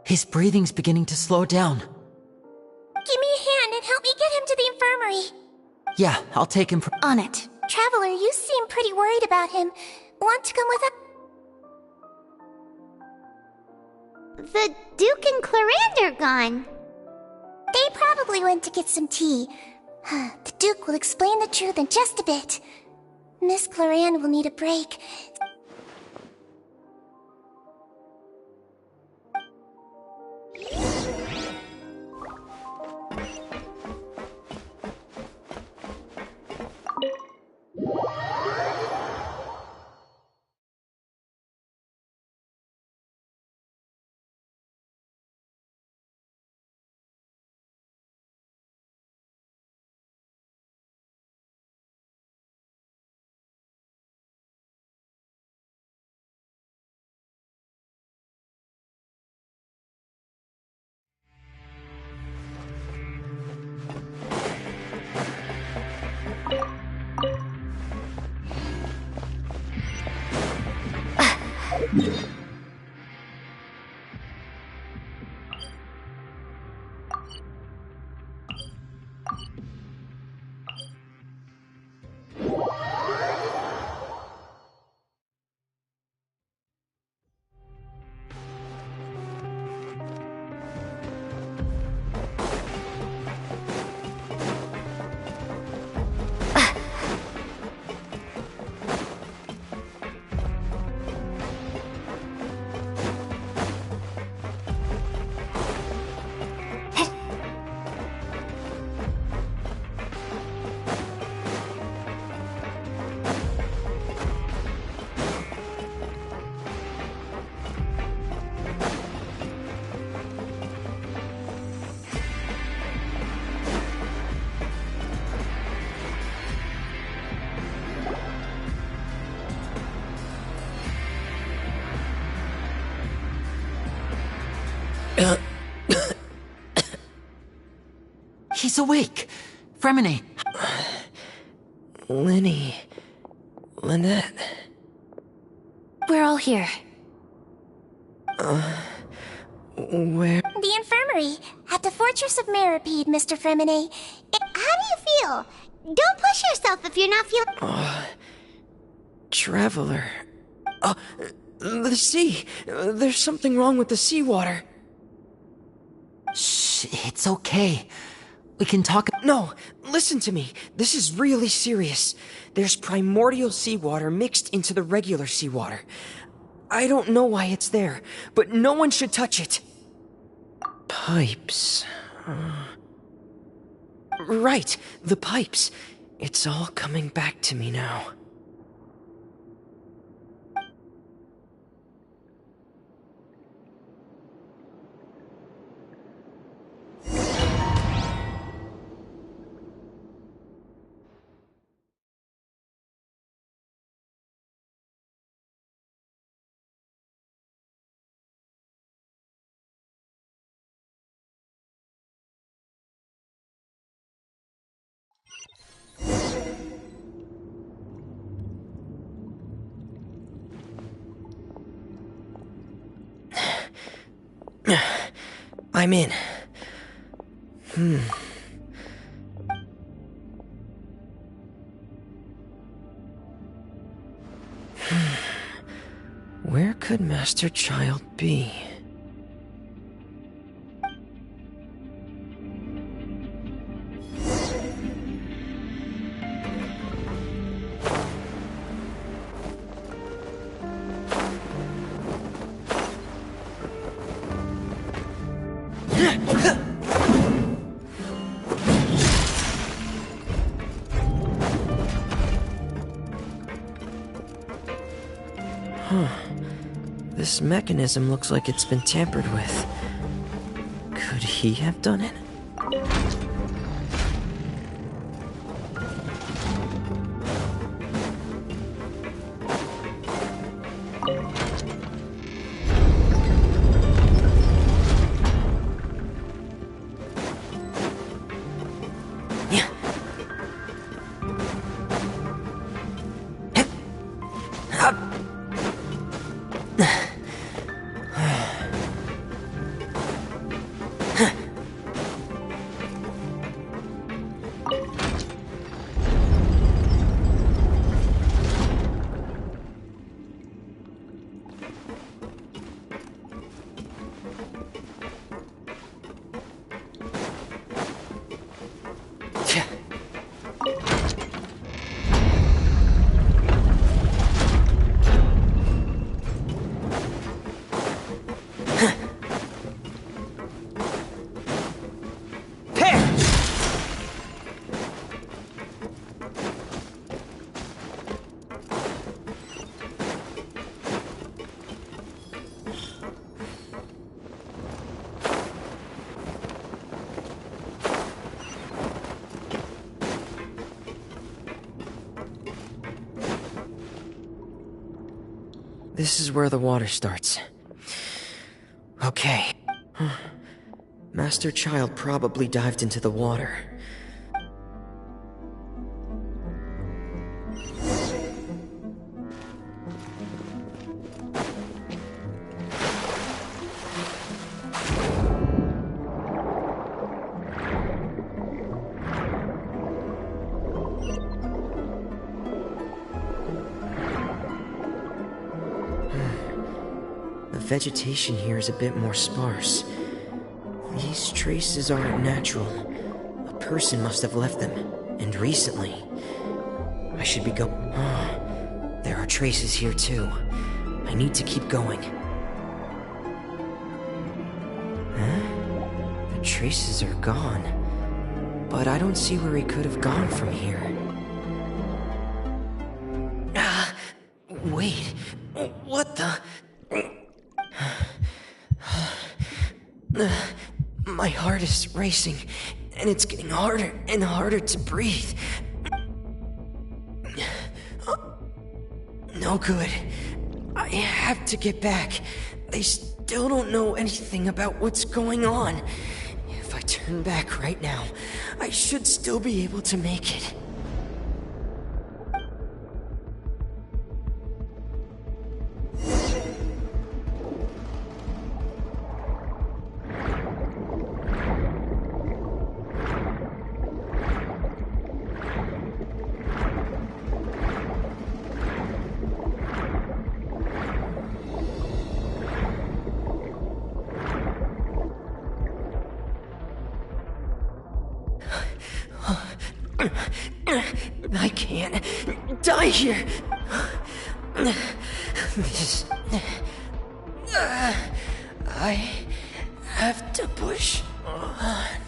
His breathing's beginning to slow down. Give me a hand and help me get him to the infirmary. Yeah, I'll take him On it. Traveler, you seem pretty worried about him. Want to come with us? The Duke and Clarande are gone. They probably went to get some tea. The Duke will explain the truth in just a bit. Miss Clarande will need a break. He's awake. Fremine. Linny. Lynette. We're all here. Where? The infirmary, at the Fortress of Meripede, Mr. Fremine. How do you feel? Don't push yourself if you're not feeling... Traveler. The sea. There's something wrong with the seawater. Shh, it's okay. We can talk. No, listen to me. This is really serious. There's primordial seawater mixed into the regular seawater. I don't know why it's there, but no one should touch it. Pipes. Right, the pipes. It's all coming back to me now. I'm in. Where could Master Child be? This mechanism looks like it's been tampered with. Could he have done it? This is where the water starts. Okay. Master Child probably dived into the water. The vegetation here is a bit more sparse. These traces aren't natural. A person must have left them, and recently. I should be there are traces here too. I need to keep going. Huh? The traces are gone. But I don't see where he could have gone from here. Wait. What the... My heart is racing, and it's getting harder and harder to breathe. No good. I have to get back. They still don't know anything about what's going on. If I turn back right now, I should still be able to make it. I can't die here. I have to push on.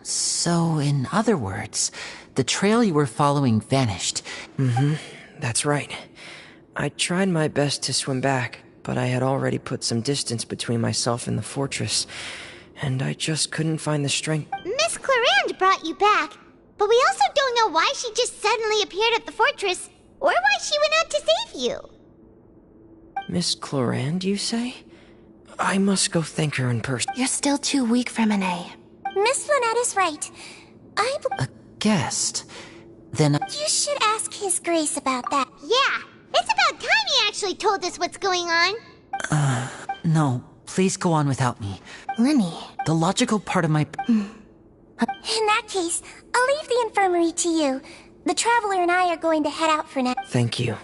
So, in other words, the trail you were following vanished. That's right. I tried my best to swim back, but I had already put some distance between myself and the fortress, and I just couldn't find the strength. Miss Clarande brought you back, but we also don't know why she just suddenly appeared at the fortress, or why she went out to save you. Miss Clarande, you say? I must go thank her in person. You're still too weak for Monet. Miss Lynette is right. A guest? Then You should ask His Grace about that. Yeah, it's about time he actually told us what's going on. no, please go on without me. Lenny. The logical part of my... In that case, I'll leave the infirmary to you. The Traveler and I are going to head out for now. Thank you.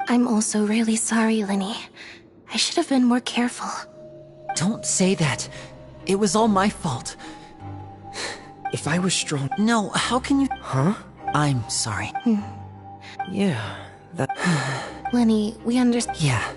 I'm also really sorry, Lenny. I should have been more careful. Don't say that. It was all my fault. If I was strong... No, how can you... Huh? I'm sorry. Yeah, that... Lenny, we understand. Yeah.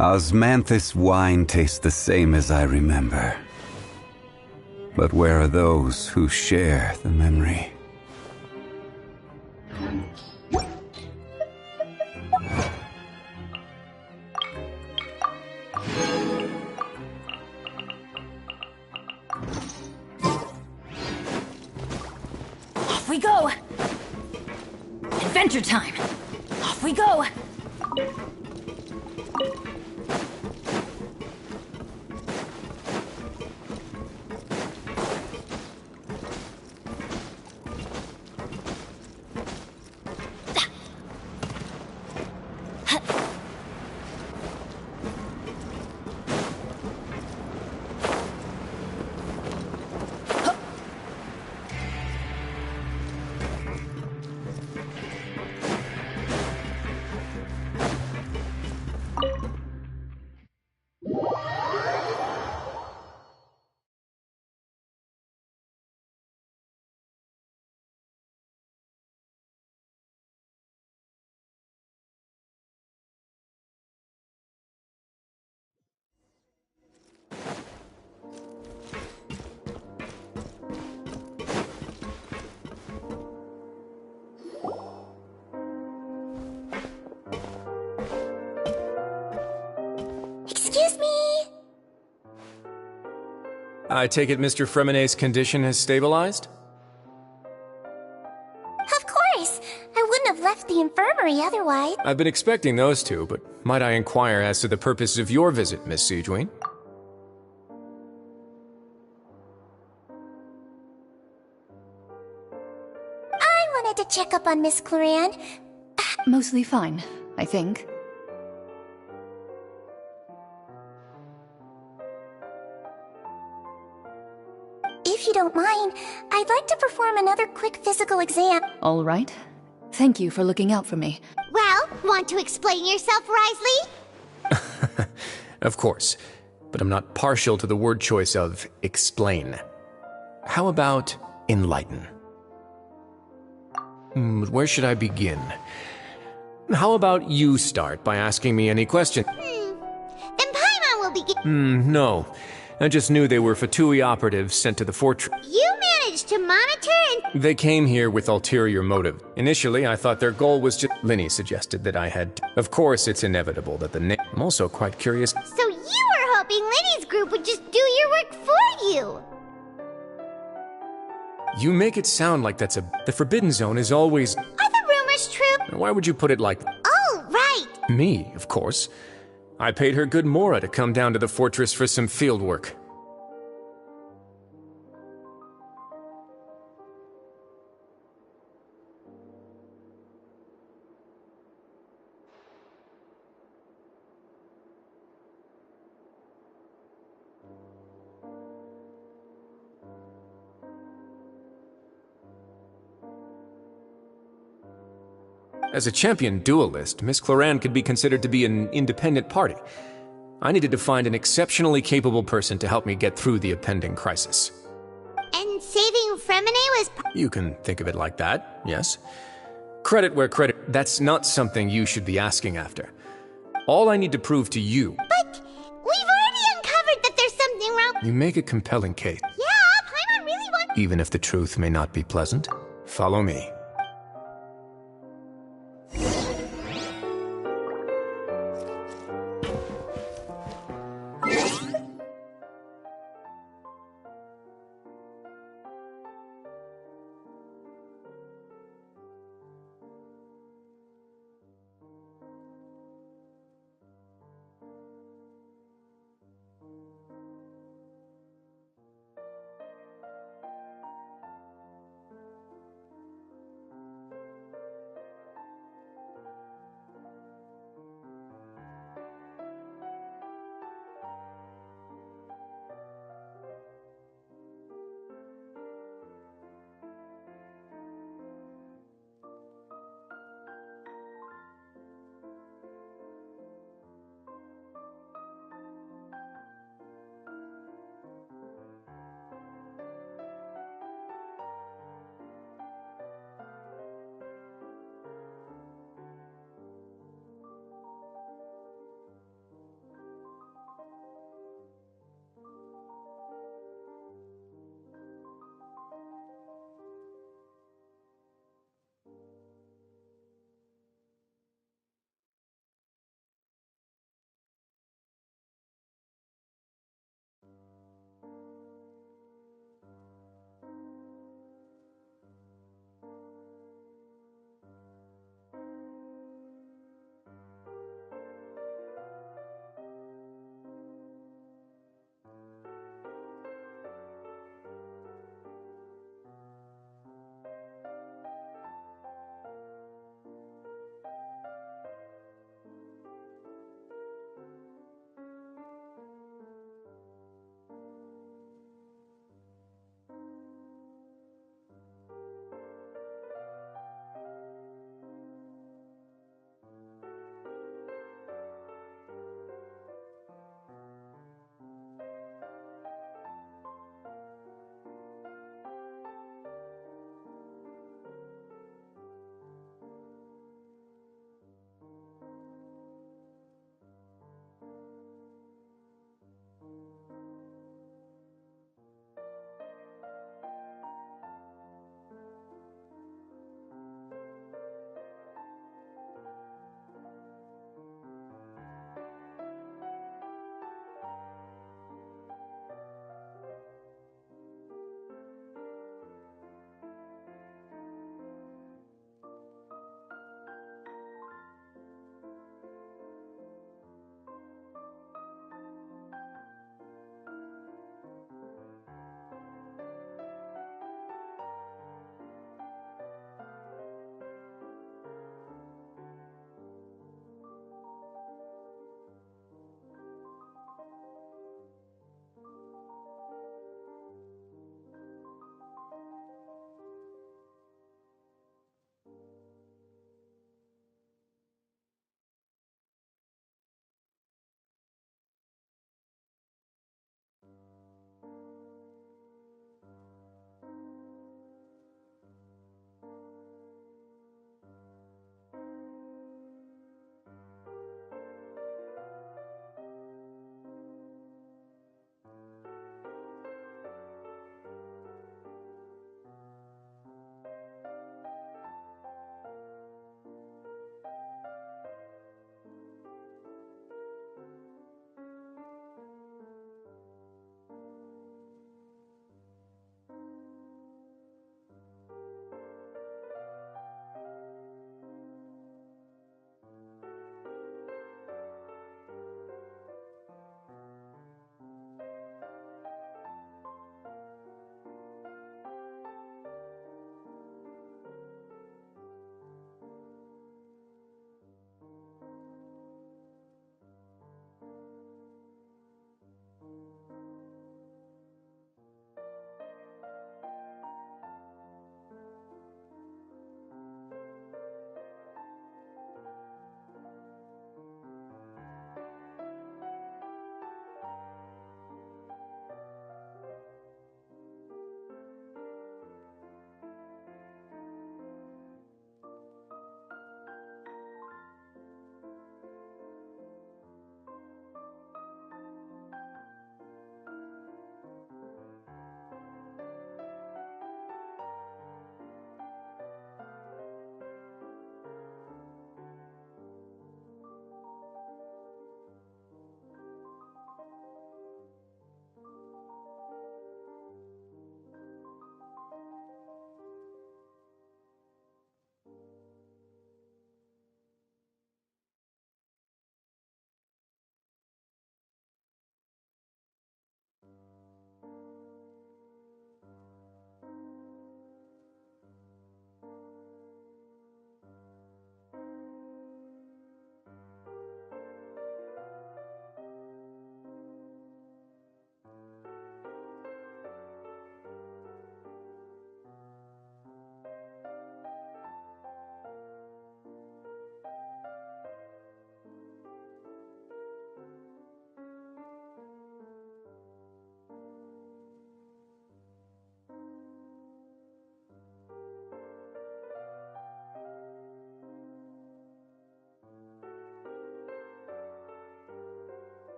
Osmanthus wine tastes the same as I remember. But where are those who share the memory? Off we go! Adventure time! Off we go! I take it Mr. Fremonet's condition has stabilized? Of course! I wouldn't have left the infirmary otherwise. I've been expecting those two, but might I inquire as to the purpose of your visit, Miss Siegewien? I wanted to check up on Miss Cloran. Mostly fine, I think. If you don't mind, I'd like to perform another quick physical exam. All right. Thank you for looking out for me. Well, want to explain yourself, Risley? Of course, but I'm not partial to the word choice of explain. How about enlighten? Where should I begin? How about you start by asking me any question? Then Paimon will begin. No. I just knew they were Fatui operatives sent to the fortress. You managed to monitor and... They came here with ulterior motive. Initially, I thought their goal was just... Linny suggested that I had... Of course, it's inevitable that the name... I'm also quite curious... So you were hoping Linny's group would just do your work for you! You make it sound like that's a... The Forbidden Zone is always... Are the rumors true? Why would you put it like... Oh, right! Me, of course. I paid her good Mora to come down to the fortress for some field work. As a champion duelist, Miss Cloran could be considered to be an independent party. I needed to find an exceptionally capable person to help me get through the impending crisis. And saving Fremine was... You can think of it like that, yes. Credit where credit... That's not something you should be asking after. All I need to prove to you... But we've already uncovered that there's something wrong... You make a compelling case. Yeah, Paimon really wants... Even if the truth may not be pleasant, follow me.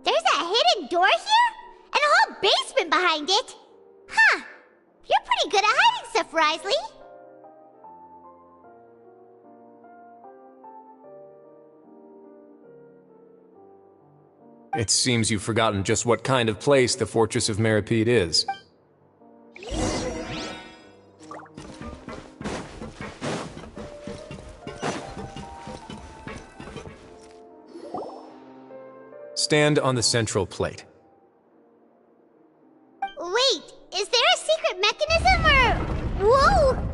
There's a hidden door here? And a whole basement behind it? Huh. You're pretty good at hiding stuff, Risley. It seems you've forgotten just what kind of place the Fortress of Meripede is. Stand on the central plate. Wait, is there a secret mechanism or... Whoa!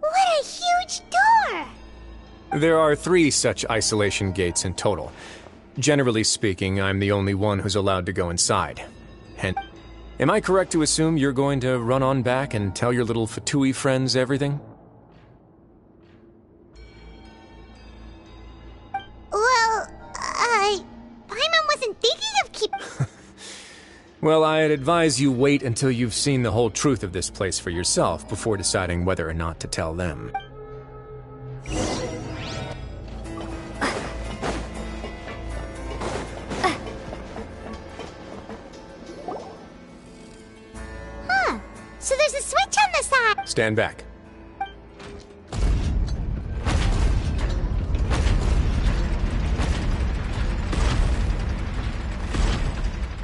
What a huge door! There are 3 such isolation gates in total. Generally speaking, I'm the only one who's allowed to go inside. And am I correct to assume you're going to run on back and tell your little Fatui friends everything? Well, Paimon wasn't thinking of keep... Well, I'd advise you wait until you've seen the whole truth of this place for yourself before deciding whether or not to tell them. Huh. So there's a switch on the side. Stand back.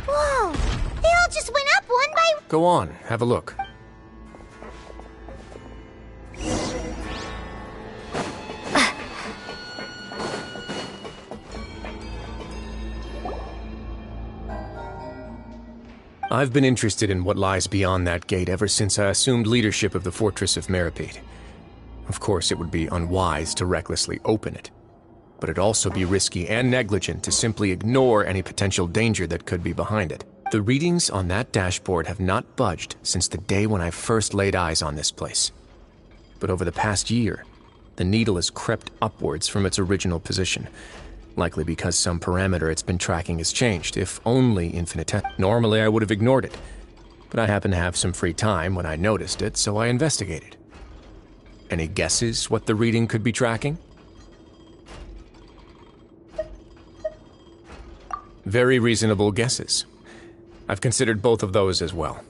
Whoa. They all just went up one by... Go on, have a look. I've been interested in what lies beyond that gate ever since I assumed leadership of the Fortress of Meripede. Of course, it would be unwise to recklessly open it, but it'd also be risky and negligent to simply ignore any potential danger that could be behind it. The readings on that dashboard have not budged since the day when I first laid eyes on this place. But over the past year, the needle has crept upwards from its original position, likely because some parameter it's been tracking has changed, if only infinitesimal. Normally I would have ignored it, but I happened to have some free time when I noticed it, so I investigated. Any guesses what the reading could be tracking? Very reasonable guesses. I've considered both of those as well.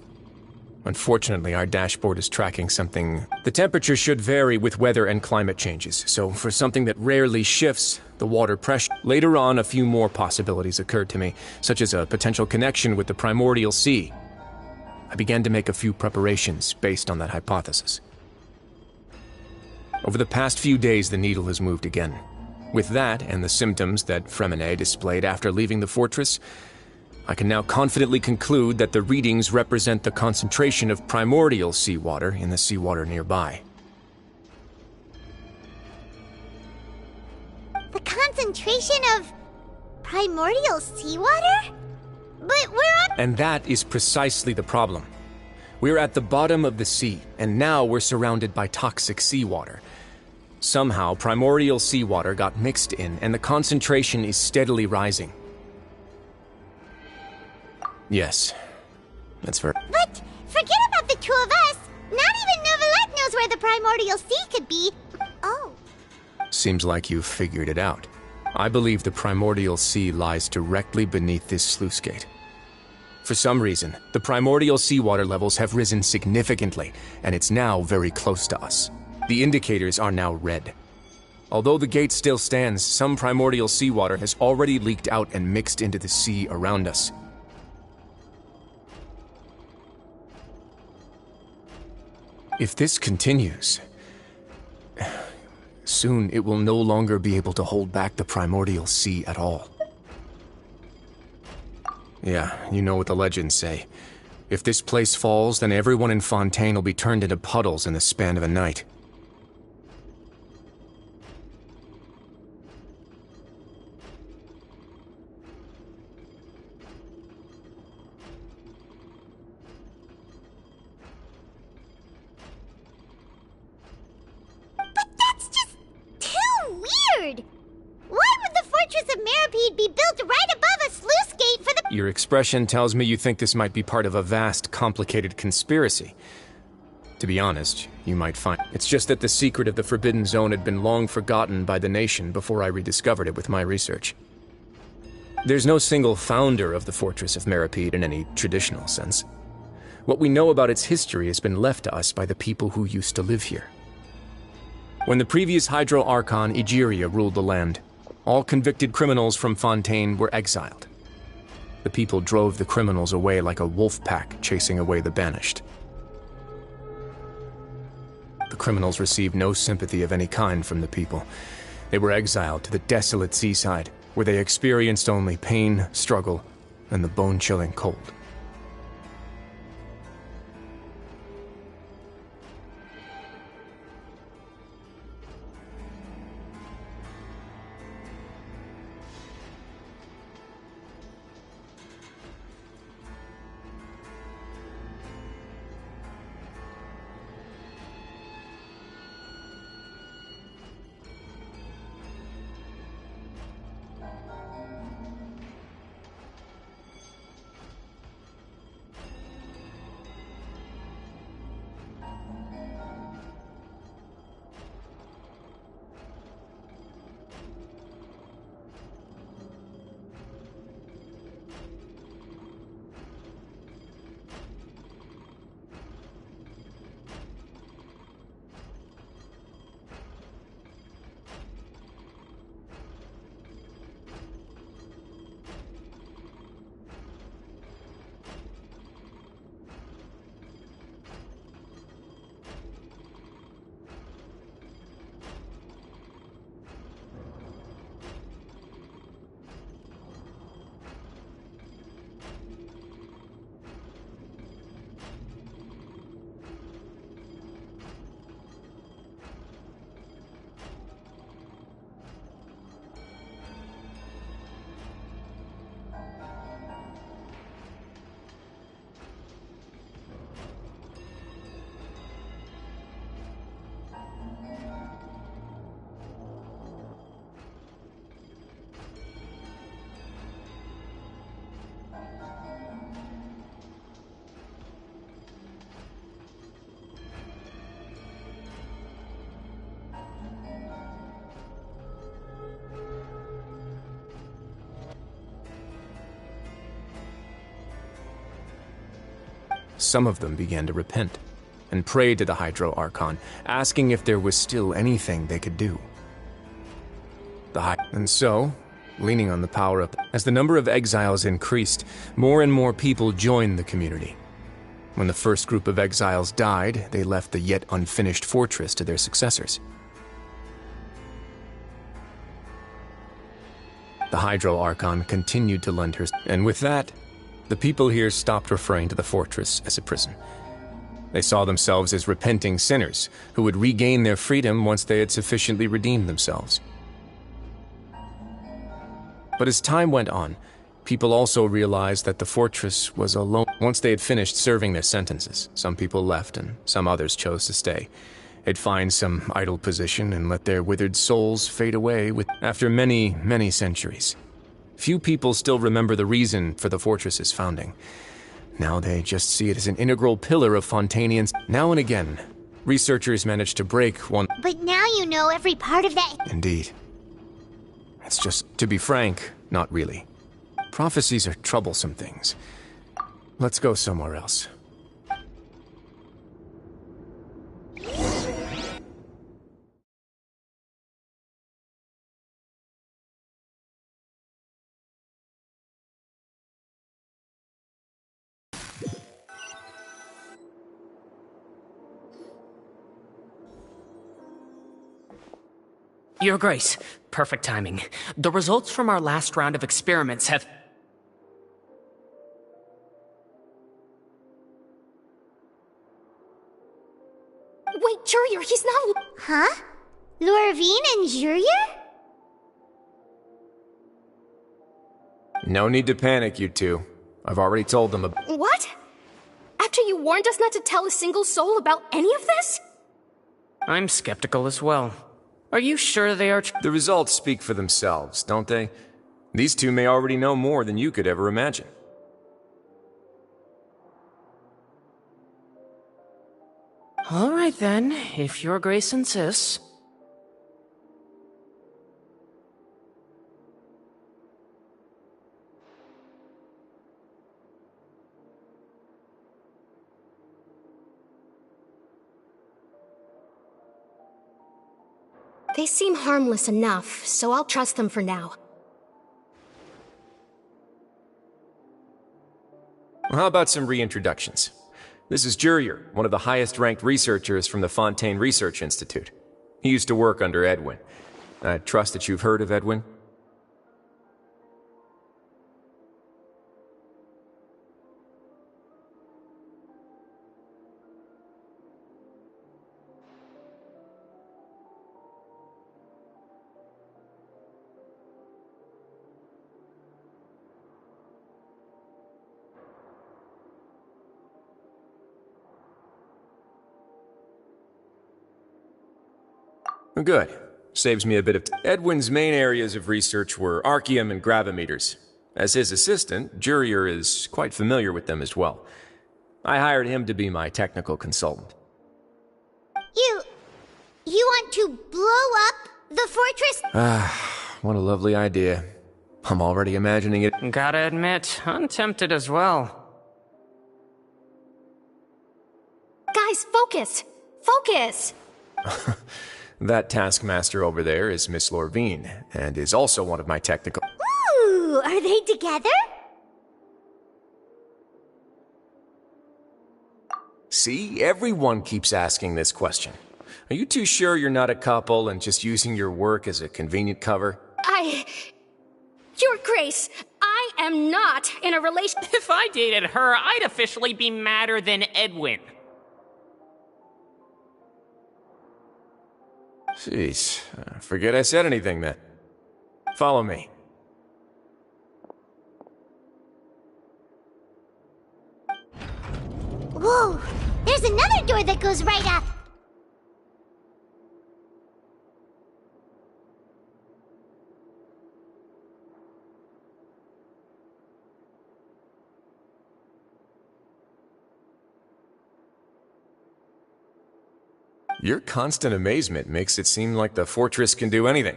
Unfortunately, our dashboard is tracking something. The temperature should vary with weather and climate changes, so for something that rarely shifts, the water pressure. Later on, a few more possibilities occurred to me, such as a potential connection with the primordial sea. I began to make a few preparations based on that hypothesis. Over the past few days, the needle has moved again. With that, and the symptoms that Fremine displayed after leaving the fortress, I can now confidently conclude that the readings represent the concentration of primordial seawater in the seawater nearby. The concentration of primordial seawater? But we're on... And that is precisely the problem. We're at the bottom of the sea, and now we're surrounded by toxic seawater. Somehow, primordial seawater got mixed in, and the concentration is steadily rising. Yes, that's fair. But forget about the two of us. Not even Novelette knows where the primordial sea could be. Oh. Seems like you've figured it out. I believe the primordial sea lies directly beneath this sluice gate. For some reason, the primordial seawater levels have risen significantly, and it's now very close to us. The indicators are now red. Although the gate still stands, some primordial seawater has already leaked out and mixed into the sea around us. If this continues, Soon it will no longer be able to hold back the primordial sea at all. Yeah, you know what the legends say. If this place falls, then everyone in Fontaine will be turned into puddles in the span of a night. But that's just too weird! Why would the Fortress of Meripede be built right above a sluice gate for the— Your expression tells me you think this might be part of a vast, complicated conspiracy. To be honest, you might find it's just that the secret of the Forbidden Zone had been long forgotten by the nation before I rediscovered it with my research. There's no single founder of the Fortress of Meripede in any traditional sense. What we know about its history has been left to us by the people who used to live here. When the previous Hydro Archon Egeria ruled the land, all convicted criminals from Fontaine were exiled. The people drove the criminals away like a wolf pack chasing away the banished. The criminals received no sympathy of any kind from the people. They were exiled to the desolate seaside, where they experienced only pain, struggle, and the bone-chilling cold. Some of them began to repent and prayed to the Hydro Archon, asking if there was still anything they could do. And so, leaning on the power of, as the number of exiles increased, more and more people joined the community. When the first group of exiles died, they left the yet unfinished fortress to their successors. The Hydro Archon continued to lend her, and with that, the people here stopped referring to the fortress as a prison. They saw themselves as repenting sinners who would regain their freedom once they had sufficiently redeemed themselves. But as time went on, people also realized that the fortress was alone. Once they had finished serving their sentences, some people left and some others chose to stay. They'd find some idle position and let their withered souls fade away after many, many centuries. Few people still remember the reason for the fortress's founding. Now they just see it as an integral pillar of Fontainians. Now and again, researchers manage to break one. But now you know every part of that. Indeed. It's just, to be frank, not really. Prophecies are troublesome things. Let's go somewhere else. Your Grace, perfect timing. The results from our last round of experiments have... Wait, Jurier, he's not... Huh? Lorvine and Jurier? No need to panic, you two. I've already told them What? After you warned us not to tell a single soul about any of this? I'm skeptical as well. Are you sure they are... The results speak for themselves, don't they? These two may already know more than you could ever imagine. All right then, if Your Grace insists. They seem harmless enough, so I'll trust them for now. How about some reintroductions? This is Jurier, one of the highest-ranked researchers from the Fontaine Research Institute. He used to work under Edwin. I trust that you've heard of Edwin? Good. Saves me a bit of Edwin's main areas of research were archeum and gravimeters. As his assistant, Jurier is quite familiar with them as well. I hired him to be my technical consultant. You want to blow up the fortress? What a lovely idea. I'm already imagining it. Gotta admit, I'm tempted as well. Guys, focus! Focus! That taskmaster over there is Miss Lorvine, and is also one of my technical... Ooh, are they together? See, everyone keeps asking this question. Are you too sure you're not a couple and just using your work as a convenient cover? Your Grace, I am not in a relation... If I dated her, I'd officially be madder than Edwin. Jeez, forget I said anything then. Follow me. Whoa, there's another door that goes right up. Your constant amazement makes it seem like the fortress can do anything.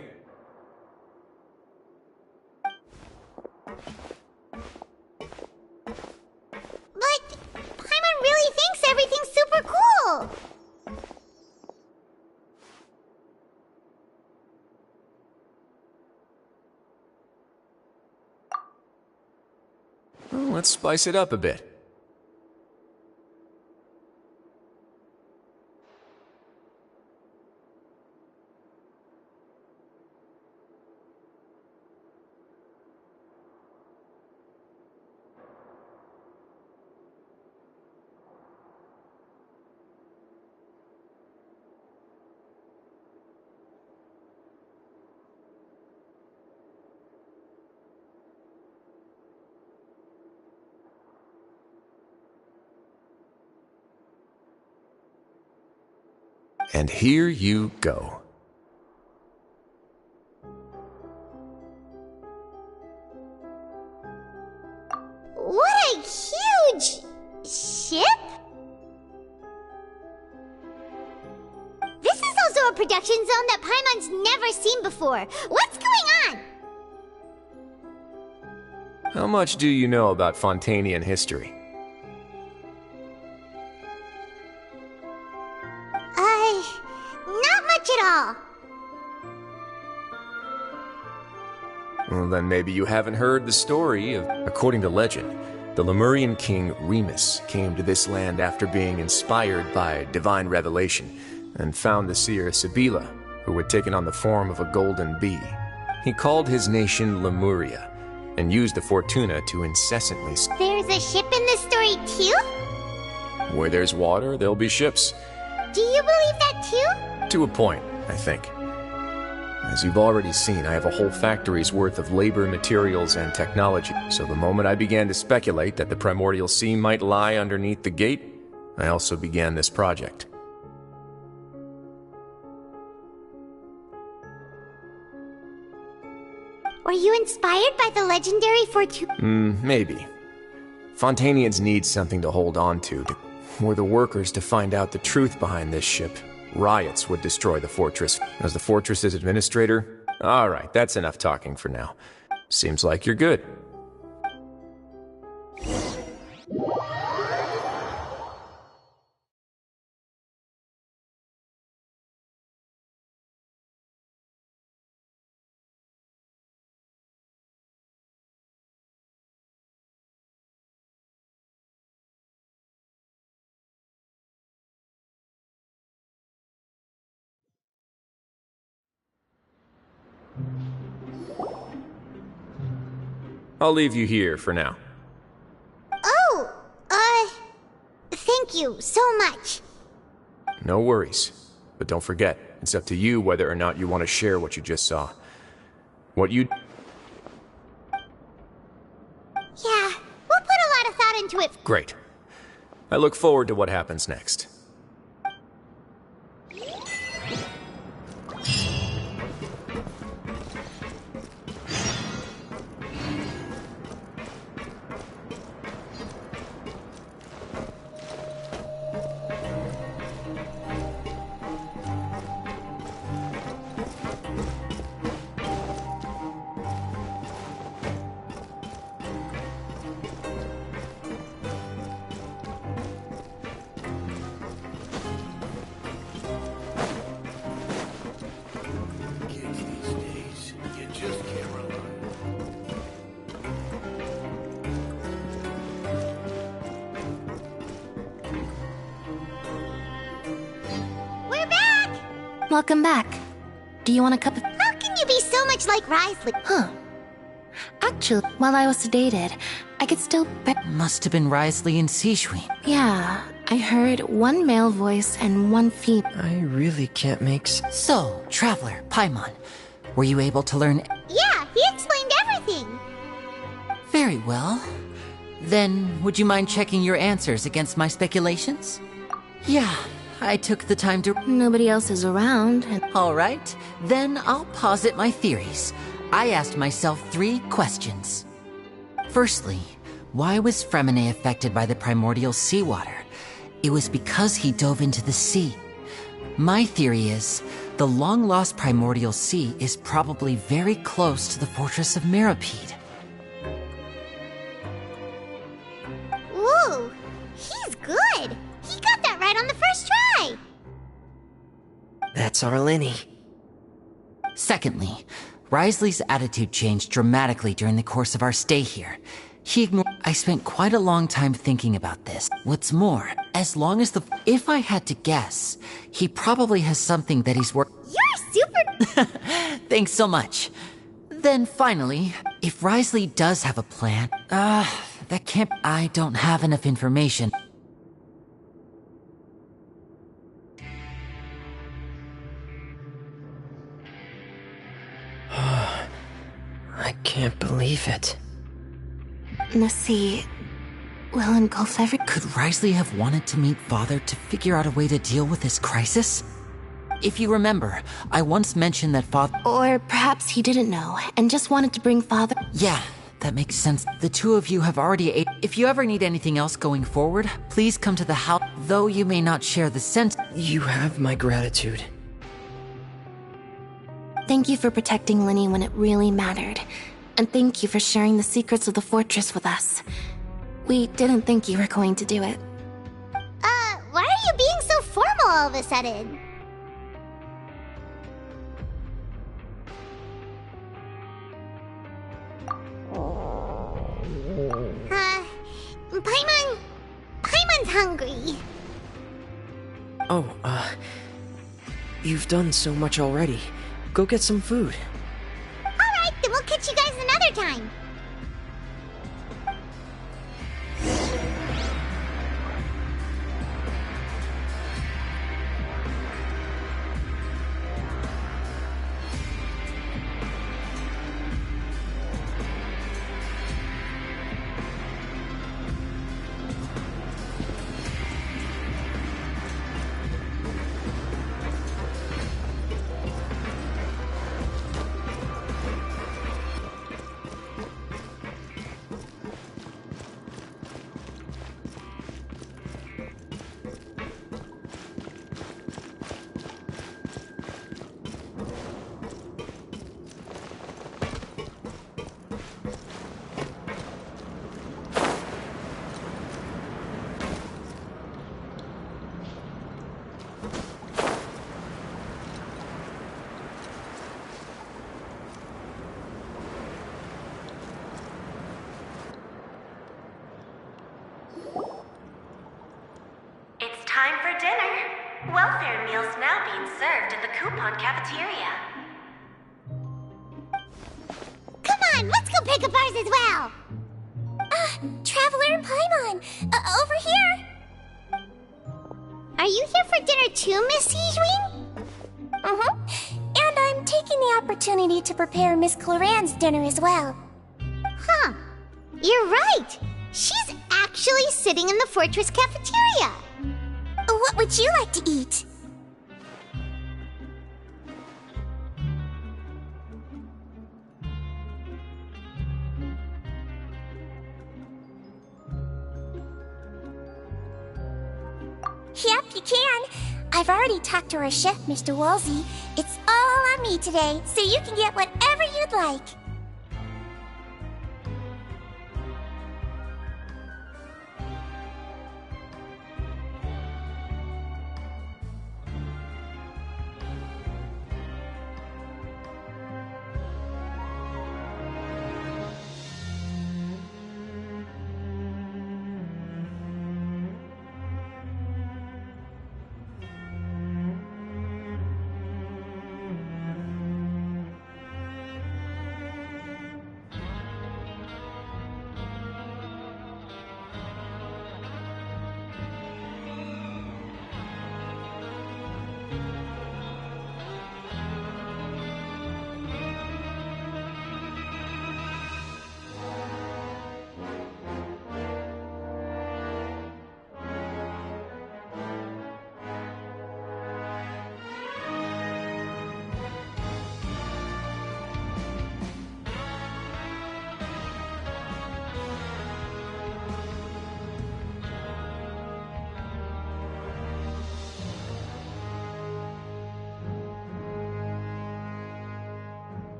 But Paimon really thinks everything's super cool. Well, let's spice it up a bit. And here you go. What a huge ship! This is also a production zone that Paimon's never seen before. What's going on? How much do you know about Fontainian history? Not much at all. Well, then maybe you haven't heard the story of... According to legend, the Lemurian king Remus came to this land after being inspired by divine revelation and found the seer Sibila, who had taken on the form of a golden bee. He called his nation Lemuria, and used the Fortuna to incessantly... There's a ship in this story too? Where there's water, there'll be ships. Do you believe that too? To a point, I think. As you've already seen, I have a whole factory's worth of labor, materials, and technology. So the moment I began to speculate that the primordial sea might lie underneath the gate, I also began this project. Were you inspired by the legendary Fortuna? Maybe. Fontanians need something to hold on to. Were the workers to find out the truth behind this ship, riots would destroy the fortress. As the fortress's administrator? Alright, that's enough talking for now. Seems like you're good. I'll leave you here for now. Oh, thank you so much. No worries. But don't forget, it's up to you whether or not you want to share what you just saw. What you... Yeah, we'll put a lot of thought into it. Great. I look forward to what happens next. Welcome back. Do you want a cup of... How can you be so much like Risley? Huh. Actually, while I was sedated, I could still... Must have been Risley and Seishween. Yeah, I heard one male voice and one female. I really can't make So, Traveler, Paimon, were you able to learn... Yeah, he explained everything. Very well. Then, would you mind checking your answers against my speculations? Yeah, I took the time to... Nobody else is around. All right, then I'll posit my theories. I asked myself 3 questions. Firstly, why was Fremine affected by the primordial seawater? It was because he dove into the sea. My theory is, the long-lost primordial sea is probably very close to the fortress of Mirapede. Ooh, he's good. He got that right on the first try. That's our Linny. Secondly, Risley's attitude changed dramatically during the course of our stay here. He ignored... I spent quite a long time thinking about this. What's more, as long as the... If I had to guess, he probably has something that he's You're super... Thanks so much. Then finally, if Risley does have a plan... that can't... I don't have enough information. I can't believe it. The sea will engulf every... Could Risley have wanted to meet Father to figure out a way to deal with this crisis? If you remember, I once mentioned that Father... Or perhaps he didn't know, and just wanted to bring Father... Yeah, that makes sense. The two of you have already ate... If you ever need anything else going forward, please come to the house, though you may not share the sense... You have my gratitude. Thank you for protecting Linny when it really mattered. And thank you for sharing the secrets of the fortress with us. We didn't think you were going to do it. Why are you being so formal all of a sudden? Paimon's hungry. Oh, You've done so much already. Go get some food. Alright, then we'll catch you guys another time. It's time for dinner. Welfare meals now being served in the coupon cafeteria. Come on, let's go pick up ours as well. Traveler and Paimon, over here. Are you here for dinner too, Miss Sijwing? And I'm taking the opportunity to prepare Miss Cloran's dinner as well. Huh. You're right. She's actually sitting in the fortress cafeteria. What would you like to eat? Yep, you can. I've already talked to our chef, Mr. Wolsey. It's all on me today, so you can get whatever you'd like.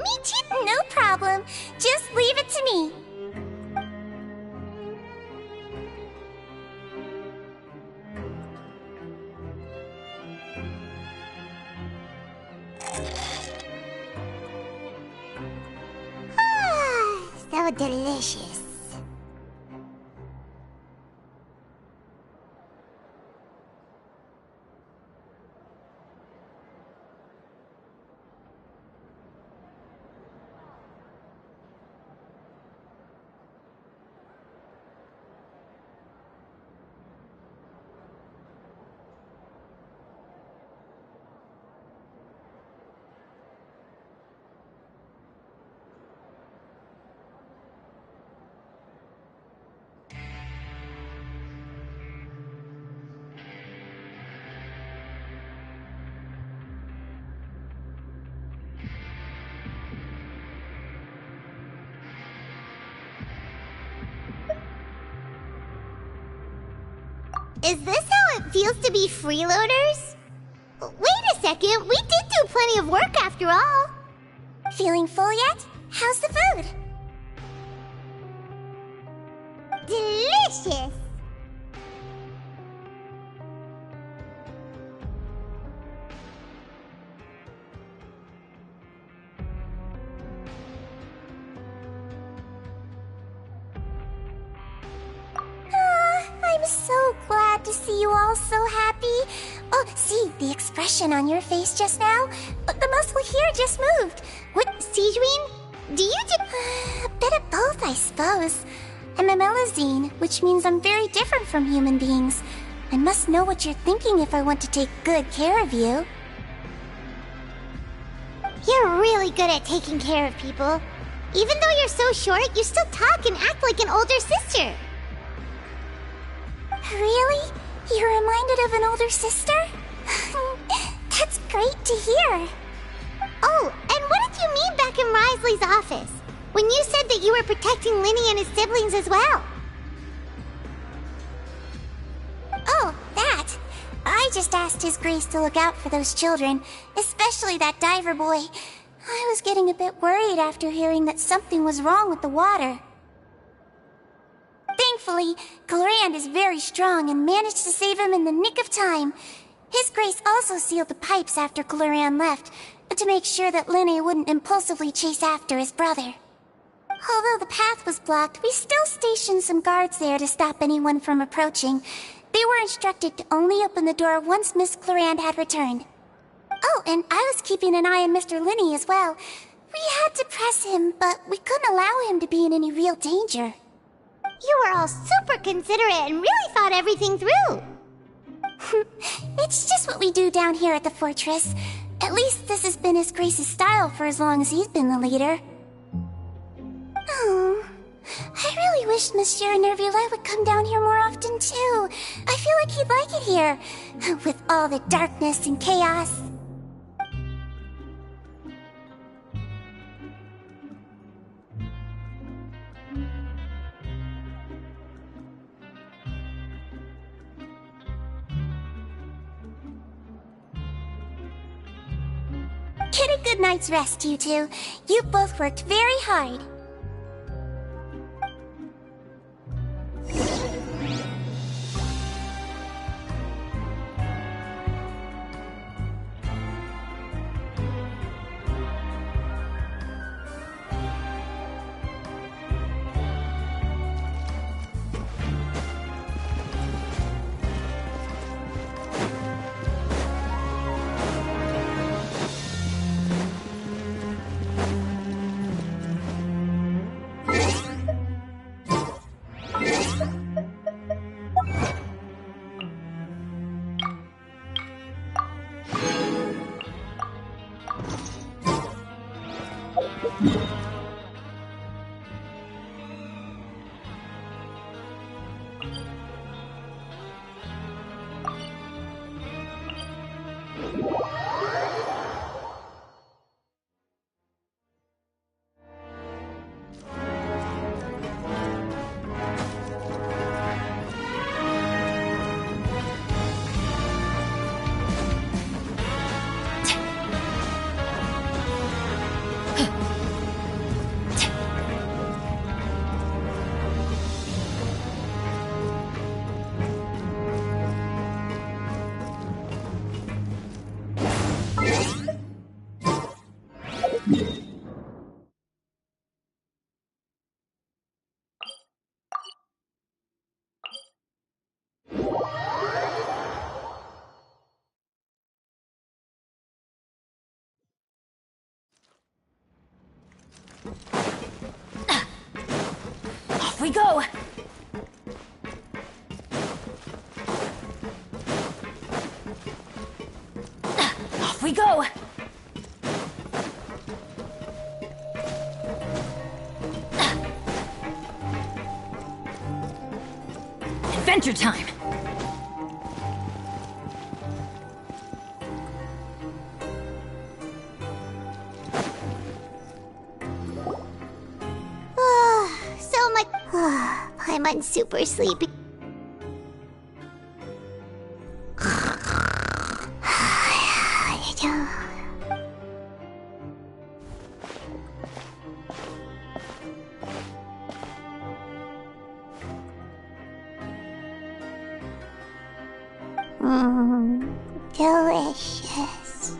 Me too. No problem. Just leave it to me. So delicious. Is this how it feels to be freeloaders? Wait a second, we did do plenty of work after all. Feeling full yet? How's the food? Delicious! I'm so glad to see you all so happy. Oh, see, the expression on your face just now? The muscle here just moved. What, Sijuin? Do you do... A bit of both, I suppose. I'm a Melazine, which means I'm very different from human beings. I must know what you're thinking if I want to take good care of you. You're really good at taking care of people. Even though you're so short, you still talk and act like an older sister. Really? You're reminded of an older sister? That's great to hear. Oh, and what did you mean back in Risley's office? When you said that you were protecting Linny and his siblings as well? Oh, that. I just asked His Grace to look out for those children, especially that diver boy. I was getting a bit worried after hearing that something was wrong with the water. Thankfully, Glorand is very strong and managed to save him in the nick of time. His Grace also sealed the pipes after Glorand left, to make sure that Linny wouldn't impulsively chase after his brother. Although the path was blocked, we still stationed some guards there to stop anyone from approaching. They were instructed to only open the door once Miss Glorand had returned. Oh, and I was keeping an eye on Mr. Linny as well. We had to press him, but we couldn't allow him to be in any real danger. You were all super considerate and really thought everything through. It's just what we do down here at the fortress. At least this has been His Grace's style for as long as he's been the leader. Oh, I really wish Monsieur Nervula would come down here more often too. I feel like he'd like it here, with all the darkness and chaos. Get a good night's rest, you two. You both worked very hard. Off we go! Off we go! Adventure time! So much. I'm super sleepy. Delicious.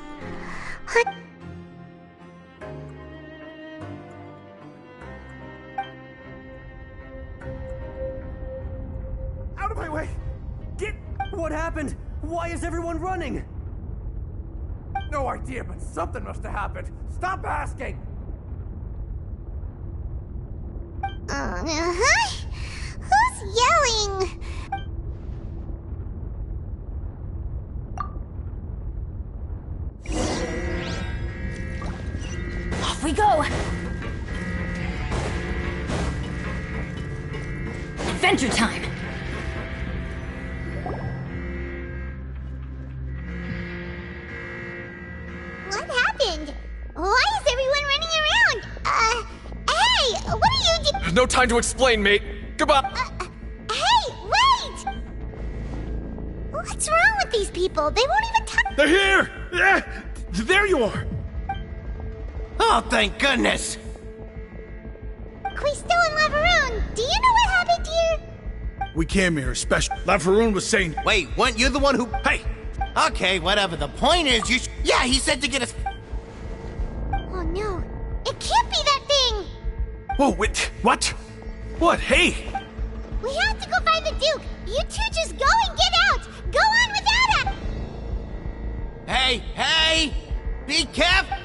Out of my way! Get... What happened? Why is everyone running? No idea, but something must have happened. Stop asking! Who's yelling? Off we go! Adventure time! What happened? Why is everyone running around? Hey! What are you doing? No time to explain, mate. Goodbye. Hey! Wait! What's wrong with these people? They won't even talk. They're here! Yeah! There you are! Oh, thank goodness! Quisto and Lavaroon, do you know what happened here? We came here special. Lavaroon was saying... Wait, weren't you the one who... Hey! Okay, whatever. The point is, you yeah, he said to get us... Oh no. It can't be that thing! Whoa, wait, what? What? Hey! We have to go find the Duke! You two just go and get out! Go on without us! Hey! Be careful!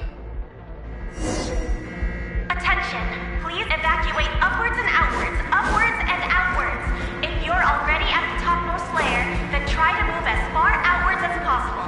Attention! Please evacuate upwards and outwards, upwards and outwards. If you're already at the topmost layer, then try to move as far outwards as possible.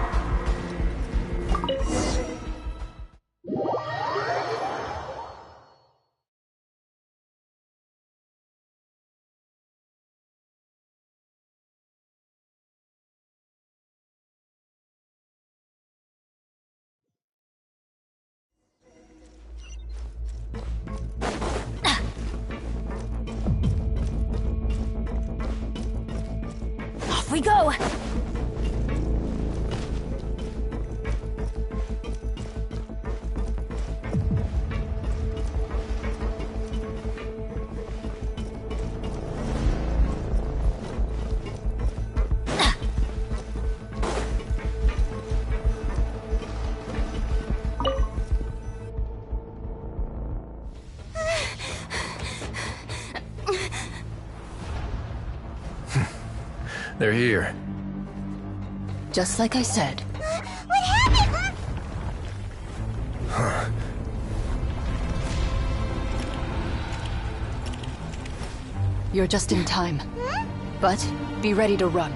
Off we go! They're here. Just like I said. What happened? Huh. You're just in time. But be ready to run.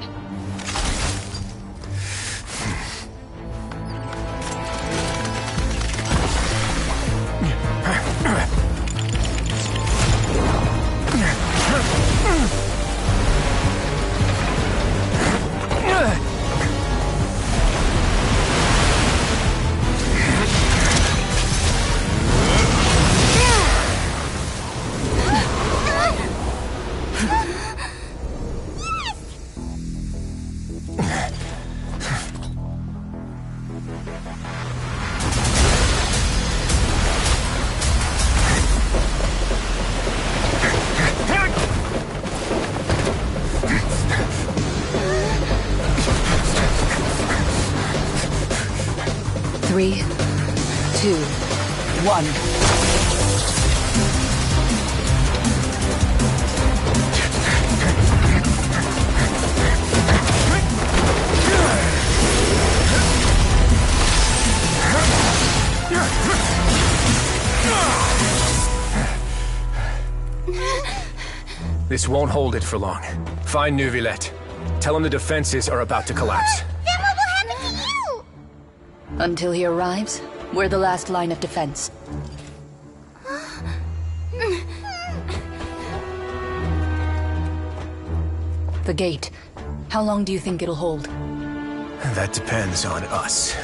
1. This won't hold it for long. Find Neuvillette. Tell him the defenses are about to collapse. Then what will happen to you? Until he arrives, we're the last line of defense. The gate. How long do you think it'll hold? That depends on us.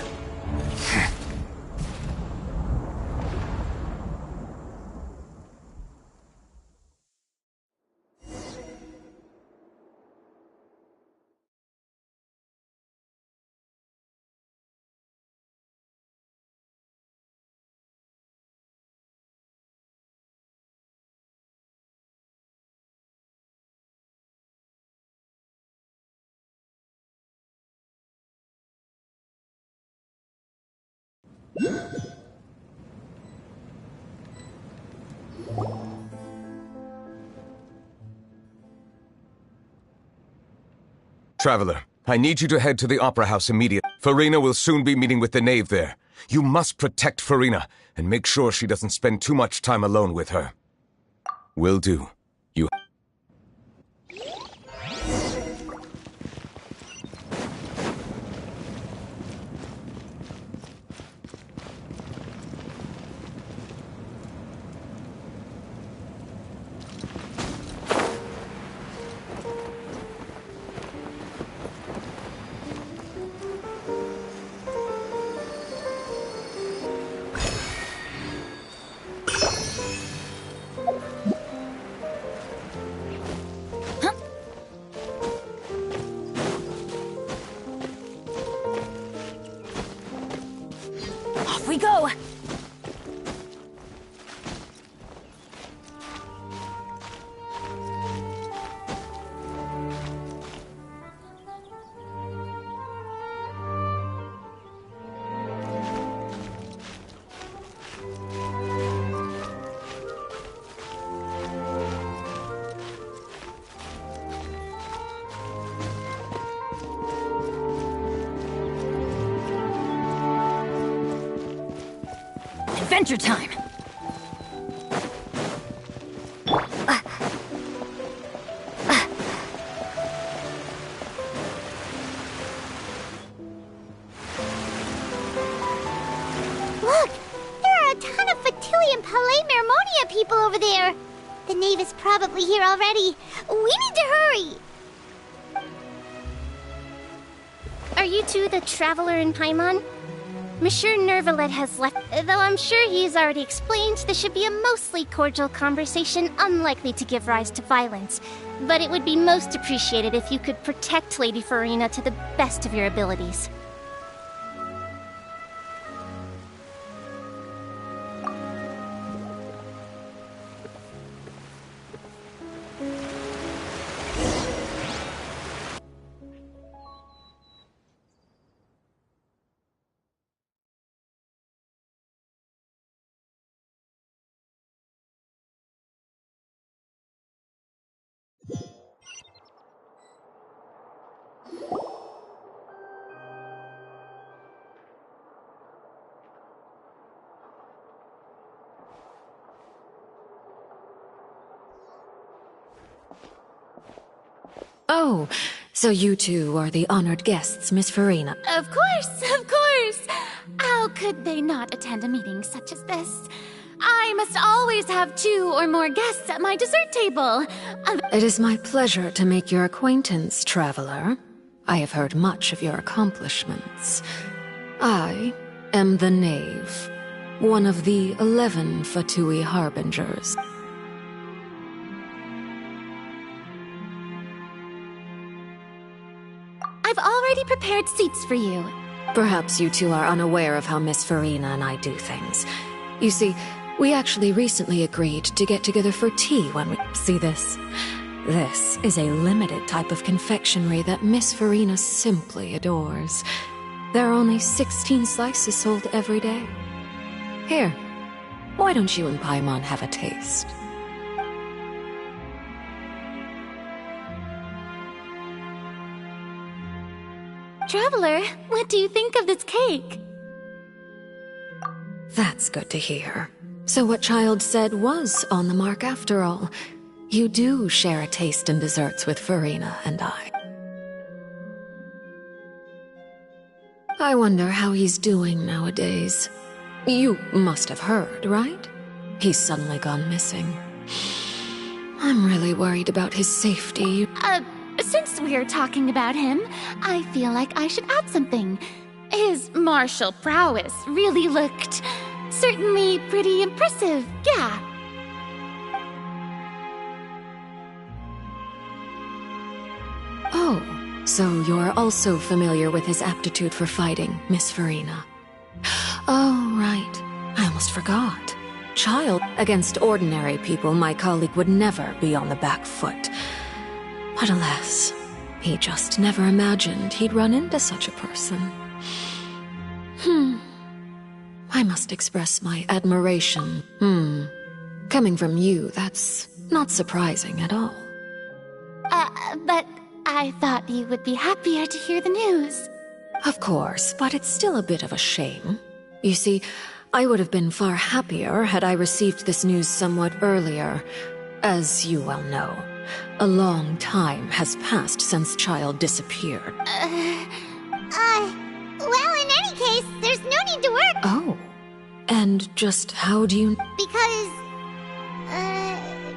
Traveler, I need you to head to the Opera House immediately. Farina will soon be meeting with the knave there. You must protect Farina, and make sure she doesn't spend too much time alone with her. Will do. You... Off we go! Adventure time! Look! There are a ton of Fatili and Palais Mermonia people over there! The knave is probably here already. We need to hurry! Are you two the traveler in Paimon? Monsieur Neuvillette has left, though I'm sure he's already explained this should be a mostly cordial conversation unlikely to give rise to violence. But it would be most appreciated if you could protect Lady Farina to the best of your abilities. Oh, so you two are the honored guests, Miss Farina. Of course, of course! How could they not attend a meeting such as this? I must always have 2 or more guests at my dessert table. It is my pleasure to make your acquaintance, traveler. I have heard much of your accomplishments. I am the Knave, one of the 11 Fatui Harbingers. I've already prepared seats for you. Perhaps you two are unaware of how Miss Farina and I do things. You see, we actually recently agreed to get together for tea when we... See this? This is a limited type of confectionery that Miss Farina simply adores. There are only 16 slices sold every day. Here, Why don't you and Paimon have a taste? Traveler, what do you think of this cake? That's good to hear. So what Child said was on the mark after all. You do share a taste in desserts with Farina and I. I wonder how he's doing nowadays. You must have heard, right? He's suddenly gone missing. I'm really worried about his safety. Since we're talking about him, I feel like I should add something. His martial prowess really looked certainly pretty impressive, yeah. Oh, so you're also familiar with his aptitude for fighting, Miss Farina. Oh, right. I almost forgot. Child, against ordinary people, my colleague would never be on the back foot. But alas, he just never imagined he'd run into such a person. I must express my admiration. Coming from you, that's not surprising at all. But I thought you would be happier to hear the news. Of course, but it's still a bit of a shame. You see, I would have been far happier had I received this news somewhat earlier. As you well know, a long time has passed since Child disappeared. Well, in any case, there's no need to worry. Oh. And just how do you...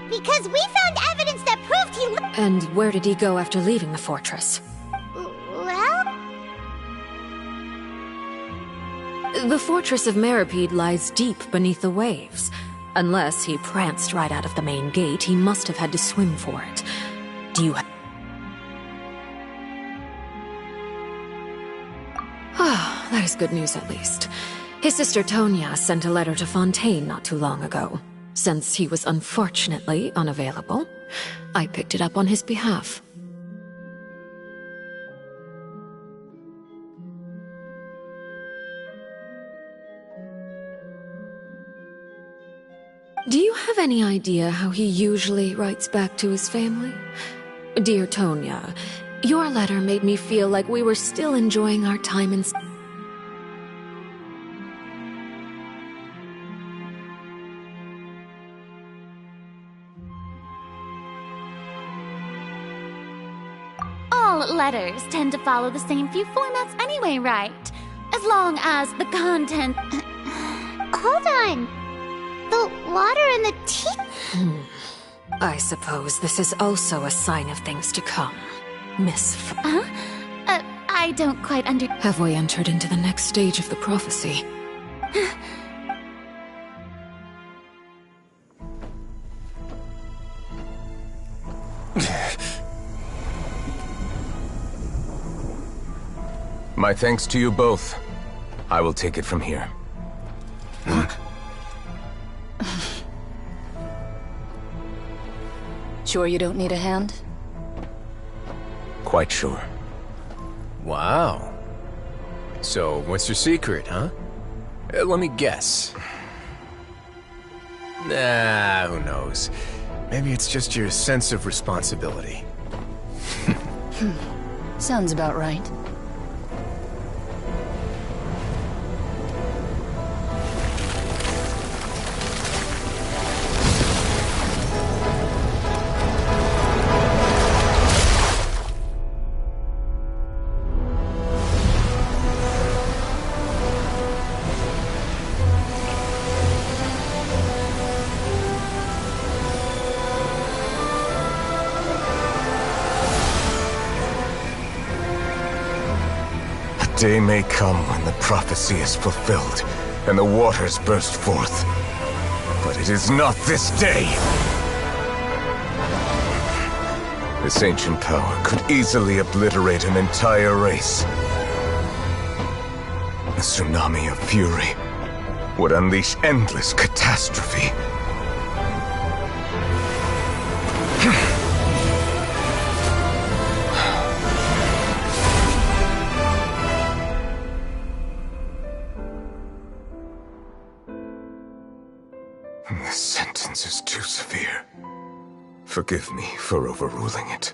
Because we found evidence that proved he... And where did he go after leaving the fortress? Well... The fortress of Meripede lies deep beneath the waves. Unless he pranced right out of the main gate, he must have had to swim for it. Do you... Ah, that is good news at least. His sister Tonya sent a letter to Fontaine not too long ago. Since he was unfortunately unavailable, I picked it up on his behalf. Do you have any idea how he usually writes back to his family? Dear Tonya, your letter made me feel like we were still enjoying our time in... All letters tend to follow the same few formats anyway, right? As long as the content... Hold on. The water and the tea... I suppose this is also a sign of things to come, Miss I don't quite Have we entered into the next stage of the prophecy? My thanks to you both. I will take it from here. Sure you don't need a hand? Quite sure. Wow. So, what's your secret, huh? Let me guess. Nah, who knows? Maybe it's just your sense of responsibility. Sounds about right. Day may come when the prophecy is fulfilled, and the waters burst forth. But it is not this day! This ancient power could easily obliterate an entire race. A tsunami of fury would unleash endless catastrophe. This sentence is too severe. Forgive me for overruling it.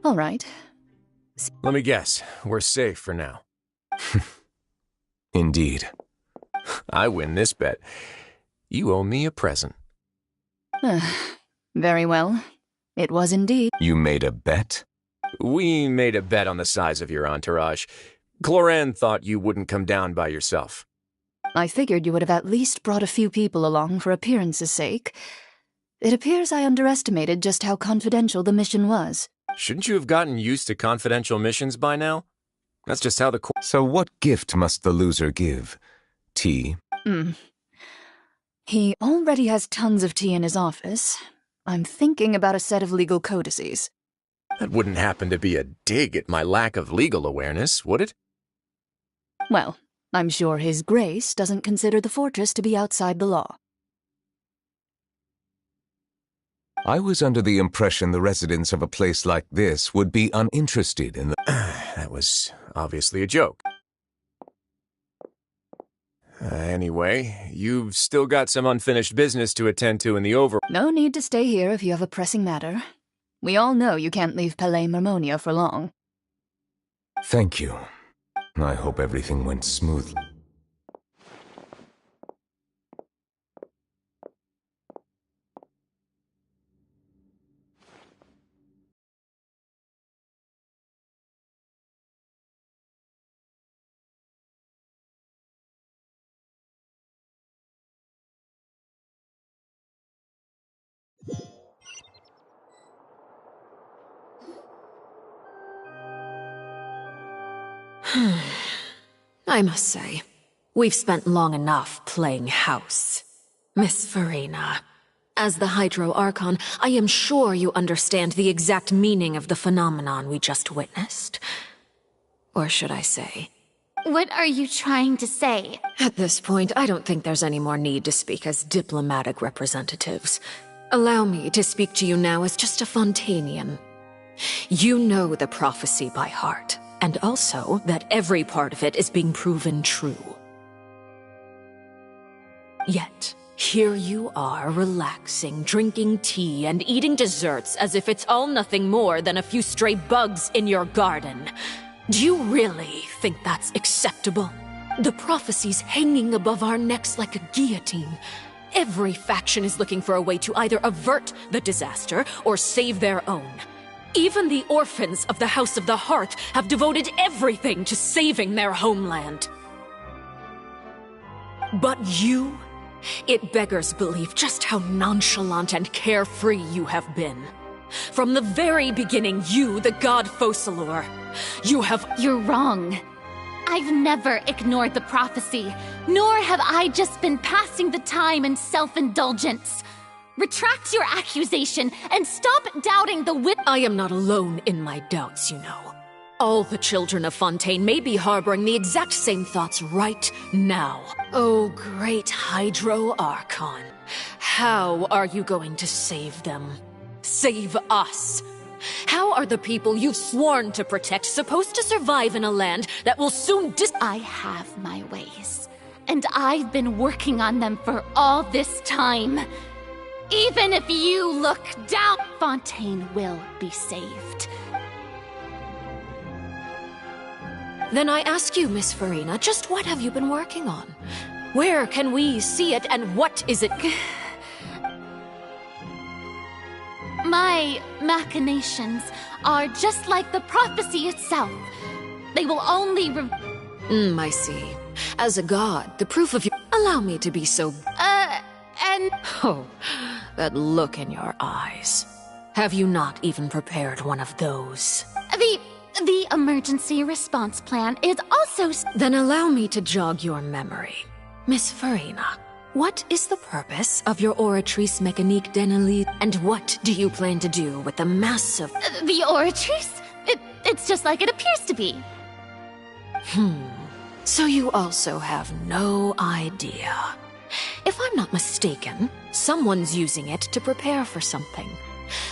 All right. Let me guess, we're safe for now. Indeed. I win this bet. You owe me a present. Very well. It was indeed. You made a bet? We made a bet on the size of your entourage. Cloran thought you wouldn't come down by yourself. I figured you would have at least brought a few people along for appearance's sake. It appears I underestimated just how confidential the mission was. Shouldn't you have gotten used to confidential missions by now? That's just how the So what gift must the loser give? Tea? He already has tons of tea in his office. I'm thinking about a set of legal codices. That wouldn't happen to be a dig at my lack of legal awareness, would it? Well, I'm sure His Grace doesn't consider the fortress to be outside the law. I was under the impression the residents of a place like this would be uninterested in the... That was obviously a joke. Anyway, you've still got some unfinished business to attend to in the over... No need to stay here if you have a pressing matter. We all know you can't leave Palais Marmonia for long. Thank you. I hope everything went smoothly. I must say, we've spent long enough playing house. Miss Farina, as the Hydro Archon, I am sure you understand the exact meaning of the phenomenon we just witnessed. Or should I say... What are you trying to say? At this point, I don't think there's any more need to speak as diplomatic representatives. Allow me to speak to you now as just a Fontanian. You know the prophecy by heart, and also that every part of it is being proven true. Yet, here you are, relaxing, drinking tea, and eating desserts as if it's all nothing more than a few stray bugs in your garden. Do you really think that's acceptable? The prophecy's hanging above our necks like a guillotine. Every faction is looking for a way to either avert the disaster or save their own. Even the orphans of the House of the Hearth have devoted everything to saving their homeland. But you? It beggars belief just how nonchalant and carefree you have been. From the very beginning, you, the god Focalor, you have— You're wrong. I've never ignored the prophecy, nor have I just been passing the time in self-indulgence. Retract your accusation and stop doubting the I am not alone in my doubts, you know. All the children of Fontaine may be harboring the exact same thoughts right now. Oh, great Hydro Archon. How are you going to save them? Save us? How are the people you've sworn to protect supposed to survive in a land that will soon I have my ways, and I've been working on them for all this time. Even if you look down, Fontaine will be saved. Then I ask you, Miss Farina, just what have you been working on? Where can we see it, and what is it? My machinations are just like the prophecy itself. They will only I see. As a god, the proof of you— Allow me to be so— and— Oh, that look in your eyes. Have you not even prepared one of those? The emergency response plan is also— Then allow me to jog your memory. Miss Farina, what is the purpose of your Oratrice Mécanique d'Analyse, and what do you plan to do with the massive... The Oratrice? It's just like it appears to be. So you also have no idea. If I'm not mistaken, someone's using it to prepare for something.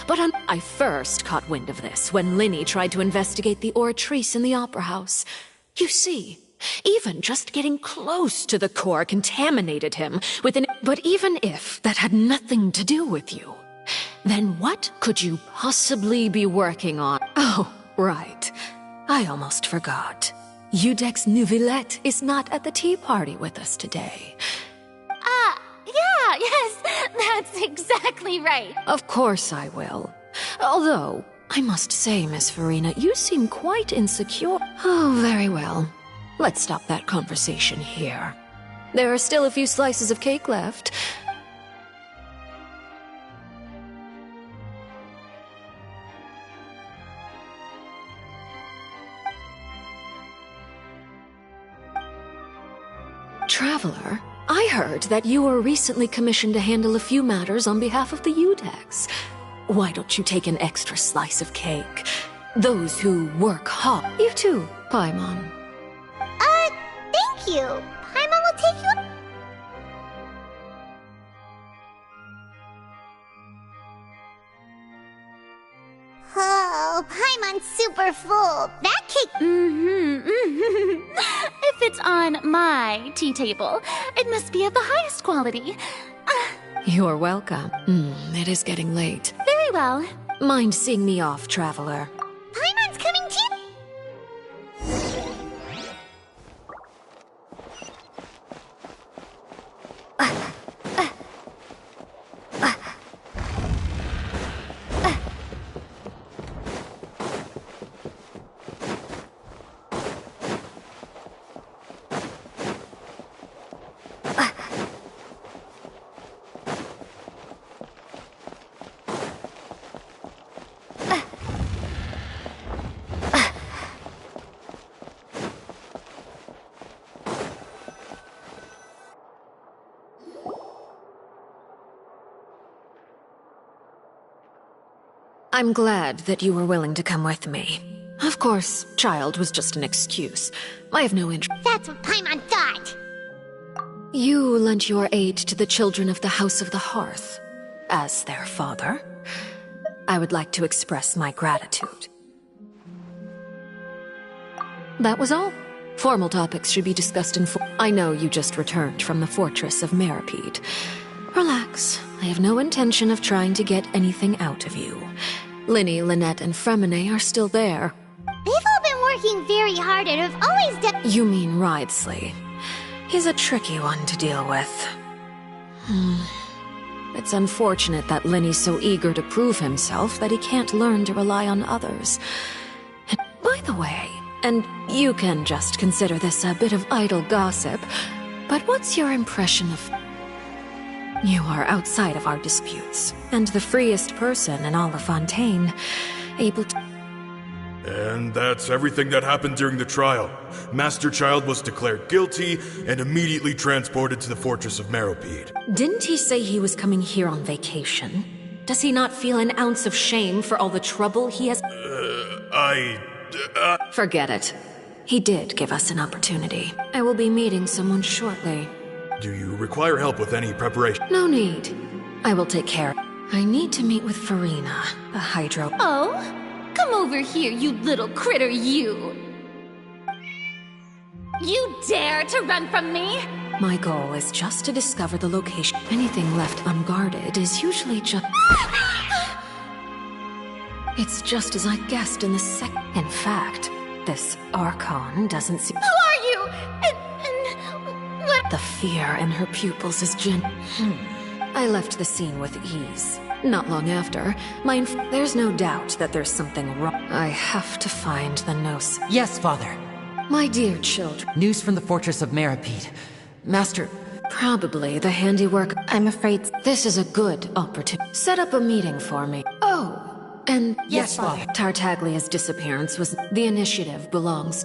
But I first caught wind of this when Linny tried to investigate the Oratrice in the Opera House. You see, even just getting close to the core contaminated him with an... But even if that had nothing to do with you, then what could you possibly be working on? Oh, right. I almost forgot. Udex Neuvillette is not at the tea party with us today. Yeah, yes, that's exactly right. Of course I will. Although, I must say, Miss Farina, you seem quite insecure. Oh, very well. Let's stop that conversation here. There are still a few slices of cake left. Traveler, I heard that you were recently commissioned to handle a few matters on behalf of the Udex. Why don't you take an extra slice of cake? Those who work hard. You too, Paimon. Thank you. Paimon will take you... Oh, Paimon's super full. That cake... If it's on my tea table, it must be of the highest quality. You're welcome. It is getting late. Very well. Mind seeing me off, Traveler? Paimon's coming too! I'm glad that you were willing to come with me. Of course, child was just an excuse. I have no interest. That's what Paimon thought! You lent your aid to the children of the House of the Hearth. As their father, I would like to express my gratitude. That was all. Formal topics should be discussed in full. I know you just returned from the fortress of Meripede. Relax. I have no intention of trying to get anything out of you. Linny, Lynette, and Fremine are still there. They've all been working very hard and have always done— You mean Ridesley. He's a tricky one to deal with. It's unfortunate that Linny's so eager to prove himself that he can't learn to rely on others. And by the way, and you can just consider this a bit of idle gossip, but what's your impression of... You are outside of our disputes, and the freest person in all of Fontaine, able to... And that's everything that happened during the trial. Master Child was declared guilty and immediately transported to the Fortress of Meripede. Didn't he say he was coming here on vacation? Does he not feel an ounce of shame for all the trouble he has... Forget it. He did give us an opportunity. I will be meeting someone shortly. Do you require help with any preparation? No need. I will take care. I need to meet with Farina, the Hydro... Oh? Come over here, you little critter, you! You dare to run from me? My goal is just to discover the location. Anything left unguarded is usually just... It's just as I guessed in the In fact, this Archon doesn't seem... Who are you? And what? The fear in her pupils is I left the scene with ease. Not long after, there's no doubt that there's something wrong. I have to find the Nos. Yes, Father. My dear children. News from the Fortress of Meripede. Master... Probably the handiwork. I'm afraid this is a good opportunity. Set up a meeting for me. Oh, and... Yes, Father. Tartaglia's disappearance was... The initiative belongs...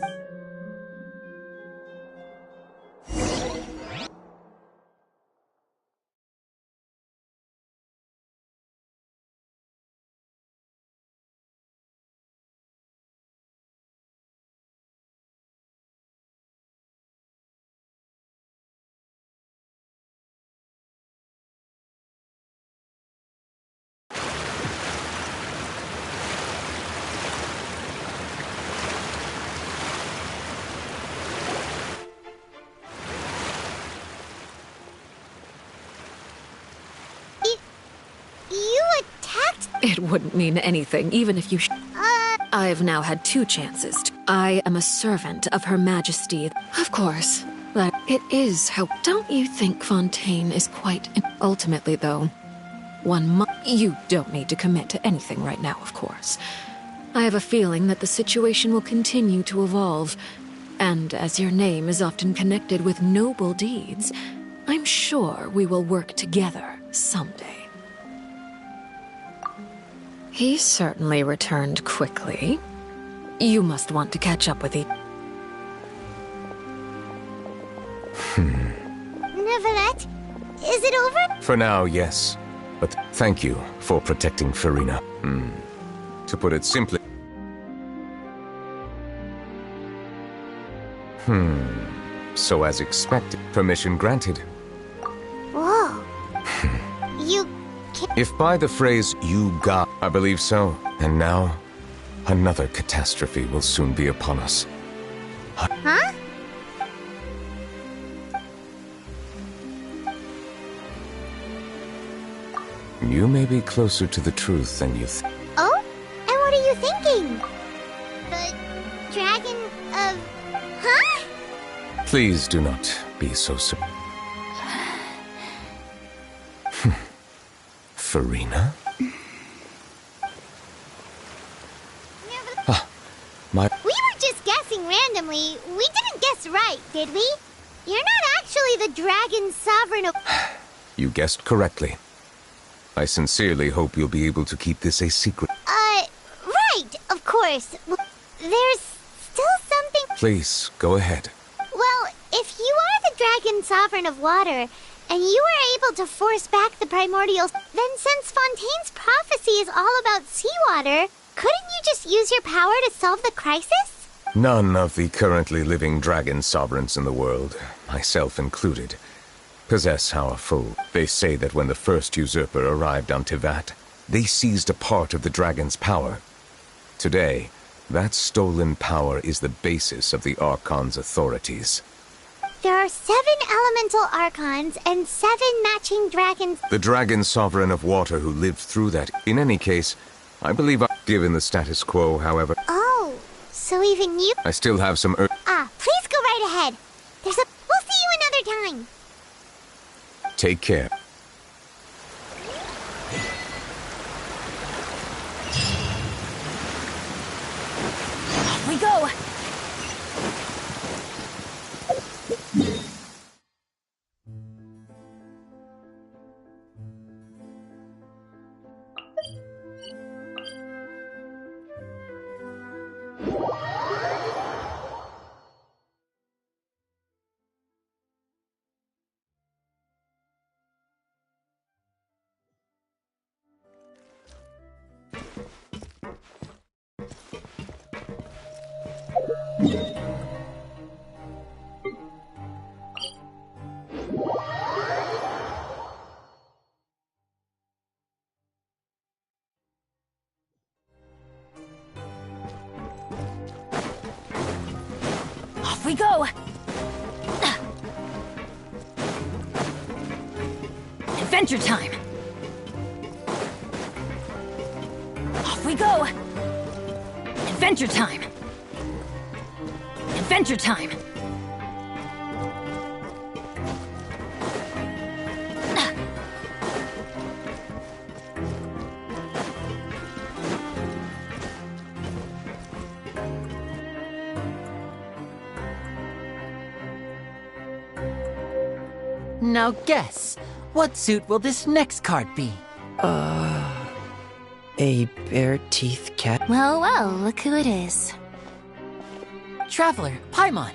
It wouldn't mean anything, even if you I've now had 2 chances. I am a servant of Her Majesty. Of course, but it is how... Don't you think Fontaine is quite... Ultimately, though, you don't need to commit to anything right now, of course. I have a feeling that the situation will continue to evolve, and as your name is often connected with noble deeds, I'm sure we will work together someday. He certainly returned quickly. You must want to catch up with Neuvillette, is it over? For now, yes. But thank you for protecting Furina. To put it simply... So as expected, permission granted. Whoa. You can't... If by the phrase, you got... I believe so. And now, another catastrophe will soon be upon us. Huh? You may be closer to the truth than you think. Oh? And what are you thinking? The dragon of... Huh? Please do not be so Furina? My... We were just guessing randomly. We didn't guess right, did we? You're not actually the dragon sovereign of... You guessed correctly. I sincerely hope you'll be able to keep this a secret. Right, of course. There's still something... Please, go ahead. Well, if you are the dragon sovereign of water, and you were able to force back the primordials, then since Fontaine's prophecy is all about seawater, couldn't you just use your power to solve the crisis? None of the currently living dragon sovereigns in the world, myself included, possess our foe. They say that when the first usurper arrived on Tivat, they seized a part of the dragon's power. Today, that stolen power is the basis of the Archon's authorities. There are 7 elemental Archons and 7 matching dragons. The dragon sovereign of water who lived through that. In any case, I believe given the status quo, however... Oh, so even you... I still have some please go right ahead. We'll see you another time. Take care. Off we go! Off we go! Adventure time! Off we go! Adventure time! Adventure time! Now guess, what suit will this next card be? A bare-teeth cat? Well, well, look who it is. Traveler, Paimon.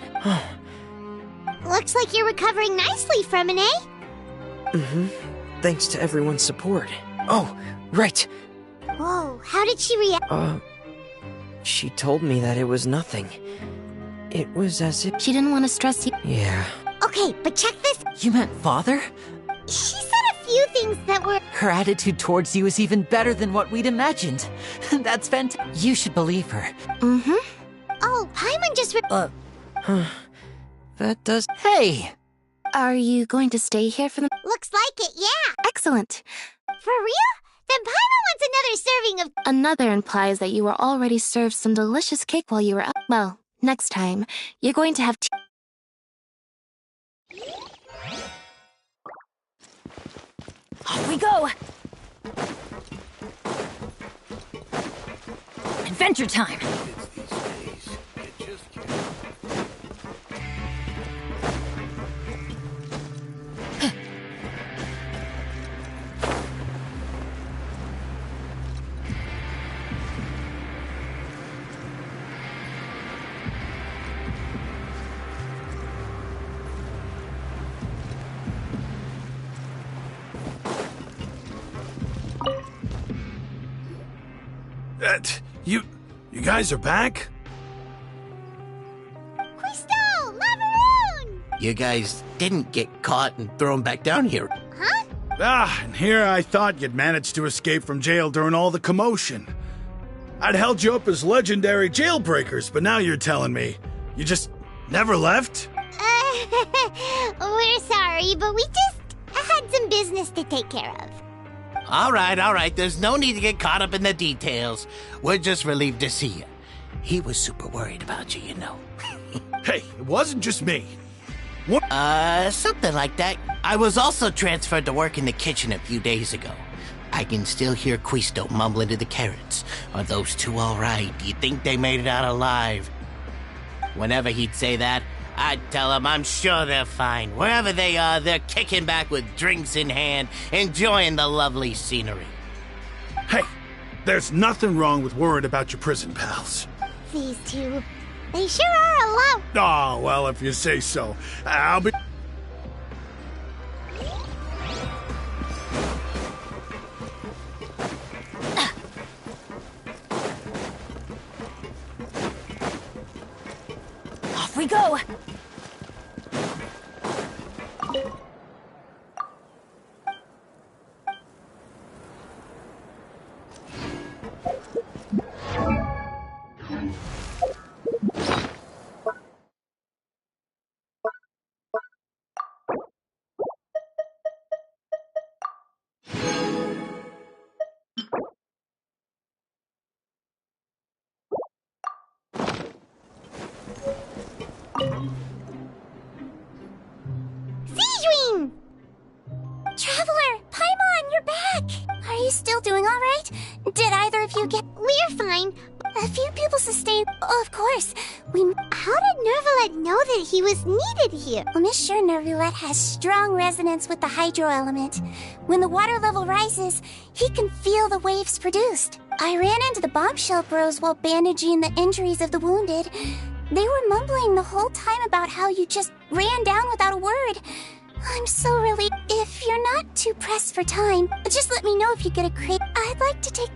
Looks like you're recovering nicely from it, eh? Mm-hmm. Thanks to everyone's support. Oh, right. Whoa, how did she react? She told me that it was nothing. It was as if... She didn't want to stress you. Yeah. Okay, but check this. You meant father? She said a few things that were... Her attitude towards you is even better than what we'd imagined. That's fantastic. You should believe her. Mm-hmm. Oh, Paimon just... That does... Hey! Are you going to stay here for the... Looks like it, yeah. Excellent. For real? Then Paimon wants That's another serving of. Another implies that you were already served some delicious cake while you were up. Well, next time, you're going to have Off we go! Adventure time! You guys are back? Crystal! Lavaroon! You guys didn't get caught and thrown back down here. Huh? And here I thought you'd managed to escape from jail during all the commotion. I'd held you up as legendary jailbreakers, but now you're telling me you just never left? We're sorry, but we just had some business to take care of. All right. There's no need to get caught up in the details. We're just relieved to see you. He was super worried about you, you know. Hey, it wasn't just me. What? Something like that. I was also transferred to work in the kitchen a few days ago. I can still hear Quisto mumbling to the carrots. Are those two all right? Do you think they made it out alive? Whenever he'd say that, I'd tell him I'm sure they're fine. Wherever they are, they're kicking back with drinks in hand, enjoying the lovely scenery. Hey, there's nothing wrong with worrying about your prison pals. These two, they sure are alone. Oh, well, if you say so. I'll be... Off we go! Sejuin! Traveler, Paimon, you're back! Are you still doing all right? Did either of you get... We're fine. A few people sustained... Of course. How did Nervalet know that he was needed here? Well, Miss sure Nervalet has strong resonance with the hydro element. When the water level rises, he can feel the waves produced. I ran into the bombshell bros while bandaging the injuries of the wounded. They were mumbling the whole time about how you just ran down without a word. I'm so relieved. If you're not too pressed for time, just let me know if you get a crate. I'd like to take...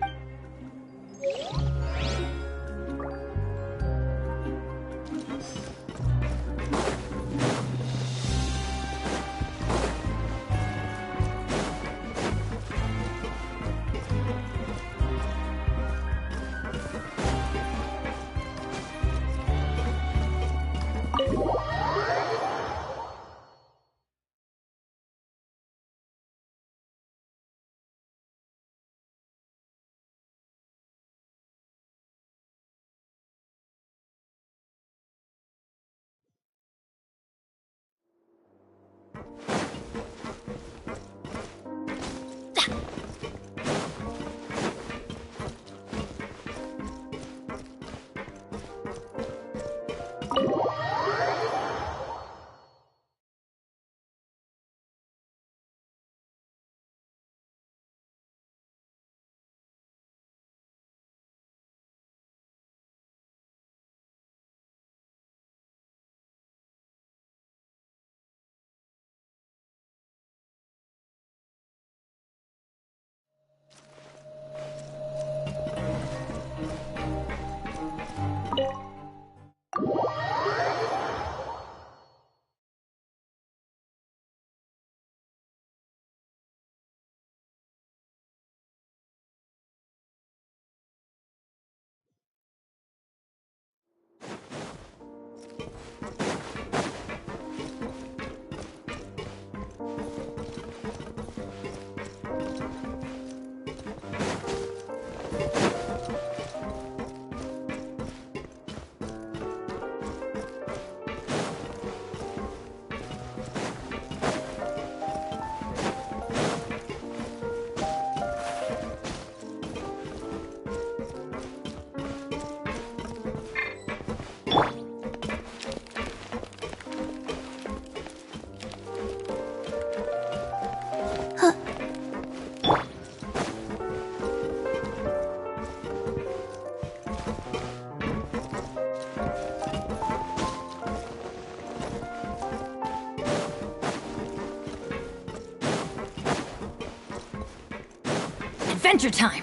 Adventure time!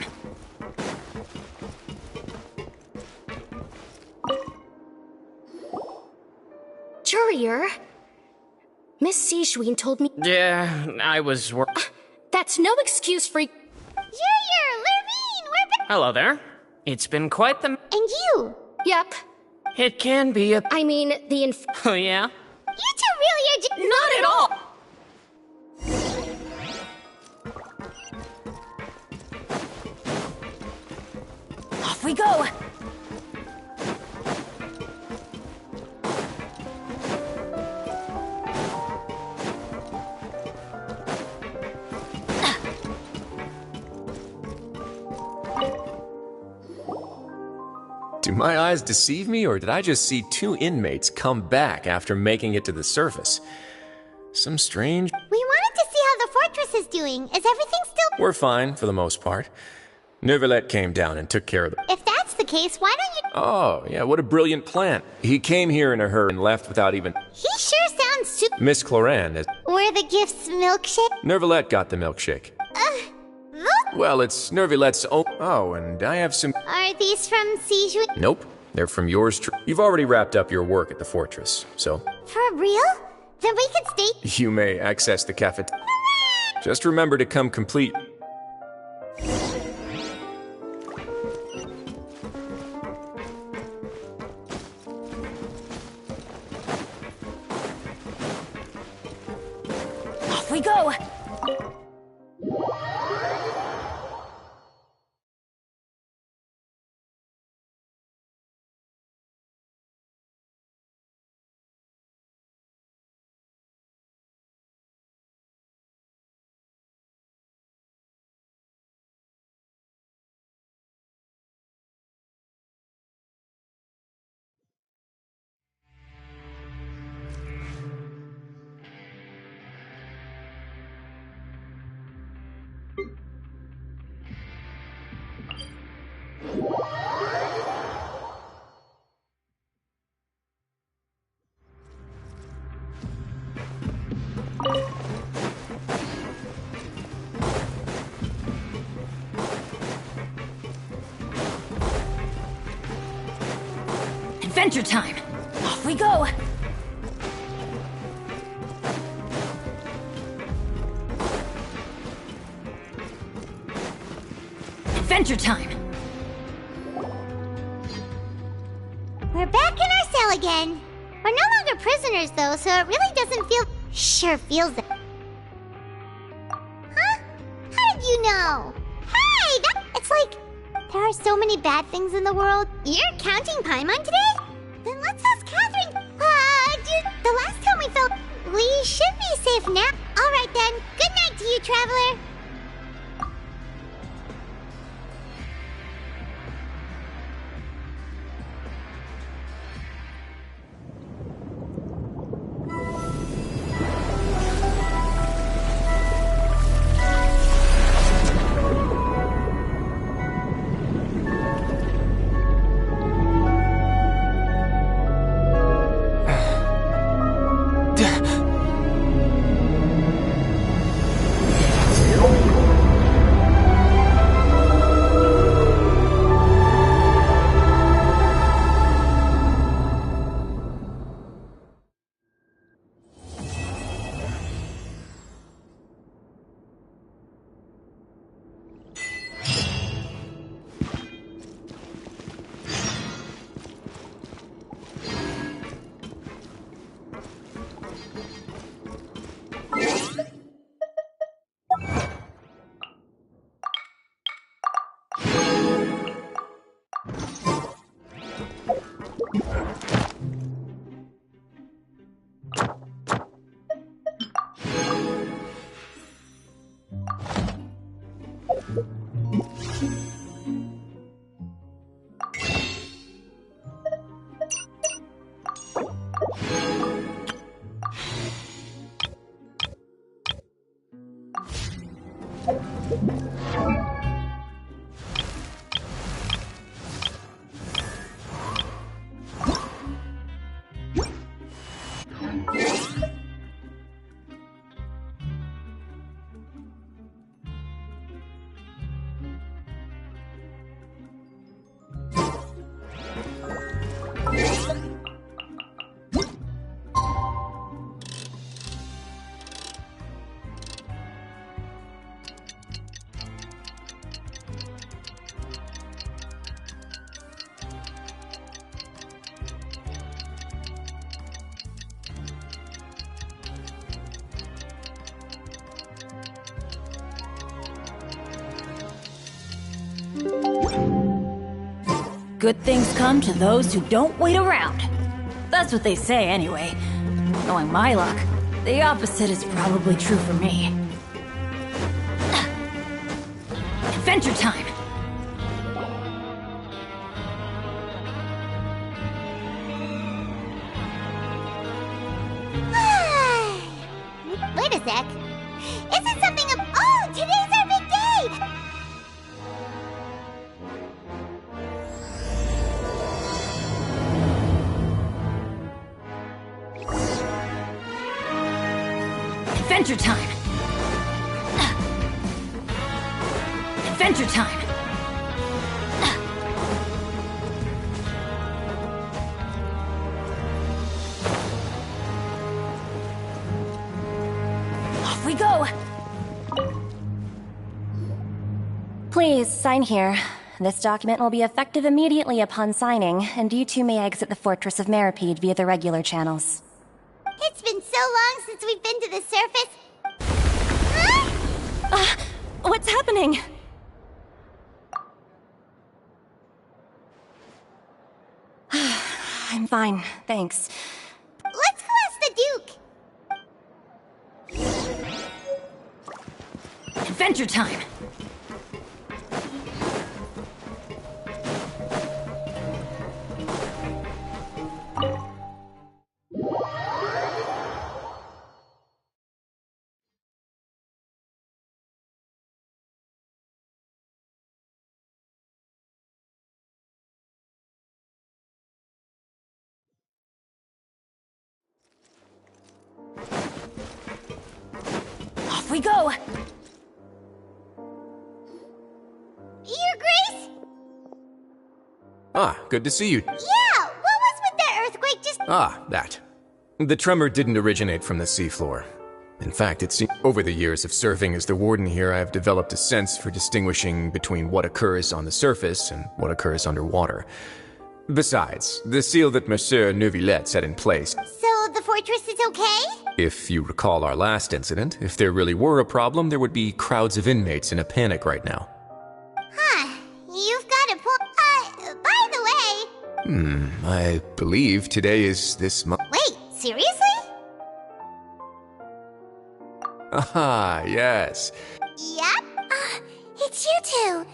Jurier, Miss Sijwin told me. Yeah, I was That's no excuse for. Jurier, Lurvine, we're back. Hello there. It's been quite the. And you? Yep. It can be a. I mean, the Oh, yeah? You two really are just. Not at all! Off we go! Do my eyes deceive me, or did I just see two inmates come back after making it to the surface? Some strange... We wanted to see how the fortress is doing. Is everything still... We're fine, for the most part. Neuvillette came down and took care of the... If that's the case, why don't you... Oh, yeah, what a brilliant plan. He came here in a hurry and left without even... He sure sounds super... Miss Cloran is... Were the gifts milkshake? Neuvillette got the milkshake. Well, it's Neuvillette's own... Oh, and I have some... Are these from Sijwin? Nope, they're from yours You've already wrapped up your work at the fortress, so... For real? Then we could stay... You may access the cafeteria. Just remember to come complete... Off we go! Adventure time! Off we go! Adventure time! We're back in our cell again. We're no longer prisoners, though, so it really doesn't feel... Sure feels it. Huh? How did you know? Hey! It's like... There are so many bad things in the world. You're counting Paimon today? Then let's ask Catherine. Dude, the last time we felt... We should be safe now. Alright then. Good night to you, Traveler. Good things come to those who don't wait around. That's what they say anyway. Knowing my luck, the opposite is probably true for me. Adventure time! Wait a sec. Is it something of— Oh, today's our big day! Adventure time! Adventure time! Off we go! Please, sign here. This document will be effective immediately upon signing, and you two may exit the Fortress of Meripede via the regular channels. It's been so long since we've been to the surface. Huh? What's happening? I'm fine, thanks. Let's go ask the Duke. Adventure time! Off we go! Your Grace? Ah, good to see you. Yeah, what was with that earthquake just— Ah, that. The tremor didn't originate from the seafloor. In fact, it seems over the years of serving as the warden here, I have developed a sense for distinguishing between what occurs on the surface and what occurs underwater. Besides, the seal that Monsieur Neuvillette set in place— So the fortress is okay? If you recall our last incident, if there really were a problem, there would be crowds of inmates in a panic right now. Huh, you've got a point. By the way— I believe today is this month. Wait, seriously? Ah, yes. Yep. It's you two.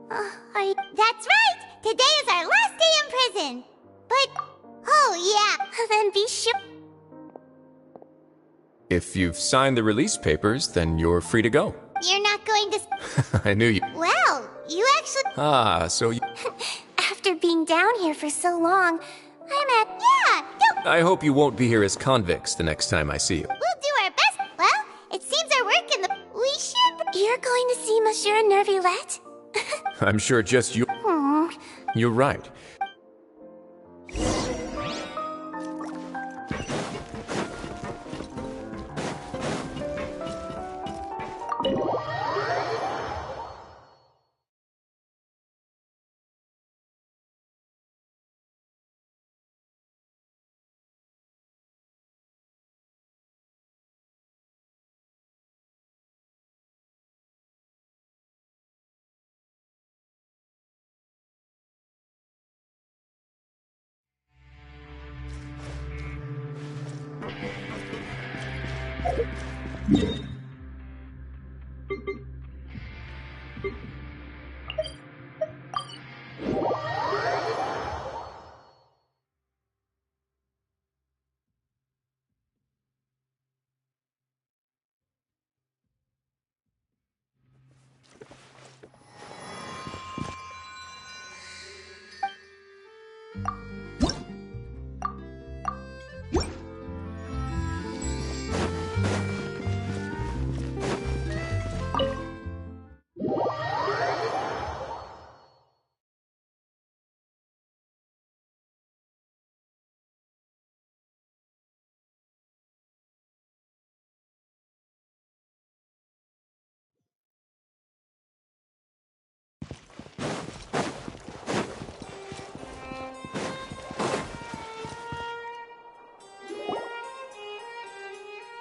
That's right. Today is our last day in prison. But— oh yeah, then be sure— If you've signed the release papers, then you're free to go. You're not going to— I knew you. Well, you actually— Ah, so you. After being down here for so long, I'm at— Yeah, don't— I hope you won't be here as convicts the next time I see you. We'll do our best. Well, it seems our work in the— We should— You're going to see Monsieur Neuvillette? I'm sure just you. You're right.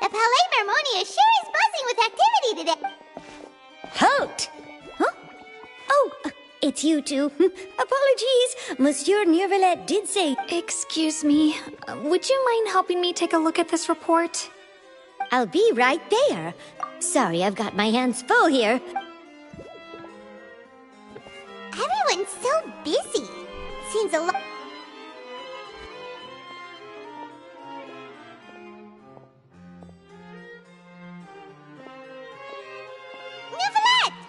The Palais Mermonia sure is buzzing with activity today. Halt! Huh? Oh, it's it's you two. Apologies, Monsieur Neuvillette did say... Excuse me, would you mind helping me take a look at this report? I'll be right there. Sorry, I've got my hands full here. Everyone's so busy. Seems a lot...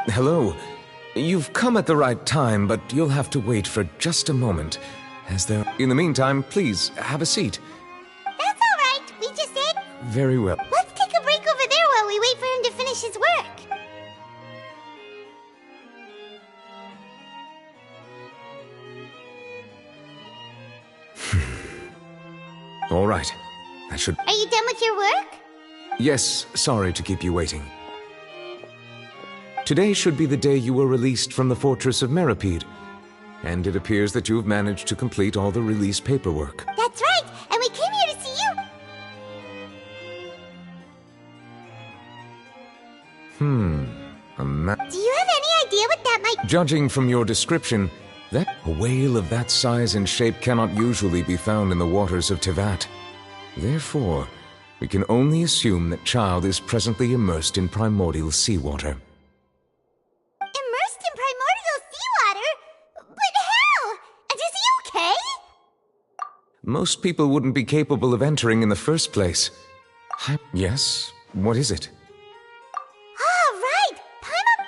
Hello. You've come at the right time, but you'll have to wait for just a moment. In the meantime, please, have a seat. That's all right. We just ate. Very well. Let's take a break over there while we wait for him to finish his work. All right. I should... Are you done with your work? Yes, sorry to keep you waiting. Today should be the day you were released from the Fortress of Meripede, and it appears that you've managed to complete all the release paperwork. That's right, and we came here to see you. Do you have any idea what that might... Judging from your description, a whale of that size and shape cannot usually be found in the waters of Tevat. Therefore, we can only assume that Child is presently immersed in primordial seawater. Immersed in primordial seawater? But how? And is he okay? Most people wouldn't be capable of entering in the first place. Yes? What is it? Ah, right!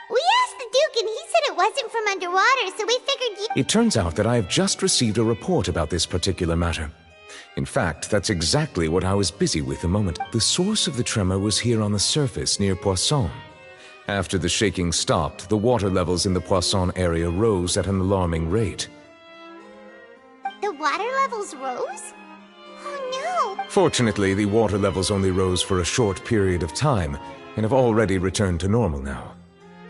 We asked the Duke and he said it wasn't from underwater, so we figured you... It turns out that I have just received a report about this particular matter. In fact, that's exactly what I was busy with a moment. The source of the tremor was here on the surface near Poisson. After the shaking stopped, the water levels in the Poisson area rose at an alarming rate. The water levels rose? Oh no! Fortunately, the water levels only rose for a short period of time, and have already returned to normal now.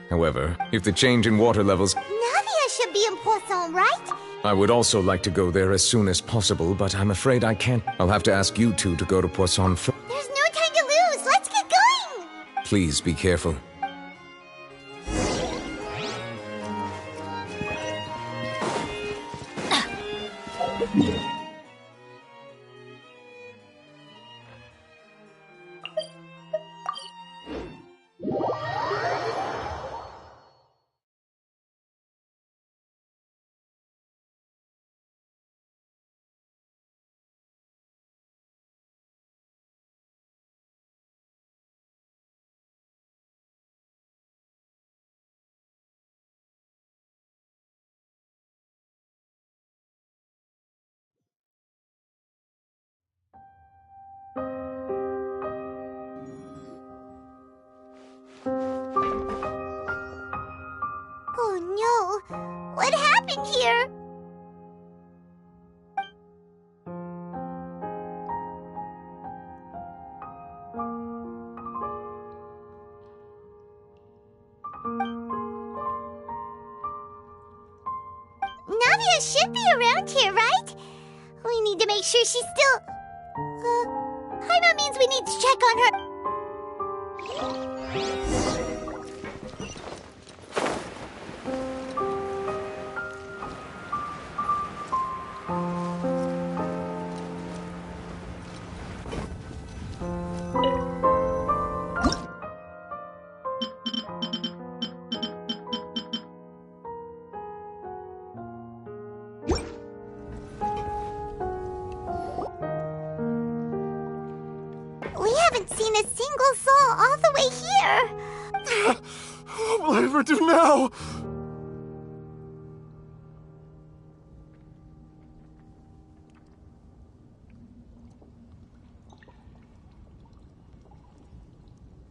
However, if the change in water levels... Navia should be in Poisson, right? I would also like to go there as soon as possible, but I'm afraid I can't. I'll have to ask you two to go to Poisson first. There's no time to lose! Let's get going! Please be careful. Oh no! What happened here? Navia should be around here, right? We need to make sure she's still... Paimon means we need to check on her... We haven't seen a single soul all the way here! What will I ever do now?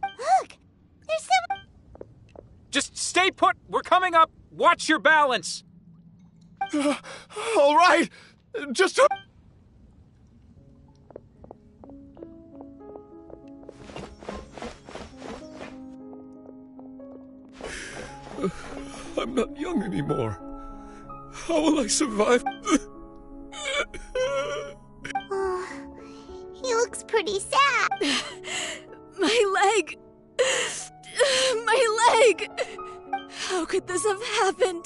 Look! There's some... Just stay put! We're coming up! Watch your balance! All right! Just... I'm not young anymore. How will I survive? Oh, he looks pretty sad. My leg! My leg! How could this have happened?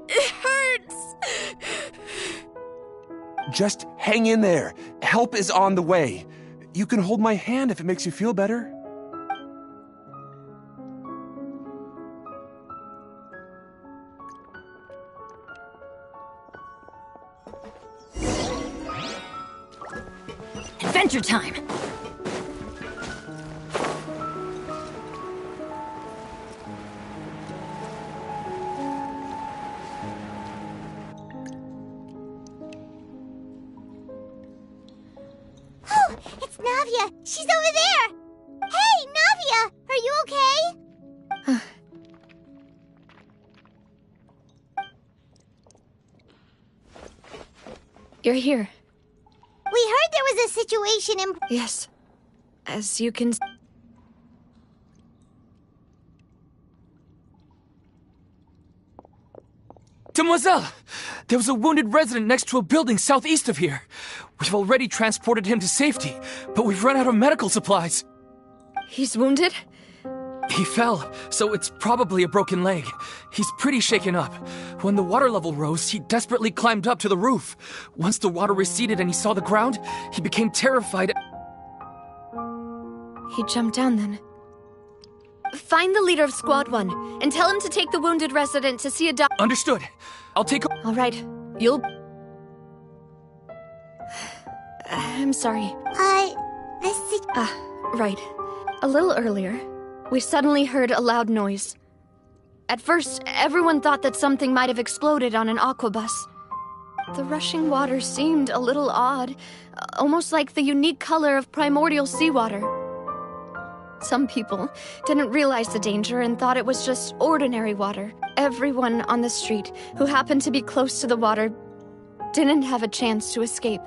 It hurts! Just hang in there. Help is on the way. You can hold my hand if it makes you feel better. Adventure time! Oh, it's Navia! She's over there! Hey, Navia! Are you okay? You're here. We heard there was a situation in... Yes. As you can... Demoiselle! There was a wounded resident next to a building southeast of here. We've already transported him to safety, but we've run out of medical supplies. He's wounded? He fell, so it's probably a broken leg. He's pretty shaken up. When the water level rose, he desperately climbed up to the roof. Once the water receded and he saw the ground, he became terrified. He jumped down then. Find the leader of Squad 1 and tell him to take the wounded resident to see a doctor. Understood. I'll take... All right. You'll... I'm sorry. This is... Right. A little earlier, we suddenly heard a loud noise. At first, everyone thought that something might have exploded on an aquabus. The rushing water seemed a little odd, almost like the unique color of primordial seawater. Some people didn't realize the danger and thought it was just ordinary water. Everyone on the street who happened to be close to the water didn't have a chance to escape.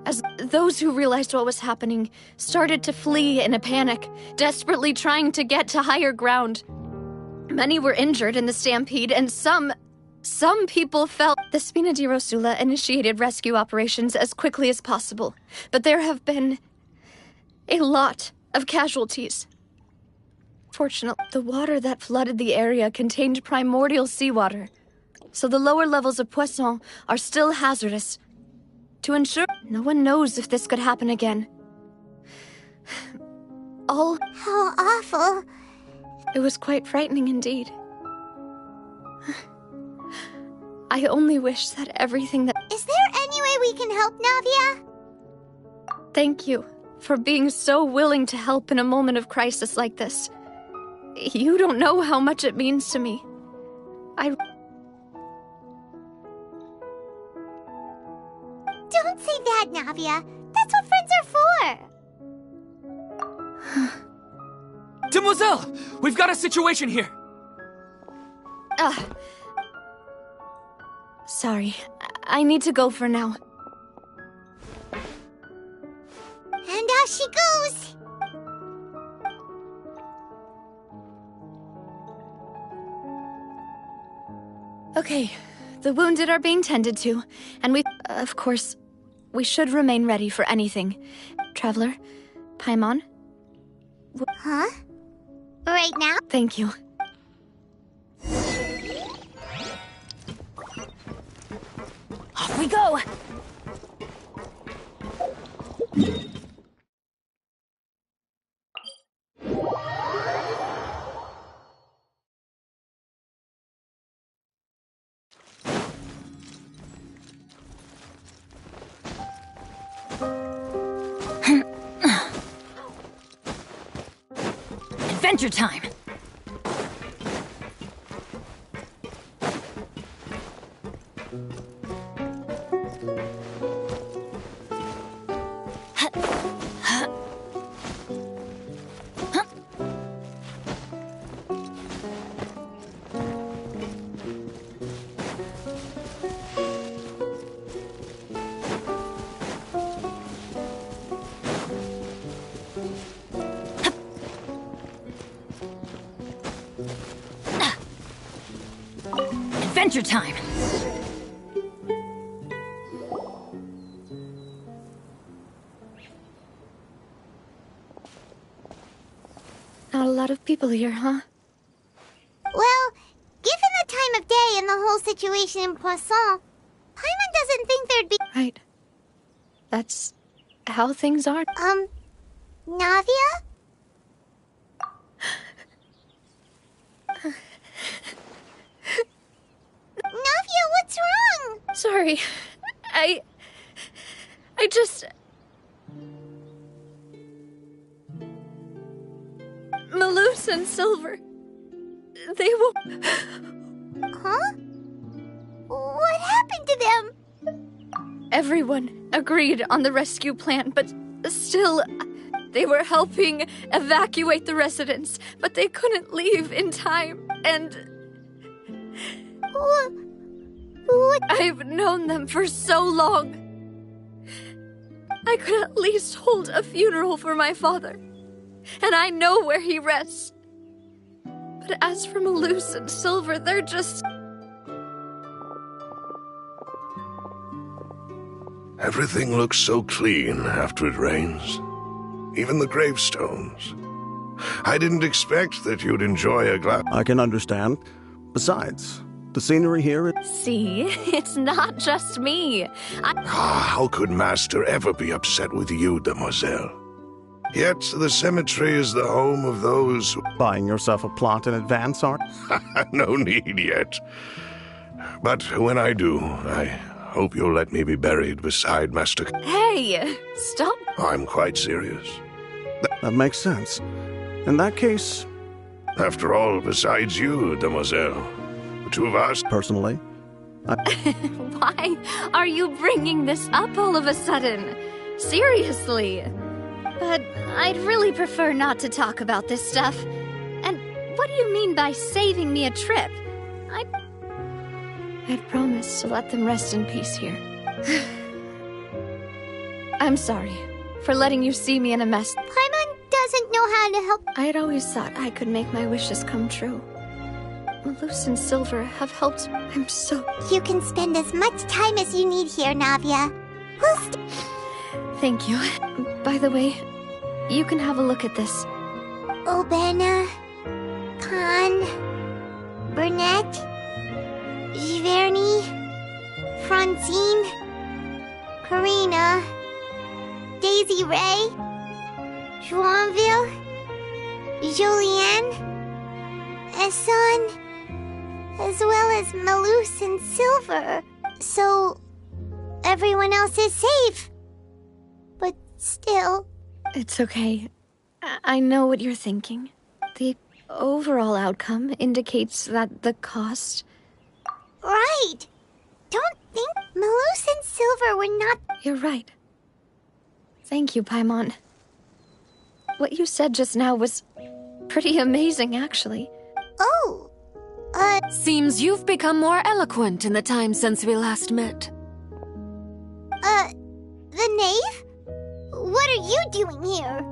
As those who realized what was happening started to flee in a panic, desperately trying to get to higher ground. Many were injured in the stampede, and some people fell. The Spina di Rosula initiated rescue operations as quickly as possible, but there have been a lot of casualties. Fortunately, the water that flooded the area contained primordial seawater, so the lower levels of Poisson are still hazardous. To ensure no one knows if this could happen again. How awful. It was quite frightening indeed. I only wish that everything that... Is there any way we can help, Navia? Thank you for being so willing to help in a moment of crisis like this. You don't know how much it means to me. Don't say that, Navia. That's what friends are for. Demoiselle! We've got a situation here! Sorry. I need to go for now. And out she goes! Okay, the wounded are being tended to, and of course, we should remain ready for anything. Traveler, Paimon? Huh? Right now? Thank you. Off we go! Adventure time! Adventure time! Not a lot of people here, huh? Well, the whole situation in Poisson, Paimon doesn't think there'd be— Right. That's how things are. Navia? Navia, what's wrong? Sorry. I just... Malus and Silver. They will... Huh? What happened to them? Everyone agreed on the rescue plan, but still... They were helping evacuate the residents, but they couldn't leave in time, and... What? I've known them for so long. I could at least hold a funeral for my father, and I know where he rests. But as for Malus and Silver, they're just... Everything looks so clean after it rains. Even the gravestones. I didn't expect that you'd enjoy a glass. I can understand. Besides, the scenery here is... See, it's not just me. How could Master ever be upset with you, demoiselle? Yet the cemetery is the home of those who... Buying yourself a plot in advance, Art? No need yet. But when I do, I hope you'll let me be buried beside Master... Hey, stop. I'm quite serious. That makes sense. In that case... After all, besides you, demoiselle, the two of us... Personally, Why are you bringing this up all of a sudden? Seriously. But I'd really prefer not to talk about this stuff. And what do you mean by saving me a trip? I'd promised to let them rest in peace here. I'm sorry for letting you see me in a mess. Paimon doesn't know how to help. I had always thought I could make my wishes come true. Malus and Silver have helped. I'm so... You can spend as much time as you need here, Navia. Thank you. By the way, you can have a look at this. Obena, Khan, Burnett, Giverny, Francine, Karina, Daisy Ray, Joinville, Julianne, Esson, as well as Malus and Silver. So, everyone else is safe. But still... It's okay. I know what you're thinking. The overall outcome indicates that the cost... Right! Don't think Malus and Silver were not... You're right. Thank you, Paimon. What you said just now was pretty amazing, actually. Oh, Seems you've become more eloquent in the time since we last met. The knave? What are you doing here?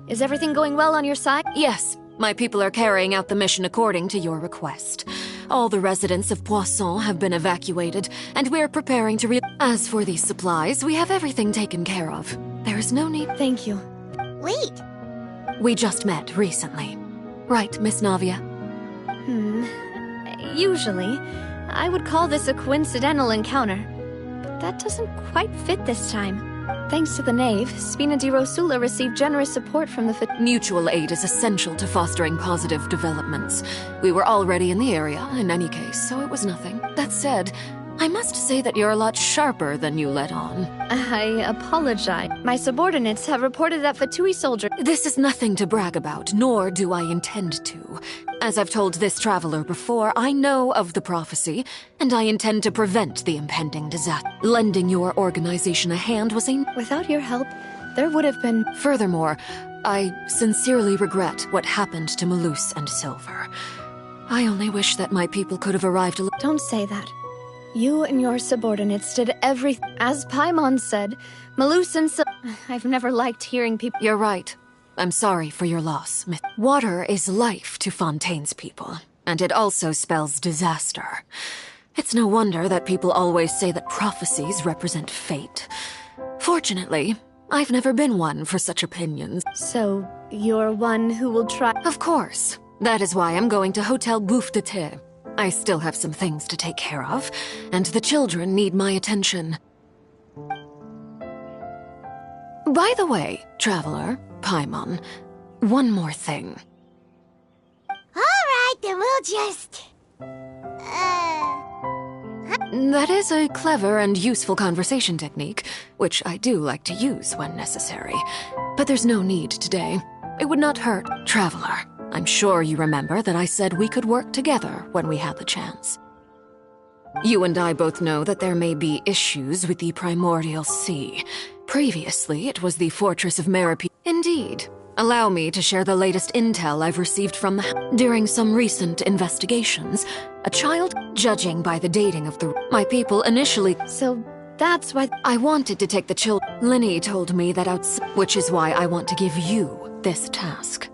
Is everything going well on your side? Yes, my people are carrying out the mission according to your request. All the residents of Poisson have been evacuated, and we're preparing to As for these supplies, we have everything taken care of. There is no need... Thank you. Wait. We just met recently. Right, Miss Navia? Usually, I would call this a coincidental encounter. But that doesn't quite fit this time. Thanks to the knave, Spina di Rosula received generous support from the... Mutual aid is essential to fostering positive developments. We were already in the area, in any case, so it was nothing. That said, I must say that you're a lot sharper than you let on. I apologize. My subordinates have reported that Fatui soldier... This is nothing to brag about, nor do I intend to. As I've told this traveler before, I know of the prophecy, and I intend to prevent the impending disaster. Lending your organization a hand was a... Without your help, there would have been... Furthermore, I sincerely regret what happened to Malus and Silver. I only wish that my people could have arrived a... Don't say that. You and your subordinates did everything. As Paimon said, Malus and I've never liked hearing people... You're right. I'm sorry for your loss, Miss. Water is life to Fontaine's people, and it also spells disaster. It's no wonder that people always say that prophecies represent fate. Fortunately, I've never been one for such opinions. So, you're one who will try... Of course. That is why I'm going to Hotel Bouffe de Thé. I still have some things to take care of, and the children need my attention. By the way, Traveler, Paimon, one more thing. Alright, then we'll just... That is a clever and useful conversation technique, which I do like to use when necessary. But there's no need today. It would not hurt. Traveler, I'm sure you remember that I said we could work together when we had the chance. You and I both know that there may be issues with the Primordial Sea. Previously, it was the Fortress of Meripede. Indeed. Allow me to share the latest intel I've received from during some recent investigations. A child, judging by the dating of my people initially. So that's why I wanted to take the children. Linny told me that which is why I want to give you this task.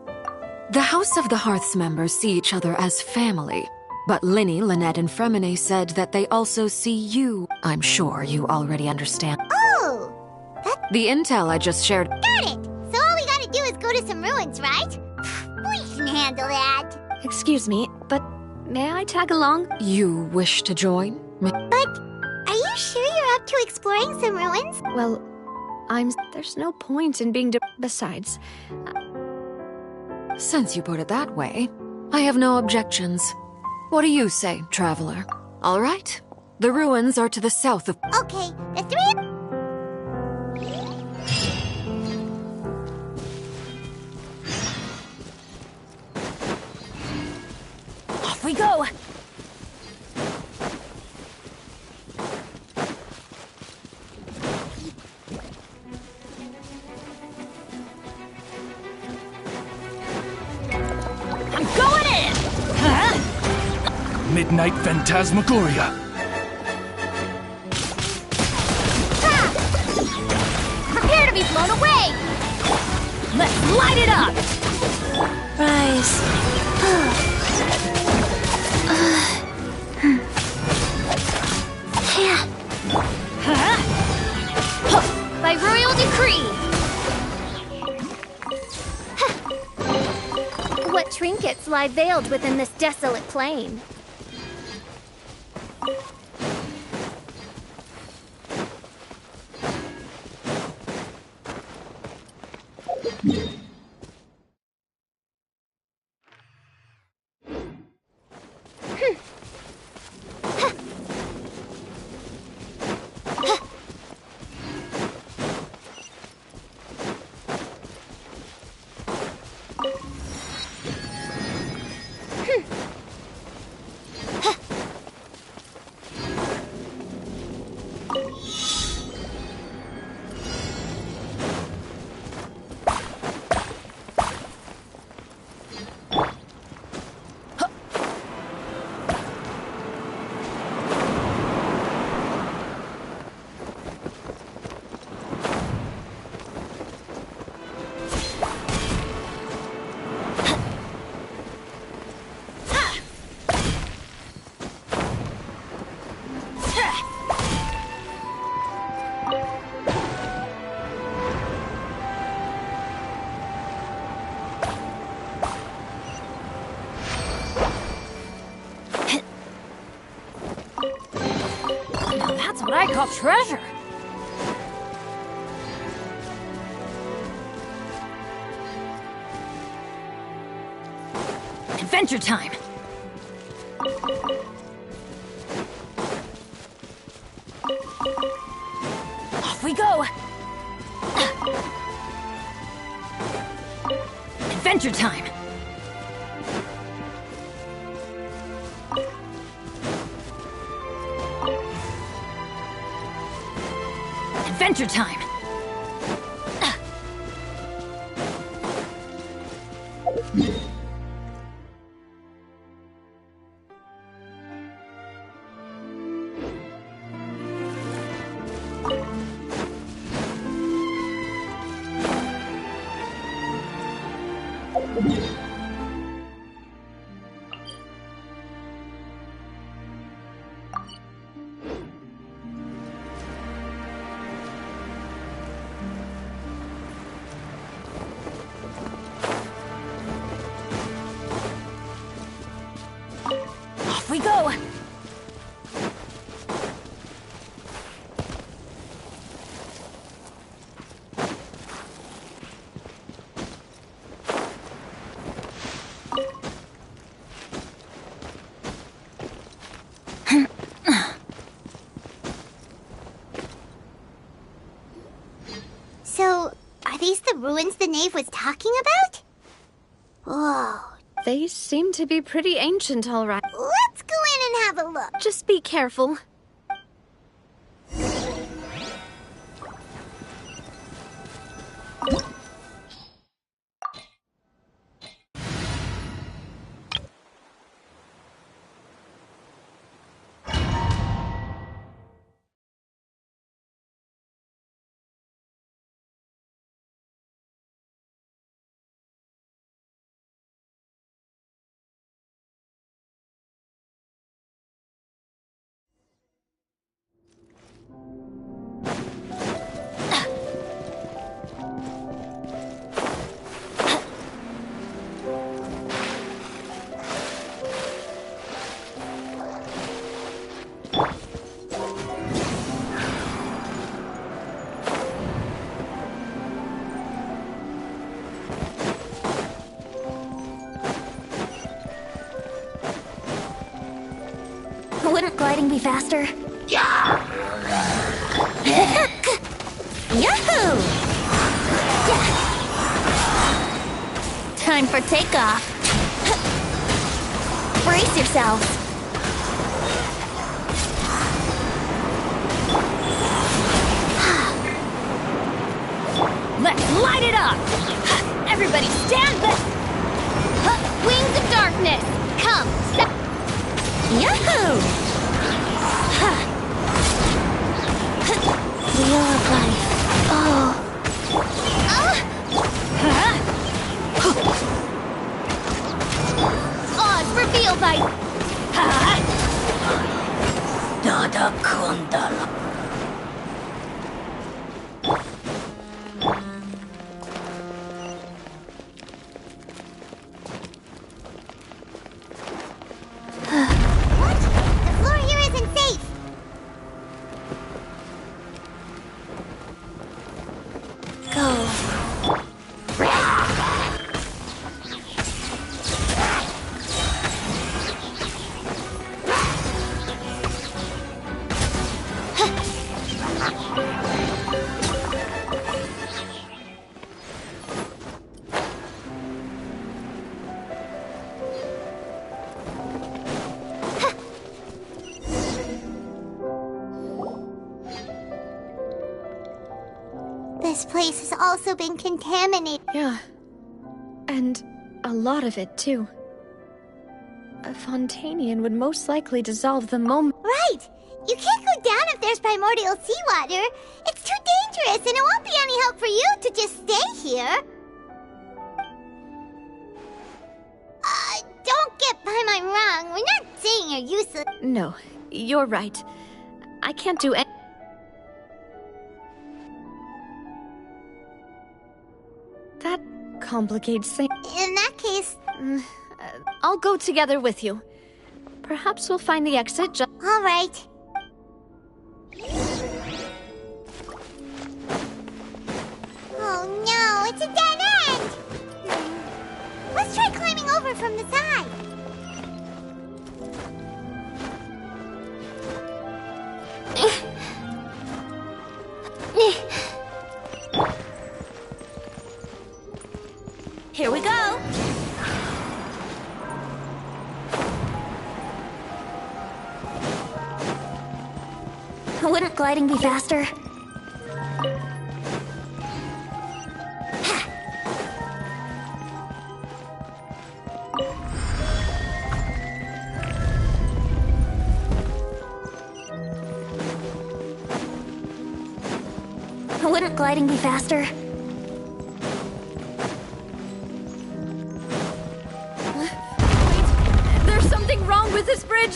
The House of the Hearth's members see each other as family, but Linny, Lynette, and Fremine said that they also see you. I'm sure you already understand. Oh! The intel I just shared. Got it! So all we gotta do is go to some ruins, right? We can handle that. Excuse me, but may I tag along? You wish to join? But are you sure you're up to exploring some ruins? Well, there's no point in being besides. Since you put it that way, I have no objections. What do you say, Traveler? All right. The ruins are to the south of... Okay, the three... Off we go! I'm going in! Huh? Midnight Phantasmagoria. Prepare to be blown away! Let's light it up! Rise. By royal decree! What trinkets lie veiled within this desolate plain? That's what I call treasure! Adventure time! Off we go! Adventure time! Adventure time! Off we go! ruins the Knave was talking about? Whoa. They seem to be pretty ancient, all right. Let's go in and have a look. Just be careful. Wouldn't gliding be faster? Yahoo! Time for takeoff. Brace yourselves. Let's light it up! Everybody stand back! Wings of darkness! Come, step. Yahoo! Wheel of life. Oh. Oz, reveal by... Dada Kundala. What? The floor here isn't safe. Go. This place has also been contaminated. Yeah. And a lot of it, too. A Fontanian would most likely dissolve the moment. Right! You can't go down if there's primordial seawater. It's too dangerous, and it won't be any help for you to just stay here. Don't get by my wrong. We're not saying you're useless. No, you're right. I can't do any. That complicates things. In that case... I'll go together with you. Perhaps we'll find the exit All right. Oh no, it's a dead end! Let's try climbing over from the side. Here we go! Wouldn't gliding be faster? Wouldn't gliding be faster? Wait, there's something wrong with this bridge!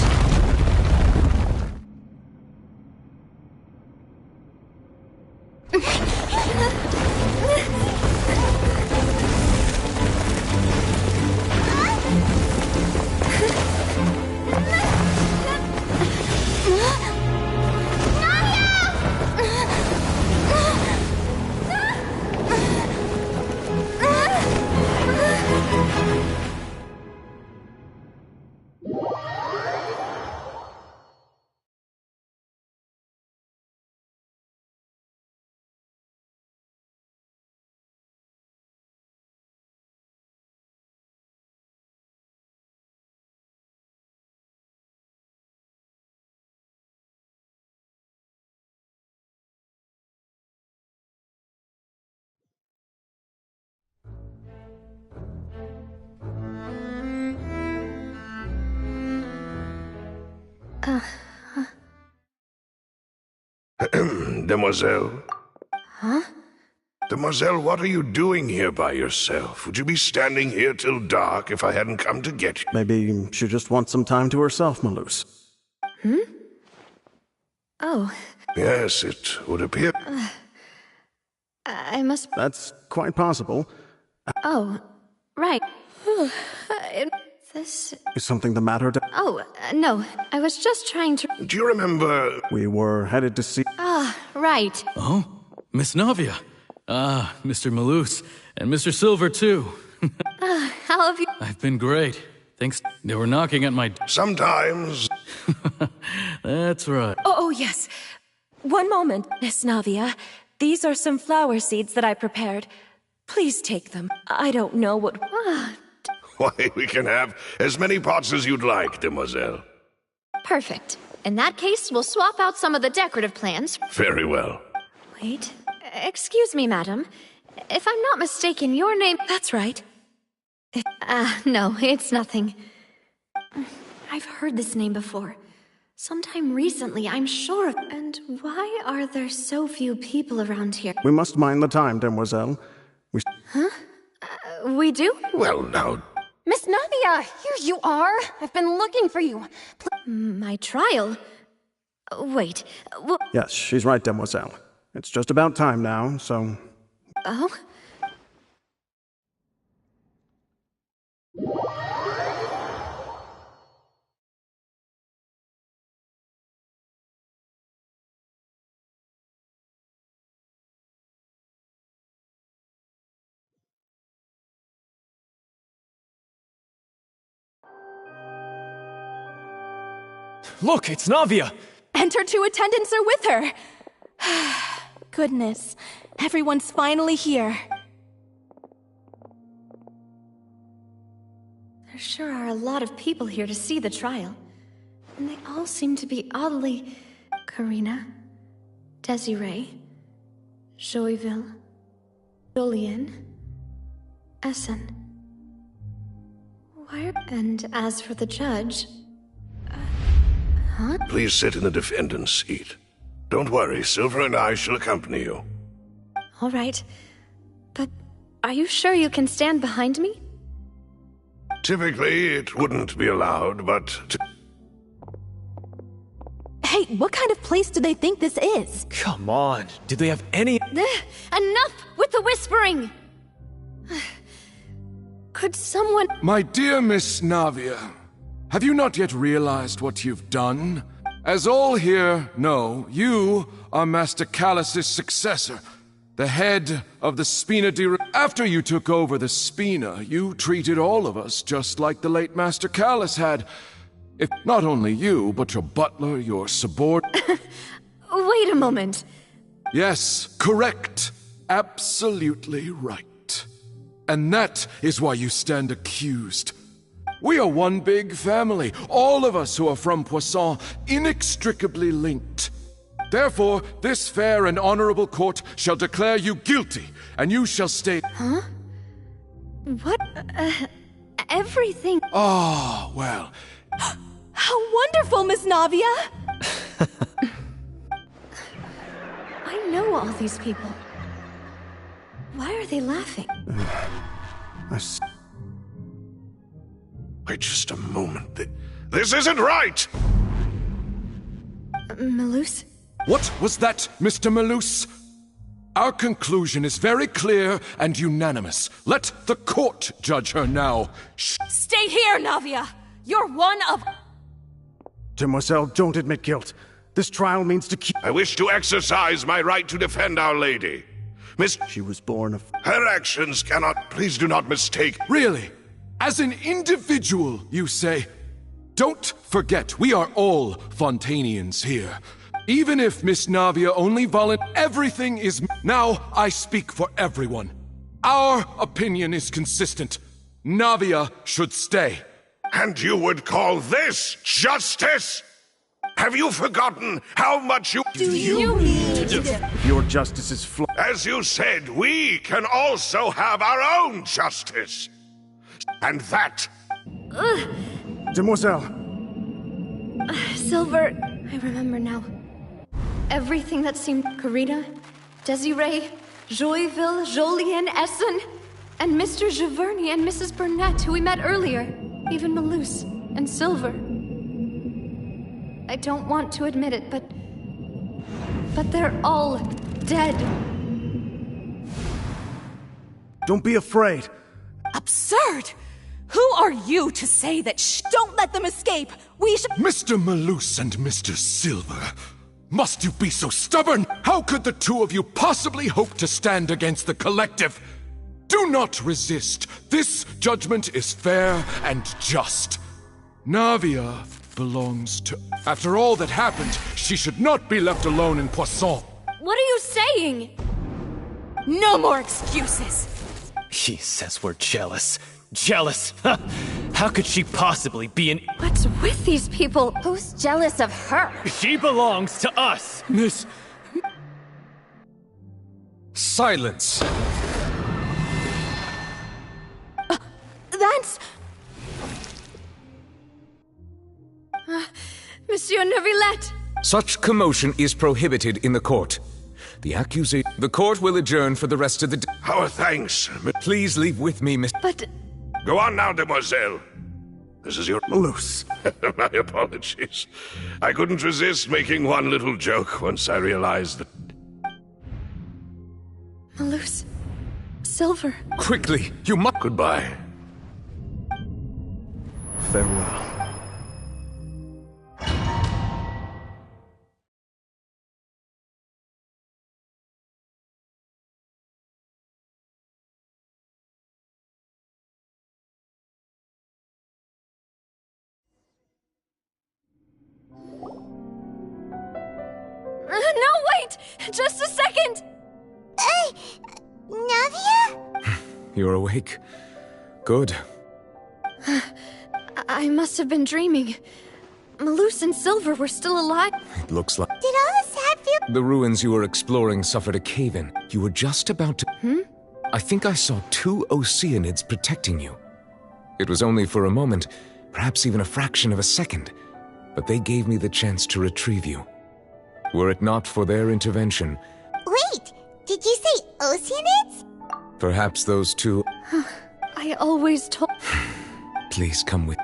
Demoiselle? Huh? Demoiselle, what are you doing here by yourself? Would you be standing here till dark if I hadn't come to get you? Maybe she just wants some time to herself, Malus. Hmm? Oh. Yes, it would appear. I must... That's quite possible. Oh, right. This... Is something the matter? Oh, no. I was just trying to... Do you remember... We were headed to see... Ah, right. Oh, Miss Navia. Ah, Mr. Malus. And Mr. Silver, too. How have you... I've been great. Thanks. They were knocking at my... Sometimes. That's right. Oh, yes. One moment, Miss Navia. These are some flower seeds that I prepared. Please take them. I don't know what... Why, we can have as many pots as you'd like, Demoiselle. Perfect. In that case, we'll swap out some of the decorative plants. Very well. Wait. Excuse me, madam. If I'm not mistaken, your name... That's right. No, it's nothing. I've heard this name before. Sometime recently, I'm sure of... And why are there so few people around here? We must mind the time, Demoiselle. Huh? We do? Well, now... Miss Navia, here you are. I've been looking for you. My trial? Wait, Yes, she's right, Demoiselle. It's just about time now, so... Oh? Look, it's Navia! And her two attendants are with her. Goodness, everyone's finally here. There sure are a lot of people here to see the trial. And they all seem to be oddly... Karina, Desiree, Joyville, Julian, Essen. And as for the judge... Huh? Please sit in the defendant's seat. Don't worry, Silver and I shall accompany you. All right. But are you sure you can stand behind me? Typically, it wouldn't be allowed, but... Hey, what kind of place do they think this is? Come on, do they have any... Enough with the whispering! Could someone... My dear Miss Navia, have you not yet realized what you've done? As all here know, you are Master Callus's successor, the head of the Spina di... After you took over the Spina, you treated all of us just like the late Master Callus had. If not only you, but your butler, your subordinate... Wait a moment. Yes, correct. Absolutely right. And that is why you stand accused. We are one big family, all of us who are from Poisson, inextricably linked. Therefore, this fair and honorable court shall declare you guilty, and you shall stay... Huh? What? Everything... Ah, well... How wonderful, Miss Navia! I know all these people. Why are they laughing? Wait just a moment. This isn't right! Malus? What was that, Mr. Malus? Our conclusion is very clear and unanimous. Let the court judge her now. Stay here, Navia! You're one of... Demoiselle, don't admit guilt. This trial means to keep... I wish to exercise my right to defend Our Lady. Miss... She was born of... Her actions cannot... Please do not mistake... Really? As an individual, you say? Don't forget, we are all Fontanians here. Even if Miss Navia only everything is... Now I speak for everyone. Our opinion is consistent. Navia should stay. And you would call this justice? Have you forgotten how much you... Do you need to... Your justice is flawed. As you said, we can also have our own justice. And that... Demoiselle. Silver, I remember now. Everything that seemed Karina, Desiree, Joyville, Jolien, Essen, and Mr. Giverny and Mrs. Burnett, who we met earlier. Even Malus and Silver. I don't want to admit it, but they're all dead. Don't be afraid. Absurd! Who are you to say that don't let them escape? We should— Mr. Malus and Mr. Silver, must you be so stubborn? How could the two of you possibly hope to stand against the collective? Do not resist. This judgment is fair and just. Navia belongs to— After all that happened, she should not be left alone in Poisson. What are you saying? No more excuses! He says we're jealous. Jealous? How could she possibly be an— What's with these people? Who's jealous of her? She belongs to us! Miss... Silence! That's... Monsieur Neuvillette! Such commotion is prohibited in the court. The court will adjourn for the rest of the day. Our thanks. Please leave with me, Miss... But... Go on now, demoiselle. This is your— Malus. My apologies. I couldn't resist making one little joke once I realized that— Malus. Silver. Quickly, you must— Goodbye. Farewell. No, wait! Just a second! Navia? You're awake. Good. I must have been dreaming. Malus and Silver were still alive. It looks like... Did all the sad feel— The ruins you were exploring suffered a cave-in. You were just about to... I think I saw 2 Oceanids protecting you. It was only for a moment, perhaps even a fraction of a second, but they gave me the chance to retrieve you. Were it not for their intervention... Wait, did you say Oceanids? Perhaps those 2... I always told... Please come with...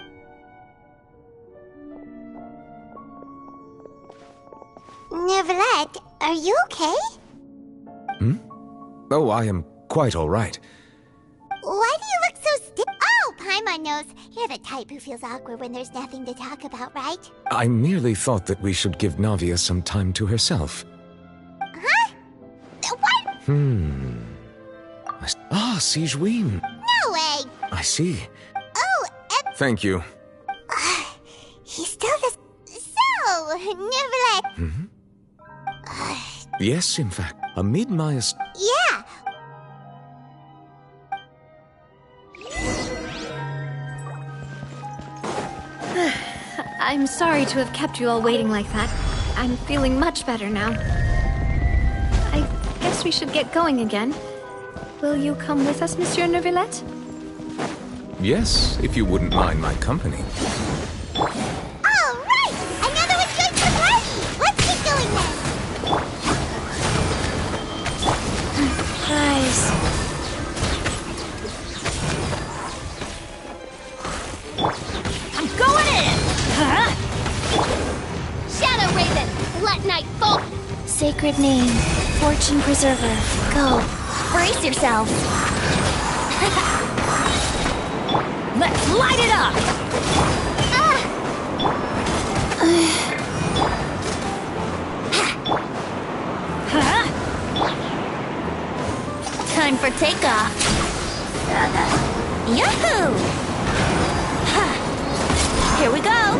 Neuvillette, are you okay? Oh, I am quite all right. Why do you look so stiff? Oh, Paimon knows. You're the type who feels awkward when there's nothing to talk about, right? I merely thought that we should give Navia some time to herself. Huh? What? Sigewinne. No way! I see. Oh, Thank you. He still does... So, Neuvillette... Yes, in fact. Amid my... Yeah! I'm sorry to have kept you all waiting like that. I'm feeling much better now. I guess we should get going again. Will you come with us, Monsieur Neuvillette? Yes, if you wouldn't mind my company. All right! Another one joins the party! Let's get going then! Guys. I'm going in! Huh? Shadow Raven, let night fall. Sacred name, fortune preserver. Go. Brace yourself. Let's light it up! Time for takeoff. Yahoo! Here we go.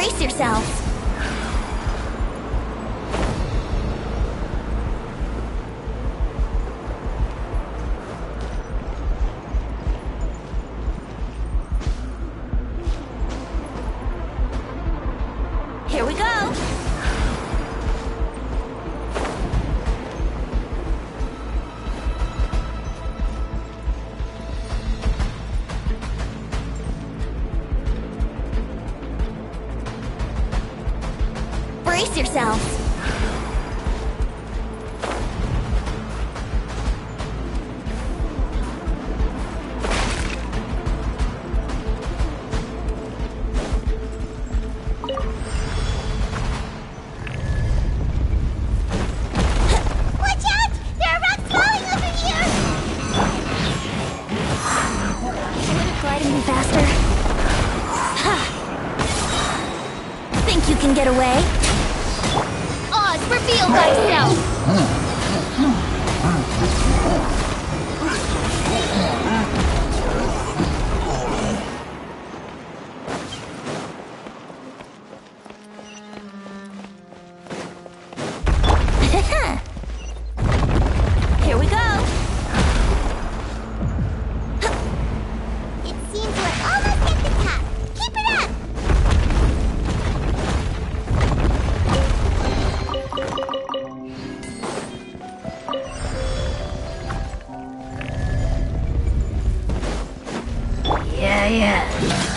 Brace yourselves. Here we go. Brace yourselves. Watch out! There are rocks falling over here! Wouldn't gliding be faster? Think you can get away? Oz, reveal thyself! Here we go. It seems we're almost at the top. Keep it up! Yeah.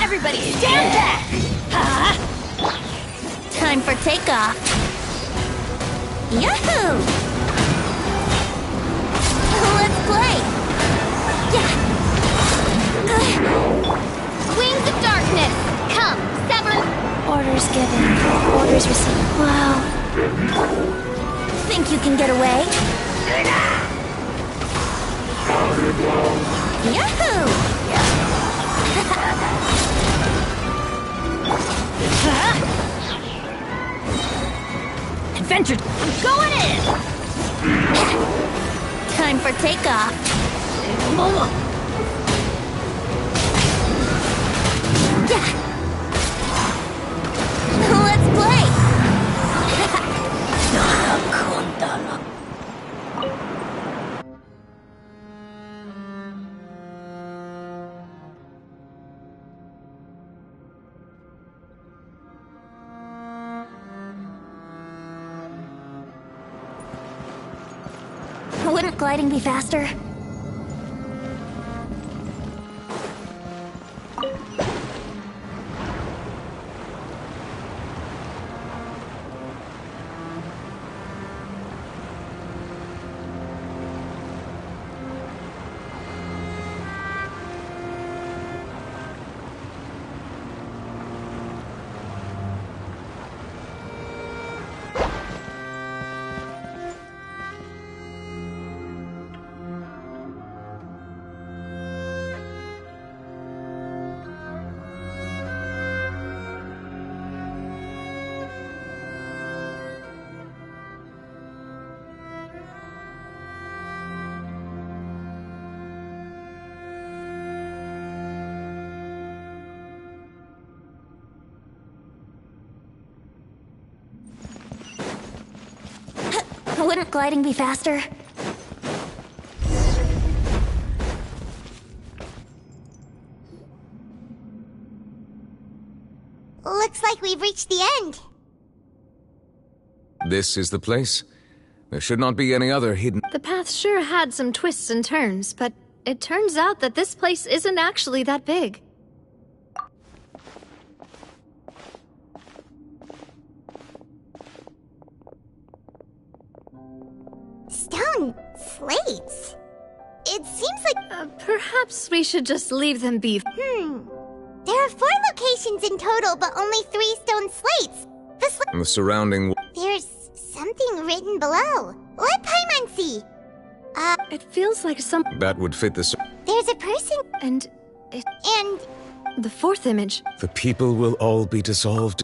Everybody stand back! Time for takeoff. Yahoo! Let's play! Yeah! Wings of darkness! Come, Severn! Orders given. Orders received. Wow. Think you can get away? Yahoo! Adventure! I'm going in! Time for takeoff. Yeah! Let's play! Wouldn't gliding be faster? Wouldn't gliding be faster? Looks like we've reached the end. This is the place? There should not be any other hidden... The path sure had some twists and turns, but it turns out that this place isn't actually that big. Stone slates. It seems like... Perhaps we should just leave them be. There are 4 locations in total, but only 3 stone slates. The surrounding... There's something written below. Let Paimon see. It feels like some... That would fit this... There's a person... And it... And... The 4th image. The people will all be dissolved.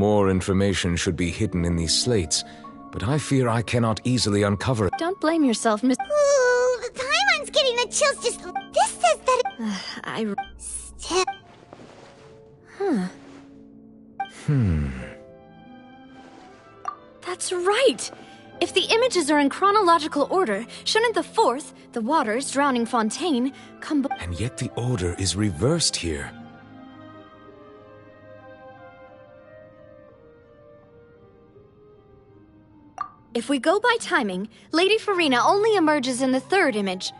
More information should be hidden in these slates, but I fear I cannot easily uncover it. Don't blame yourself, Miss. Ooh, Paimon's getting the chills just... This says that I... Still... Huh. That's right! If the images are in chronological order, shouldn't the fourth, the waters drowning Fontaine, come... And yet the order is reversed here. If we go by timing, Lady Farina only emerges in the third image.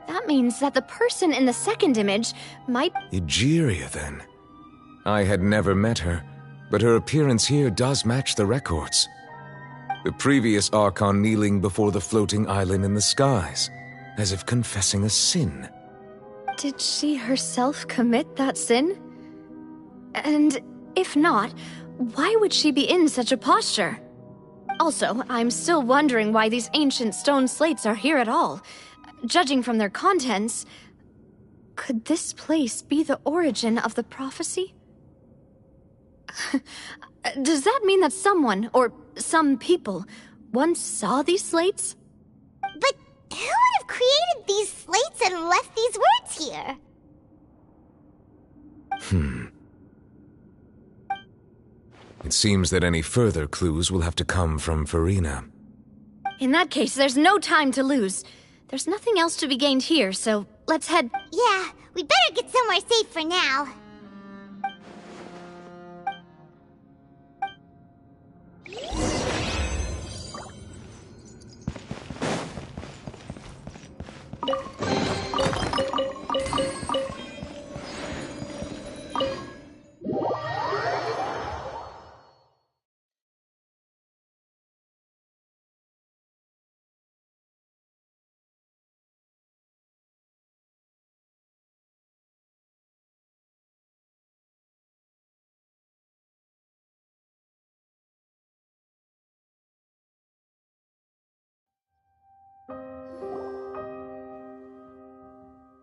That means that the person in the second image might... Egeria, then. I had never met her, but her appearance here does match the records. The previous Archon kneeling before the floating island in the skies, as if confessing a sin. Did she herself commit that sin? And if not, why would she be in such a posture? Also, I'm still wondering why these ancient stone slates are here at all. Judging from their contents, could this place be the origin of the prophecy? Does that mean that someone, or some people, once saw these slates? But who would have created these slates and left these words here? It seems that any further clues will have to come from Farina. In that case, there's no time to lose. There's nothing else to be gained here, so let's head... Yeah, we better get somewhere safe for now.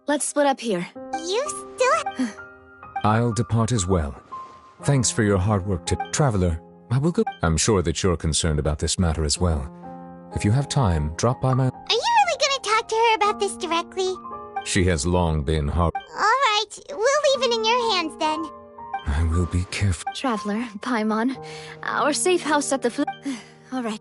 Let's split up here. You still... I'll depart as well. Thanks for your hard work, Traveler. I will go... I'm sure that you're concerned about this matter as well. If you have time, drop by my... Are you really gonna talk to her about this directly? She has long been hard... Alright, we'll leave it in your hands then. I will be careful. Traveler, Paimon, our safe house at the Alright.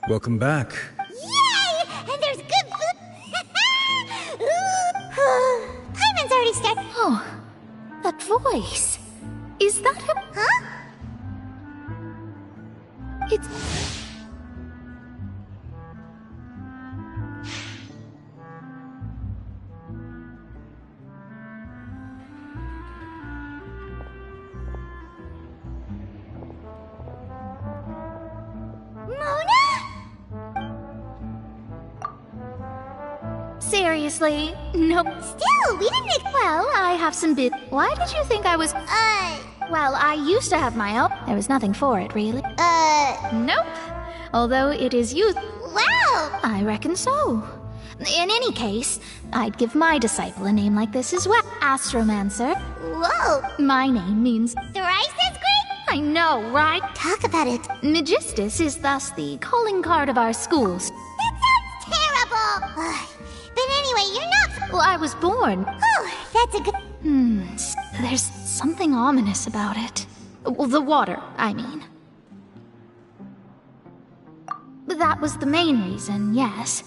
Welcome back. Yay! And there's good food! Paimon's already started. Oh, that voice. Is that him? Huh? It's... Seriously? Nope. Still, we didn't... Well, I have some Why did you think I was... Well, I used to have my own. There was nothing for it, really. Nope. Although it is used... Wow! I reckon so. In any case, I'd give my disciple a name like this as well. Astromancer. Whoa! My name means... Thrice as great? I know, right? Talk about it. Magistus is thus the calling card of our schools. That sounds terrible! But anyway, you're not... Well, I was born. Oh, that's a good... There's something ominous about it. Well, the water, I mean. That was the main reason, yes.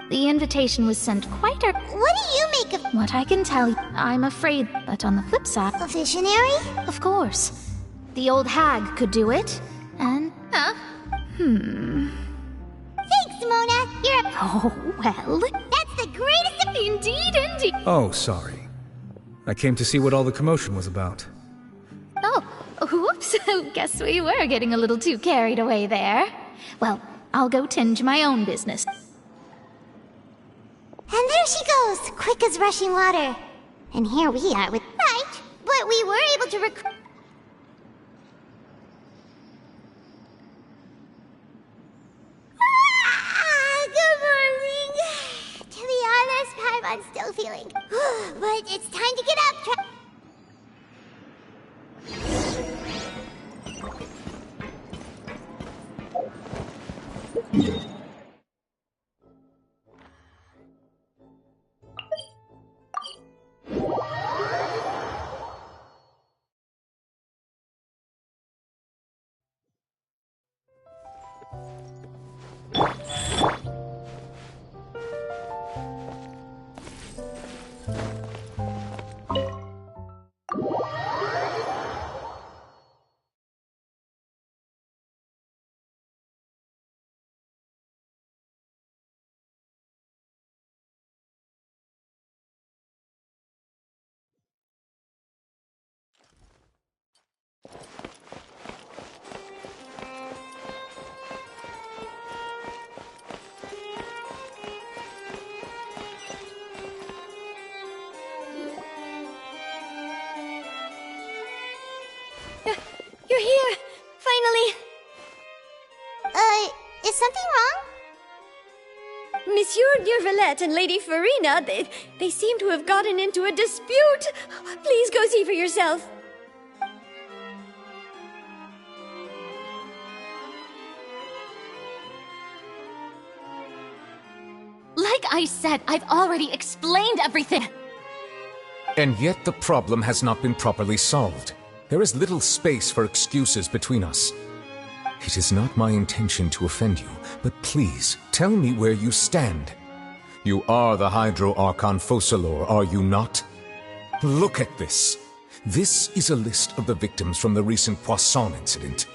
The invitation was sent quite What do you make of... What I can tell you, I'm afraid, but on the flip side... A visionary? Of course. The old hag could do it, and... Thanks, Mona. You're a... Oh, well... That's the greatest of... Indeed. Oh, sorry. I came to see what all the commotion was about. Oh, whoops. Guess we were getting a little too carried away there. Well, I'll go tend to my own business. And there she goes, quick as rushing water. And here we are with... Right, but we were able to recruit... Good morning. To be honest, Paimon's still feeling. But it's time to get up. You're here! Finally! Is something wrong? Monsieur Neuvillette and Lady Farina, they seem to have gotten into a dispute. Please go see for yourself. Like I said, I've already explained everything. And yet the problem has not been properly solved. There is little space for excuses between us. It is not my intention to offend you, but please, tell me where you stand. You are the Hydro Archon Focalor, are you not? Look at this. This is a list of the victims from the recent Poisson incident.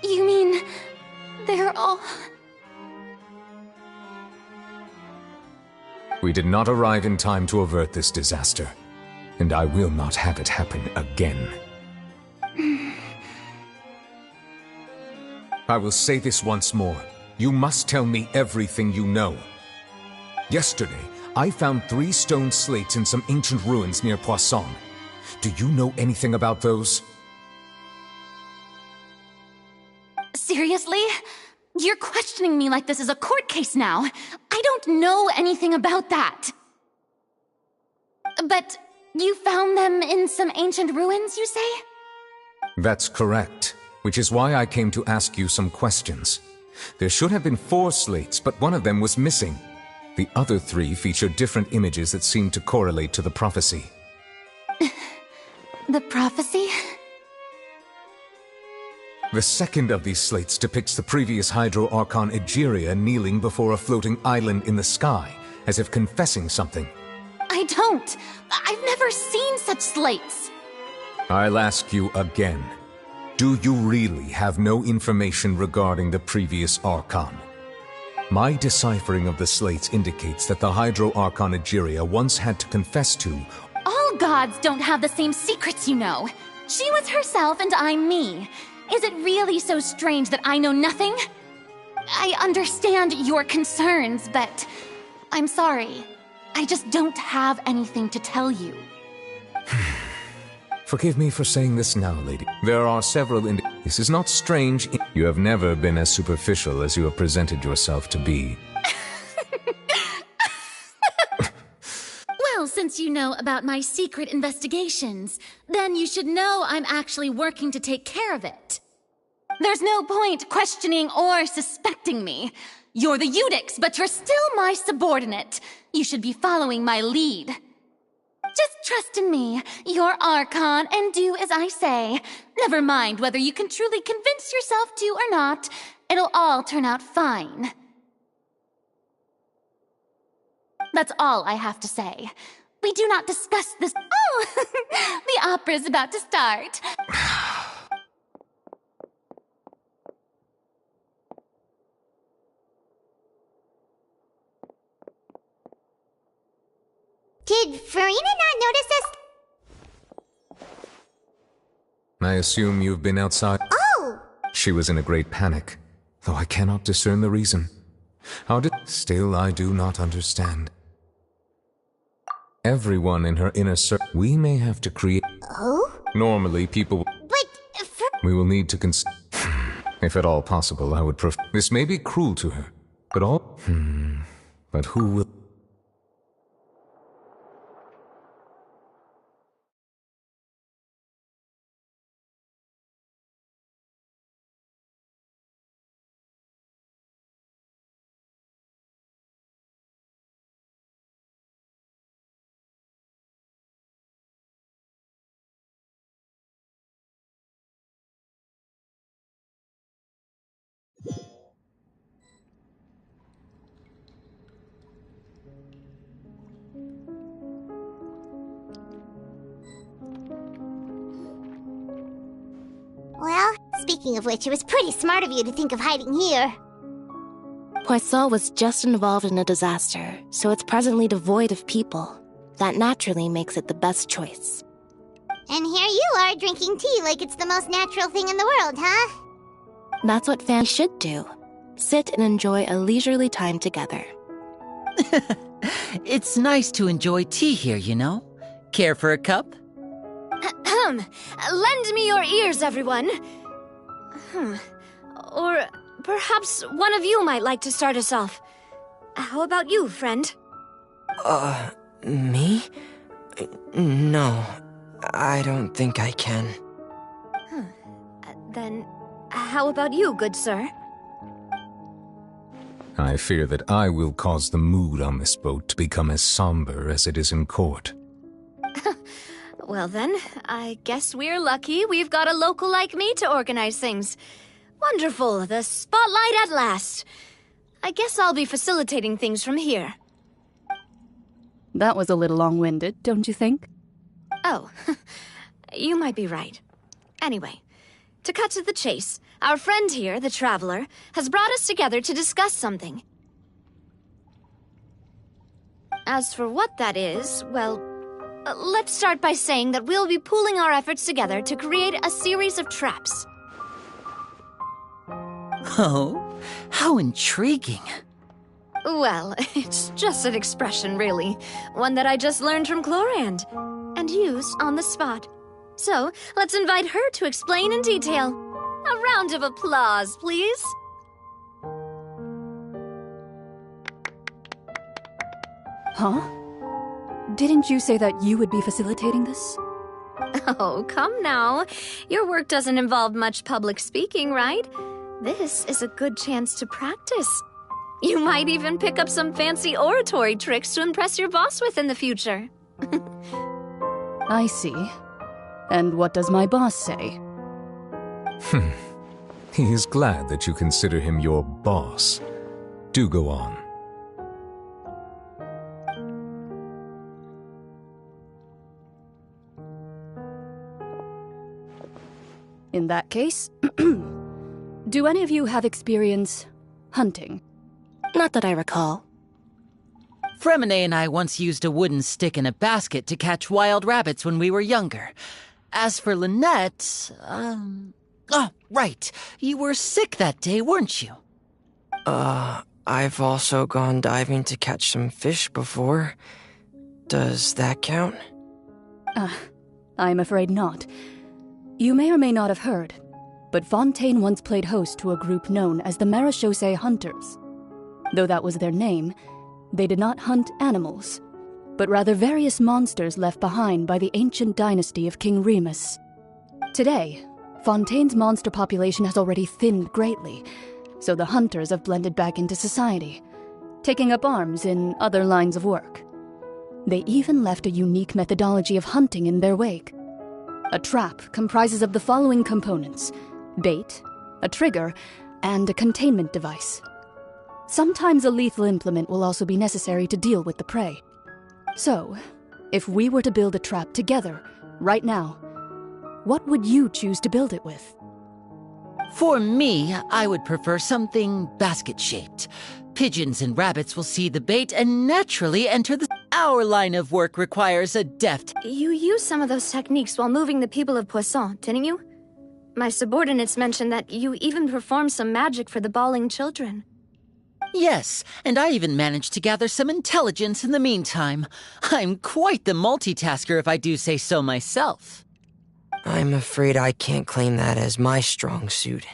You mean... they're all... We did not arrive in time to avert this disaster, and I will not have it happen again. I will say this once more. You must tell me everything you know. Yesterday, I found 3 stone slates in some ancient ruins near Poisson. Do you know anything about those? Seriously? You're questioning me like this is a court case now. I don't know anything about that. But you found them in some ancient ruins, you say? That's correct, which is why I came to ask you some questions. There should have been 4 slates, but one of them was missing. The other 3 feature different images that seem to correlate to the prophecy. The prophecy? The second of these slates depicts the previous Hydro Archon Egeria kneeling before a floating island in the sky, as if confessing something. I don't. I've never seen such slates. I'll ask you again. Do you really have no information regarding the previous Archon? My deciphering of the slates indicates that the Hydro Archon Egeria once had to confess to... All gods don't have the same secrets, you know. She was herself and I'm me. Is it really so strange that I know nothing? I understand your concerns, but I'm sorry. I just don't have anything to tell you. Forgive me for saying this now, lady. There are several This is not strange. You have never been as superficial as you have presented yourself to be. Well, since you know about my secret investigations, then you should know I'm actually working to take care of it. There's no point questioning or suspecting me. You're the Eudix, but you're still my subordinate. You should be following my lead. Just trust in me, your Archon, and do as I say. Never mind whether you can truly convince yourself to or not. It'll all turn out fine. That's all I have to say. We do not discuss this— Oh! The opera's about to start. Did Farina not notice us? I assume you've been outside? Oh! She was in a great panic, though I cannot discern the reason. Still, I do not understand. Everyone in her inner circle. We may have to create. Oh? Normally, people. But We will need to If at all possible, I would prefer. This may be cruel to her, but all. But who will. Well, speaking of which, it was pretty smart of you to think of hiding here. Poisson was just involved in a disaster, so it's presently devoid of people. That naturally makes it the best choice. And here you are drinking tea like it's the most natural thing in the world, huh? That's what fans should do. Sit and enjoy a leisurely time together. It's nice to enjoy tea here, you know? Care for a cup? Lend me your ears, everyone. Or perhaps one of you might like to start us off. How about you, friend? Me? No, I don't think I can. Then, how about you, good sir? I fear that I will cause the mood on this boat to become as somber as it is in court. Well then, I guess we're lucky we've got a local like me to organize things. Wonderful, the spotlight at last. I guess I'll be facilitating things from here. That was a little long-winded, don't you think? Oh, you might be right. Anyway, to cut to the chase, our friend here, the Traveler, has brought us together to discuss something. As for what that is, well, let's start by saying that we'll be pooling our efforts together to create a series of traps. Oh, how intriguing. Well, it's just an expression, really. One that I just learned from Chlorand, and used on the spot. So, let's invite her to explain in detail. A round of applause, please. Huh? Didn't you say that you would be facilitating this? Oh, come now. Your work doesn't involve much public speaking, right? This is a good chance to practice. You might even pick up some fancy oratory tricks to impress your boss with in the future. I see. And what does my boss say? He is glad that you consider him your boss. Do go on. In that case, do any of you have experience hunting? Not that I recall. Fremine and I once used a wooden stick in a basket to catch wild rabbits when we were younger. As for Lynette, Oh, right. You were sick that day, weren't you? I've also gone diving to catch some fish before. Does that count? I'm afraid not. You may or may not have heard, but Fontaine once played host to a group known as the Marechaussee Hunters. Though that was their name, they did not hunt animals, but rather various monsters left behind by the ancient dynasty of King Remus. Today, Fontaine's monster population has already thinned greatly, so the hunters have blended back into society, taking up arms in other lines of work. They even left a unique methodology of hunting in their wake. A trap comprises of the following components: bait, a trigger, and a containment device. Sometimes a lethal implement will also be necessary to deal with the prey. So, if we were to build a trap together, right now, what would you choose to build it with? For me, I would prefer something basket-shaped. Pigeons and rabbits will see the bait and naturally enter the... Our line of work requires a deft... You used some of those techniques while moving the people of Poisson, didn't you? My subordinates mentioned that you even performed some magic for the bawling children. Yes, and I even managed to gather some intelligence in the meantime. I'm quite the multitasker if I do say so myself. I'm afraid I can't claim that as my strong suit.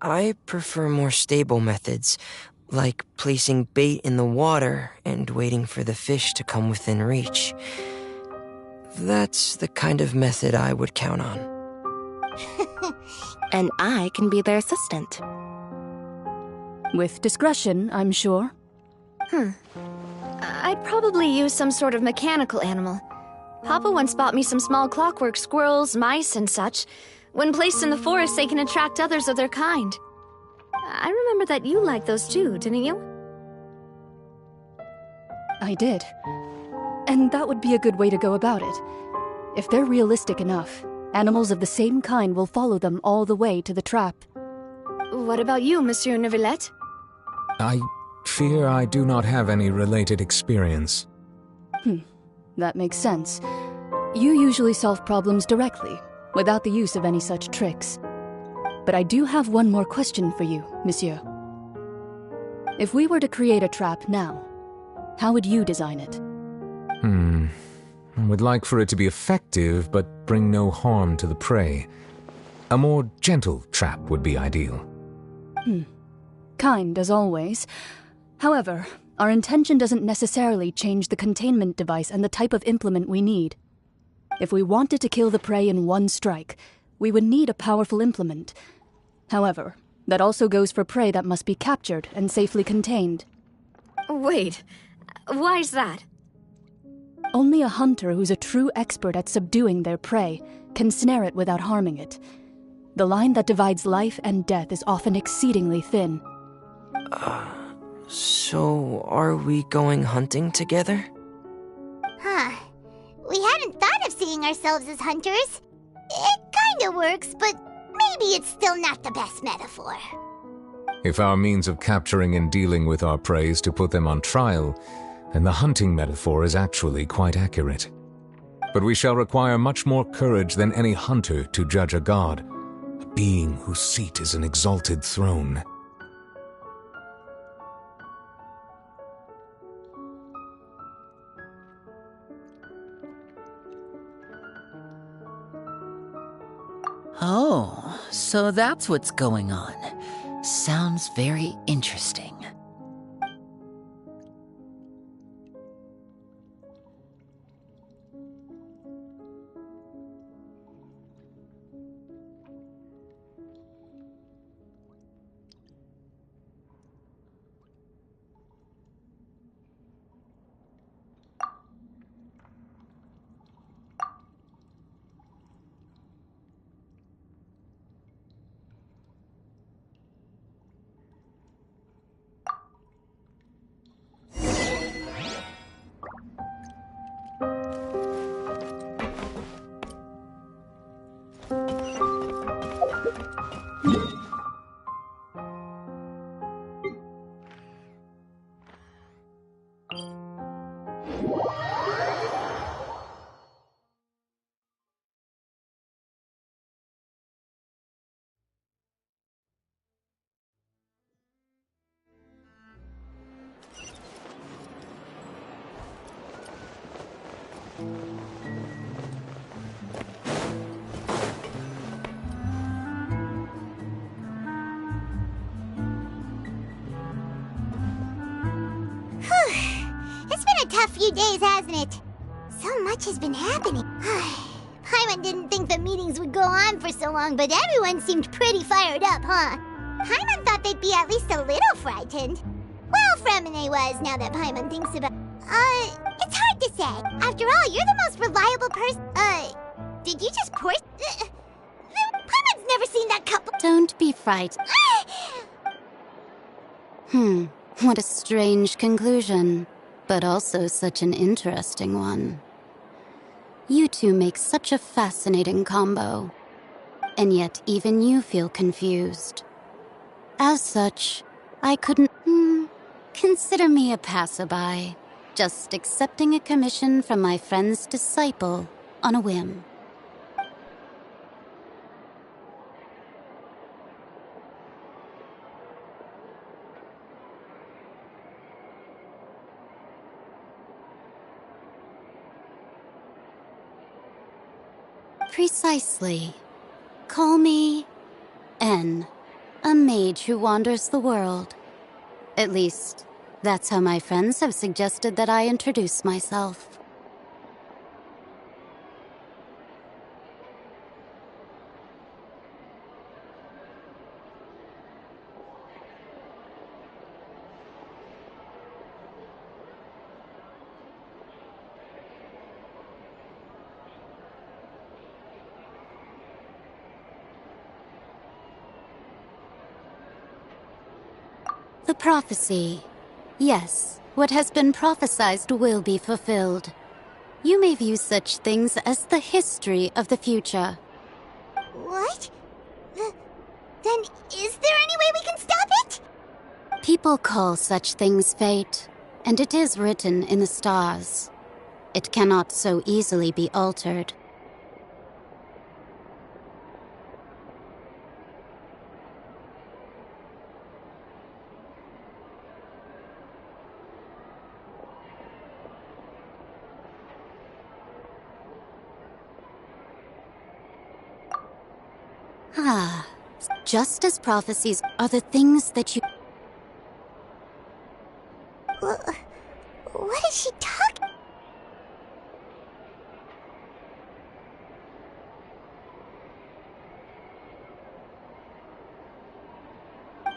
I prefer more stable methods, like placing bait in the water and waiting for the fish to come within reach. That's the kind of method I would count on. And I can be their assistant. With discretion, I'm sure. I'd probably use some sort of mechanical animal. Papa once bought me some small clockwork squirrels, mice, and such. When placed in the forest, they can attract others of their kind. I remember that you liked those too, didn't you? I did. And that would be a good way to go about it. If they're realistic enough, animals of the same kind will follow them all the way to the trap. What about you, Monsieur Neuvillette? I fear I do not have any related experience. That makes sense. You usually solve problems directly, without the use of any such tricks. But I do have one more question for you, monsieur. If we were to create a trap now, how would you design it? I would like for it to be effective, but bring no harm to the prey. A more gentle trap would be ideal. Kind, as always. However, our intention doesn't necessarily change the containment device and the type of implement we need. If we wanted to kill the prey in one strike, we would need a powerful implement. However, that also goes for prey that must be captured and safely contained. Wait, why's that? Only a hunter who's a true expert at subduing their prey can snare it without harming it. The line that divides life and death is often exceedingly thin. So are we going hunting together? We hadn't thought of seeing ourselves as hunters. It kinda works, but maybe it's still not the best metaphor. If our means of capturing and dealing with our prey is to put them on trial, then the hunting metaphor is actually quite accurate. But we shall require much more courage than any hunter to judge a god, a being whose seat is an exalted throne. Oh, so that's what's going on. Sounds very interesting. It's been a tough few days, hasn't it? So much has been happening. Paimon didn't think the meetings would go on for so long, but everyone seemed pretty fired up, huh? Paimon thought they'd be at least a little frightened. Well, Fremine was, now that Paimon thinks about... it's hard to say. After all, you're the most reliable person... did you just pour... Paimon's never seen that couple... Don't be frightened. What a strange conclusion, but also such an interesting one. You two make such a fascinating combo, and yet even you feel confused. As such, I couldn't... consider me a passerby, just accepting a commission from my friend's disciple on a whim. Precisely. Call me N, a mage who wanders the world. At least, that's how my friends have suggested that I introduce myself. The prophecy. Yes, what has been prophesied will be fulfilled. You may view such things as the history of the future. What? Then is there any way we can stop it? People call such things fate, and it is written in the stars. It cannot so easily be altered. Ah, just as prophecies are the things that you... What is she talking?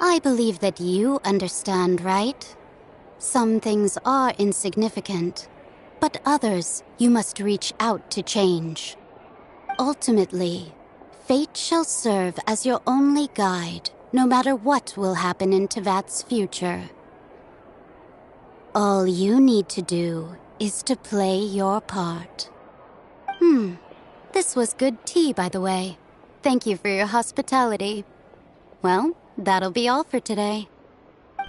I believe that you understand, right? Some things are insignificant, but others you must reach out to change. Ultimately, fate shall serve as your only guide, no matter what will happen in Tevat's future. All you need to do is to play your part. This was good tea, by the way. Thank you for your hospitality. Well, that'll be all for today.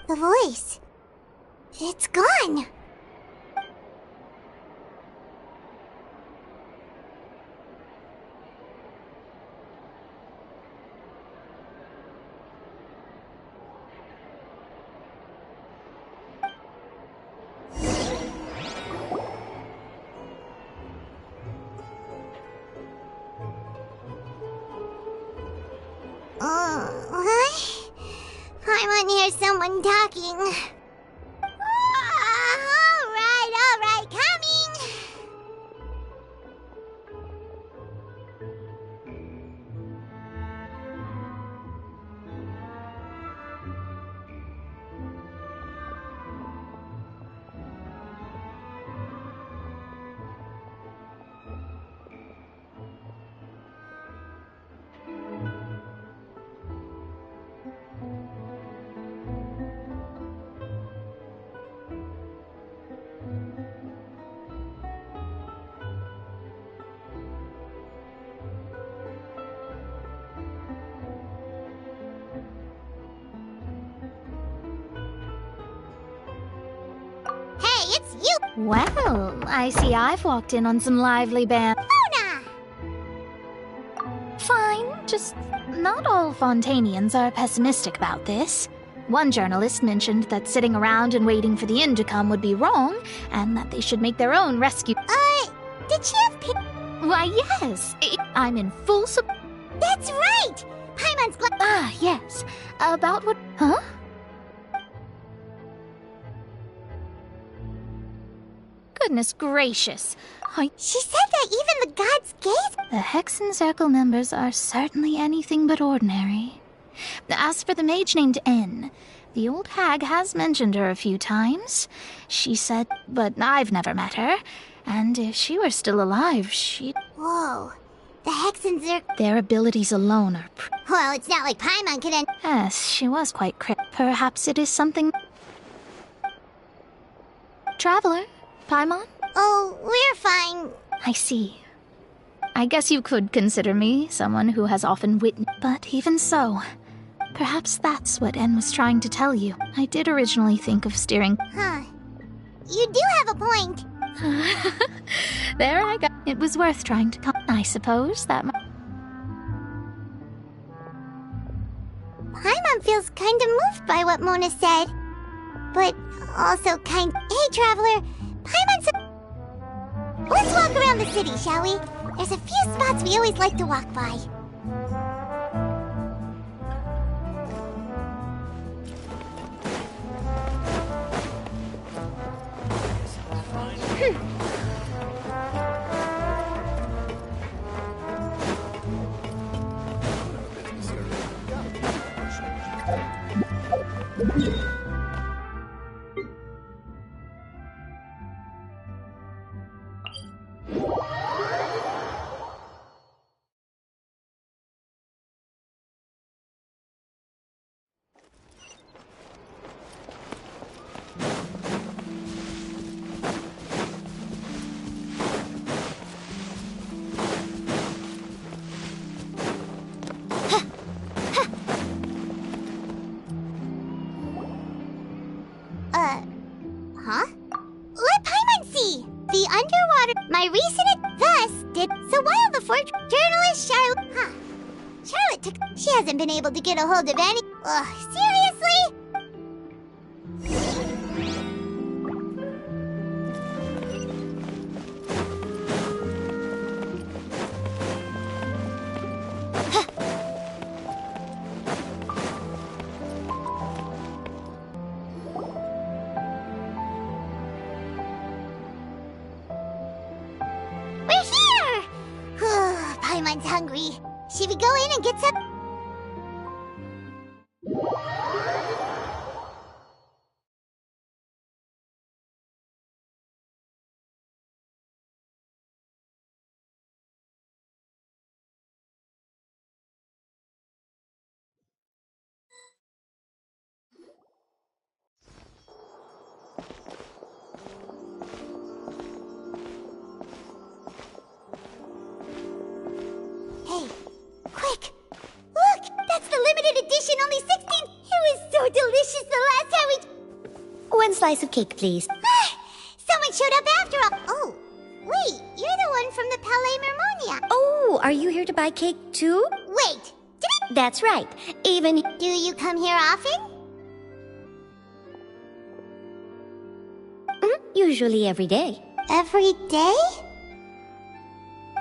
The voice. It's gone. What? I want to hear someone talking. All right, coming! Hey, it's you! Well, I see I've walked in on some lively band. Mona! Fine, just not all Fontanians are pessimistic about this. One journalist mentioned that sitting around and waiting for the end to come would be wrong, and that they should make their own rescue. Did she have Why, yes. I'm in full support. That's right! Paimon's Ah, yes. About what... Huh? Goodness gracious. She said that even the gods gaze... The Hexen Circle members are certainly anything but ordinary. As for the mage named N, the old hag has mentioned her a few times. She said, but I've never met her, and if she were still alive, she'd... Whoa. The Hexen Circle... Their abilities alone are... Well, it's not like Paimon could... Yes, she was quite Perhaps it is something... Traveler? Paimon? Oh, we're fine. I see. I guess you could consider me someone who has often witnessed... But even so, perhaps that's what N was trying to tell you. I did originally think of steering... Huh. You do have a point. There I go. It was worth trying to come. I suppose that Paimon feels kind of moved by what Mona said. But also kind... Hey, Traveler. Paimon's... Let's walk around the city, shall we? There's a few spots we always like to walk by. Huh? Let Paimon see! The underwater... My recent... Thus did... So while the journalist Charlotte... Huh. Charlotte took... She hasn't been able to get a hold of any... Ugh, seriously? Paimon's hungry. Should we go in and get some? Hey, quick! Look! That's the limited edition, only 16! It was so delicious the last time we... One slice of cake, please. Someone showed up after all! Oh, wait, you're the one from the Palais Mermonia. Oh, are you here to buy cake too? Wait, That's right. Even... do you come here often? Usually every day. Every day?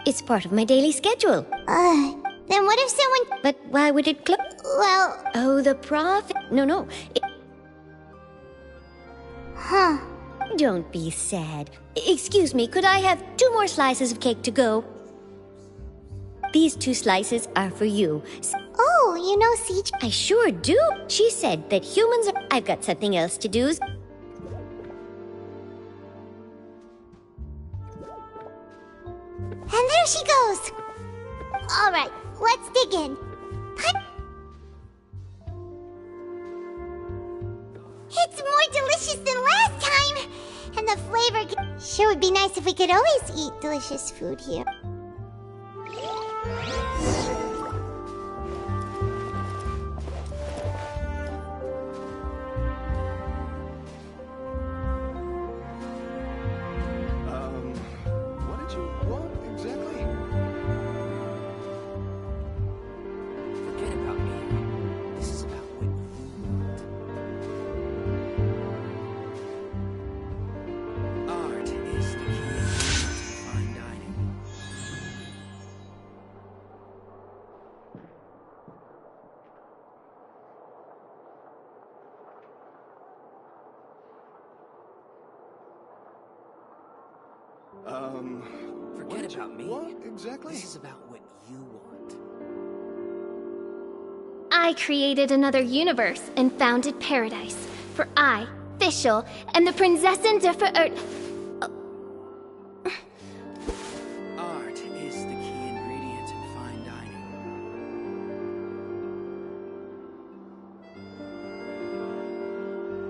It's part of my daily schedule. Then what if someone... But why would it close? Well... Oh, the profit... No. Huh. Don't be sad. Excuse me, could I have 2 more slices of cake to go? These 2 slices are for you. Oh, you know Siege? I sure do. She said that humans are... I've got something else to do. And there she goes! Alright, let's dig in. It's more delicious than last time! And the flavor... Sure would be nice if we could always eat delicious food here. What did you want exactly? Forget about me. This is about what you want. Art is the key to fine dining. Forget about me. What exactly? This is about what you want. I created another universe and founded paradise. For I, Fischl, and the Prinzessin der Verirrt... Art is the key ingredient in fine dining.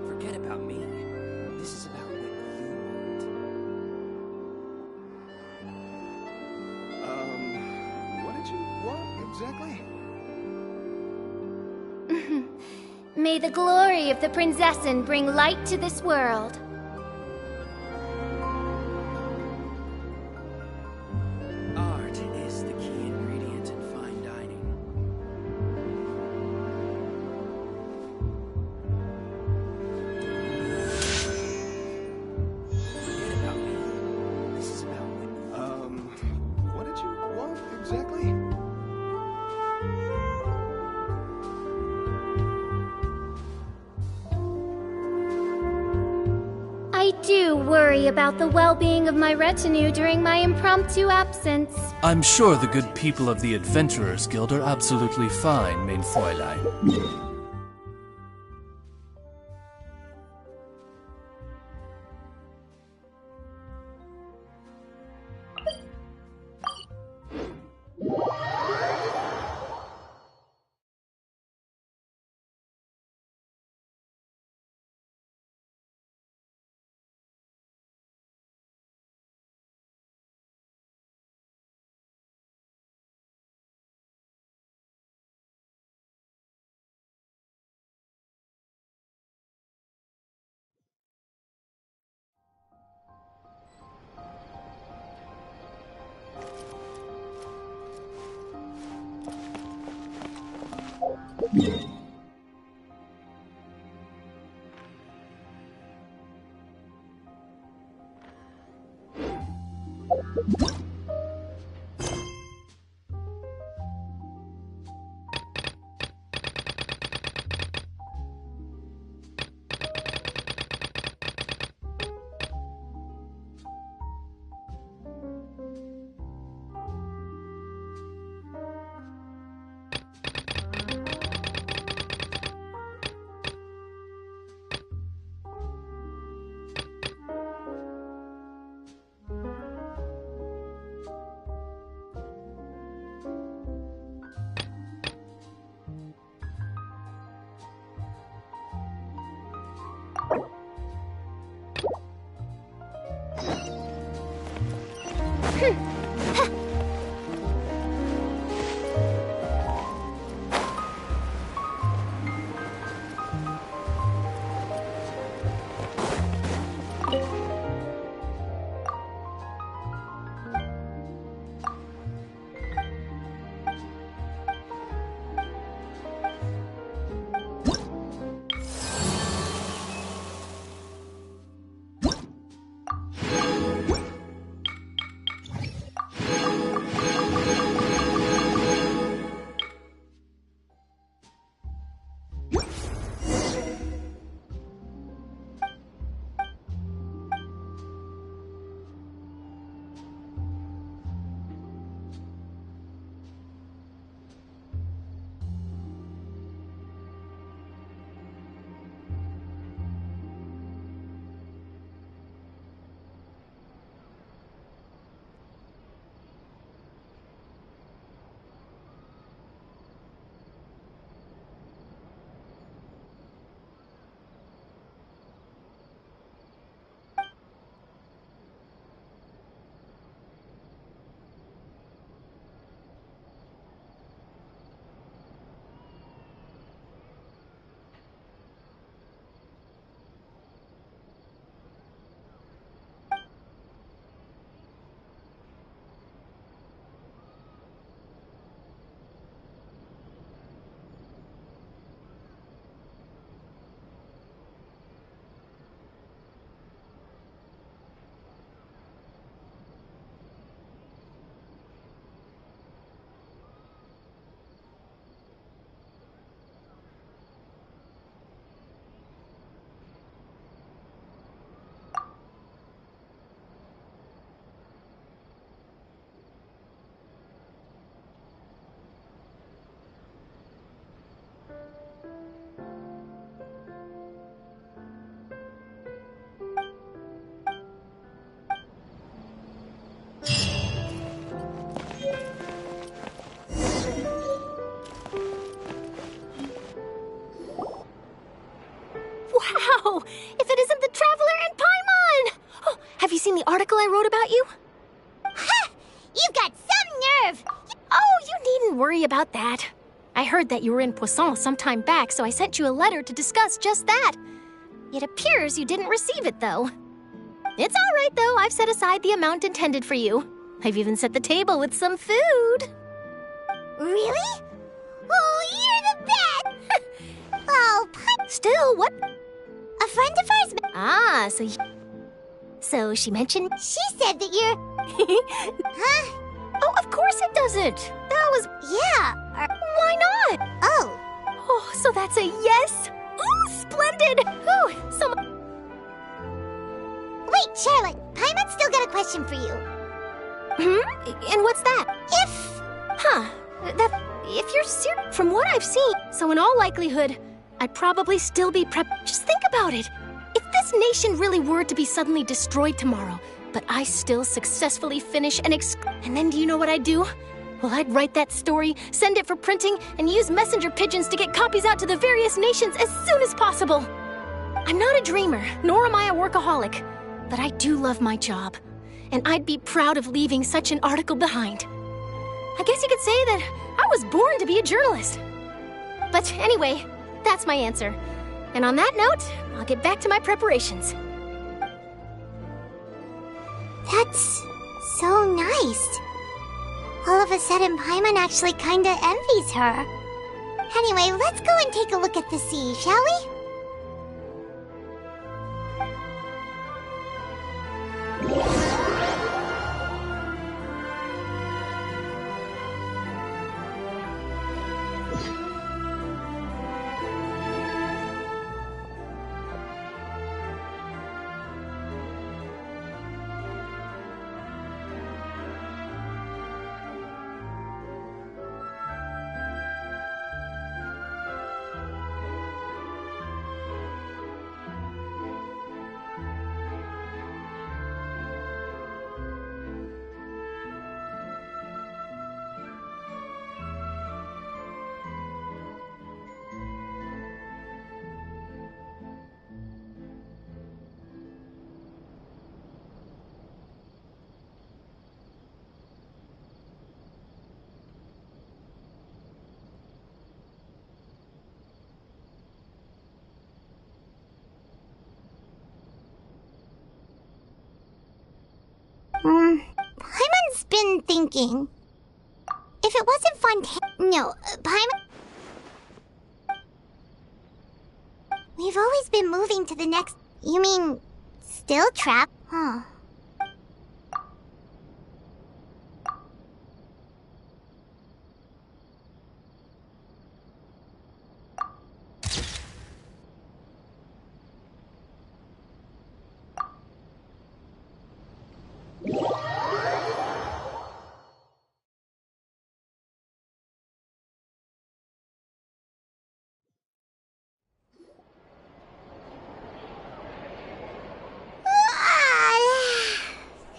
Forget about me. This is about what you want. What did you want exactly? May the glory of the Prinzessin bring light to this world. Art is the key ingredient in fine dining. Forget about me. This is about what do worry about the well-being of my retinue during my impromptu absence. I'm sure the good people of the Adventurers Guild are absolutely fine, mein Fräulein. Wow! If it isn't the Traveler and Paimon! Oh, have you seen the article I wrote about you? Ha! You've got some nerve! Oh, you needn't worry about that. I heard that you were in Poisson some time back, so I sent you a letter to discuss just that. It appears you didn't receive it, though. It's all right, though. I've set aside the amount intended for you. I've even set the table with some food. Really? Oh, you're the best! Oh, Still, what? A friend of ours... Ah, so she mentioned... She said that you're... Huh? Oh, of course it doesn't. That was... Yeah. Why not? Oh. Oh, so that's a yes? Ooh, splendid! Ooh, Wait, Charlotte, Paimon's still got a question for you. And what's that? If you're serious, from what I've seen, so in all likelihood, I'd probably still be Just think about it. If this nation really were to be suddenly destroyed tomorrow, but I still successfully finish and then do you know what I'd do? Well, I'd write that story, send it for printing, and use messenger pigeons to get copies out to the various nations as soon as possible. I'm not a dreamer, nor am I a workaholic, but I do love my job, and I'd be proud of leaving such an article behind. I guess you could say that I was born to be a journalist. But anyway, that's my answer. And on that note, I'll get back to my preparations. That's so nice. All of a sudden, Paimon actually kinda envies her. Anyway, let's go and take a look at the sea, shall we? Paimon's been thinking. If it wasn't Fontaine... No, Paimon... We've always been moving to the next... You mean... Still trapped? Huh.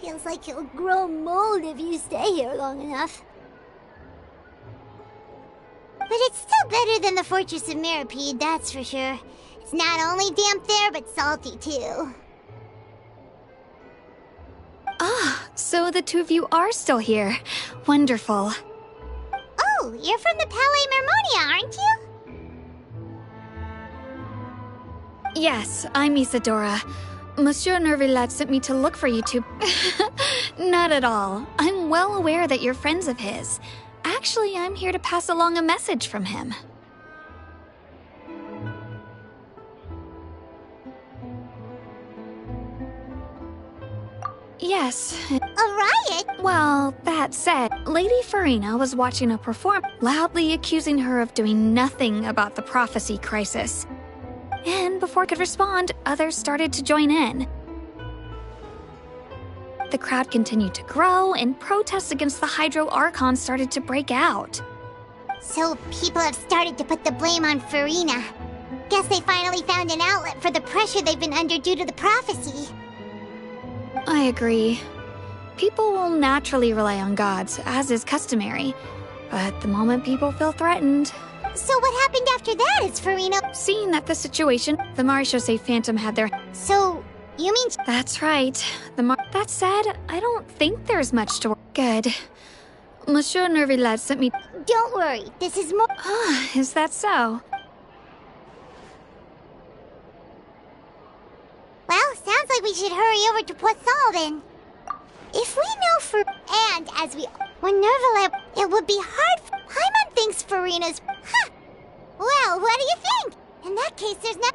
Feels like you'll grow mold if you stay here long enough. But it's still better than the Fortress of Mirapede, that's for sure. It's not only damp there, but salty too. So the two of you are still here. Wonderful. Oh, you're from the Palais Mermonia, aren't you? Yes, I'm Isadora. Monsieur Nervillat sent me to look for you two. Not at all. I'm well aware that you're friends of his. Actually, I'm here to pass along a message from him. Yes. A riot? Well, that said, Lady Farina was watching a performance, loudly accusing her of doing nothing about the prophecy crisis. And before I could respond, others started to join in. The crowd continued to grow, and protests against the Hydro Archon started to break out. So people have started to put the blame on Farina. Guess they finally found an outlet for the pressure they've been under due to the prophecy. I agree. People will naturally rely on gods, as is customary. But the moment people feel threatened... So what happened after that is Farina... Seeing that the situation, the Marechaussee Phantom had their... So, you mean... That's right. That said, I don't think there's much to... Good. Monsieur Nervillat sent me... Don't worry, this is more... Is that so? Well, sounds like we should hurry over to Poisson then. If we know for... And as we... When Nervillat... It would be hard for... Paimon thinks Farina's... Huh! Well, what do you think? In that case, there's no...